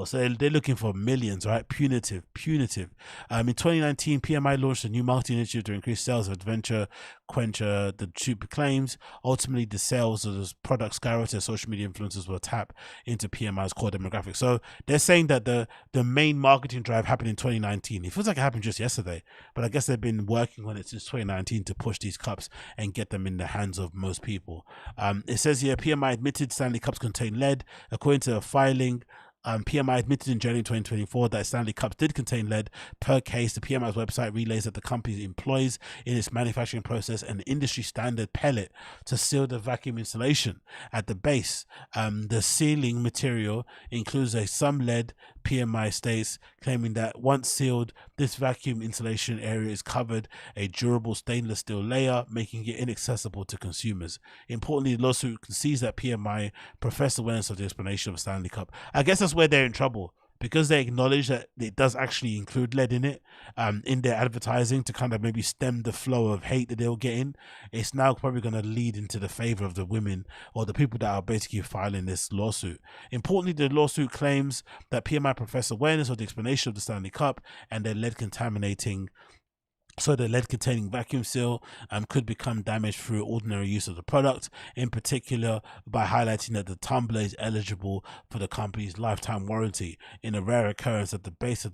So they're looking for millions, right? Punitive. In 2019, PMI launched a new marketing initiative to increase sales of Adventure Quencher, the super claims. Ultimately, the sales of those products skyrocketed as social media influencers will tap into PMI's core demographic. So they're saying that the main marketing drive happened in 2019. It feels like it happened just yesterday, but I guess they've been working on it since 2019 to push these cups and get them in the hands of most people. It says here, PMI admitted Stanley cups contain lead. According to a filing, PMI admitted in January 2024 that Stanley cups did contain lead. Per case, the PMI's website relays that the company employs in its manufacturing process an industry standard pellet to seal the vacuum insulation. At the base, the sealing material includes some lead. PMI states, claiming that once sealed, this vacuum insulation area is covered a durable stainless steel layer, making it inaccessible to consumers. Importantly, the lawsuit concedes that PMI professed awareness of the explanation of a Stanley cup. I guess that's where they're in trouble, because they acknowledge that it does actually include lead in it, in their advertising to kind of maybe stem the flow of hate that they'll get in, it's now probably going to lead into the favor of the women or the people that are basically filing this lawsuit. Importantly, the lawsuit claims that PMI professed awareness of the explanation of the Stanley Cup and their lead containing vacuum seal could become damaged through ordinary use of the product, in particular by highlighting that the tumbler is eligible for the company's lifetime warranty. In a rare occurrence that the base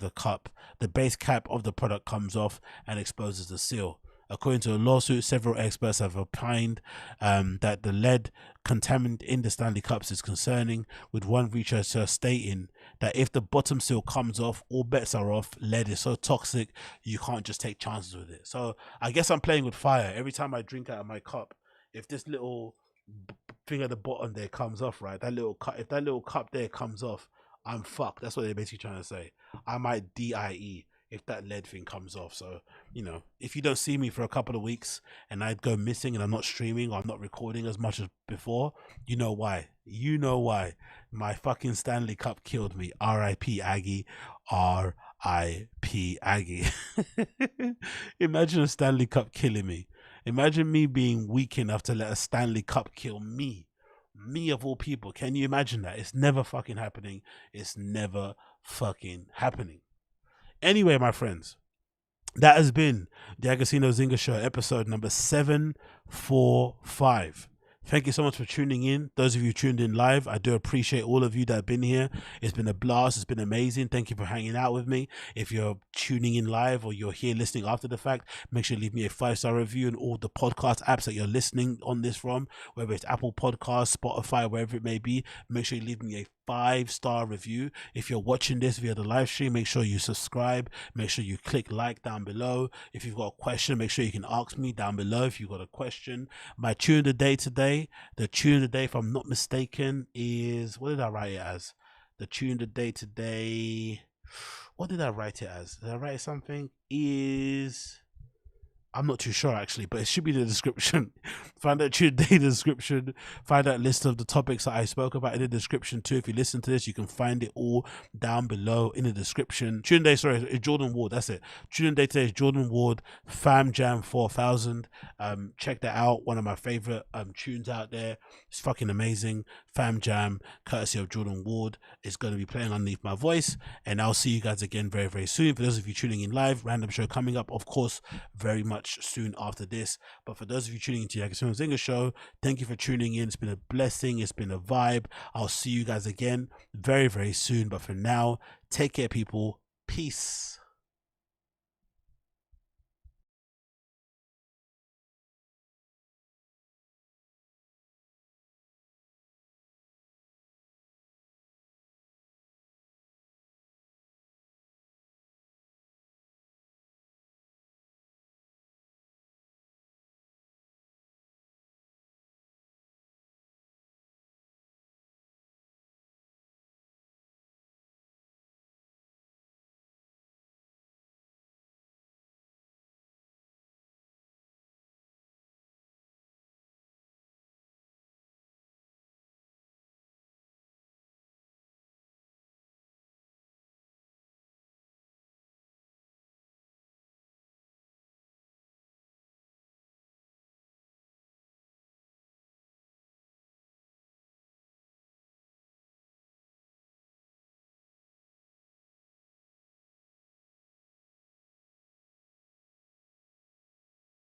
cap of the product comes off and exposes the seal. According to a lawsuit, several experts have opined that the lead contaminant in the Stanley Cups is concerning, with one researcher stating that if the bottom seal comes off, all bets are off. Lead is so toxic, you can't just take chances with it. So I guess I'm playing with fire. Every time I drink out of my cup, if this little thing at the bottom there comes off, right, if that little cup there comes off, I'm fucked. That's what they're basically trying to say. I might DIE if that lead thing comes off. So, you know, if you don't see me for a couple of weeks and I go missing and I'm not streaming or I'm not recording as much as before, you know why. You know why. My fucking Stanley Cup killed me. R.I.P. Aggie. R.I.P. Aggie. Imagine a Stanley Cup killing me. Imagine me being weak enough to let a Stanley Cup kill me. Me of all people. Can you imagine that? It's never fucking happening. It's never fucking happening. Anyway, my friends, that has been the Agostinho Zinga Show, episode number 745. Thank you so much for tuning in. Those of you tuned in live, I do appreciate all of you that have been here. It's been a blast. It's been amazing. Thank you for hanging out with me. If you're tuning in live or you're here listening after the fact, make sure you leave me a 5-star review in all the podcast apps that you're listening on this from, whether it's Apple Podcasts, Spotify, wherever it may be. Make sure you leave me a 5-star review. If you're watching this via the live stream, make sure you subscribe. Make sure you click like down below. If you've got a question, make sure you can ask me down below if you've got a question. My tune of the day today, if I'm not mistaken, is, what did I write it as? The tune of the day today, what did I write it as? Did I write something? I'm not too sure actually, but it should be in the description. Find out tune day in the description. Find out a list of the topics that I spoke about in the description too. If you listen to this, you can find it all down below in the description. Tune day, sorry, is Jordan Ward. That's it. Tune day today is Jordan Ward, Fam Jam 4000. Check that out. One of my favorite tunes out there. It's fucking amazing. Fam Jam, courtesy of Jordan Ward, is going to be playing underneath my voice, and I'll see you guys again very, very soon. For those of you tuning in live, random show coming up, of course, very much soon after this. But for those of you tuning into the Agostinho Zinga Show, thank you for tuning in. It's been a blessing. It's been a vibe. I'll see you guys again very, very soon. But for now, take care, people. Peace.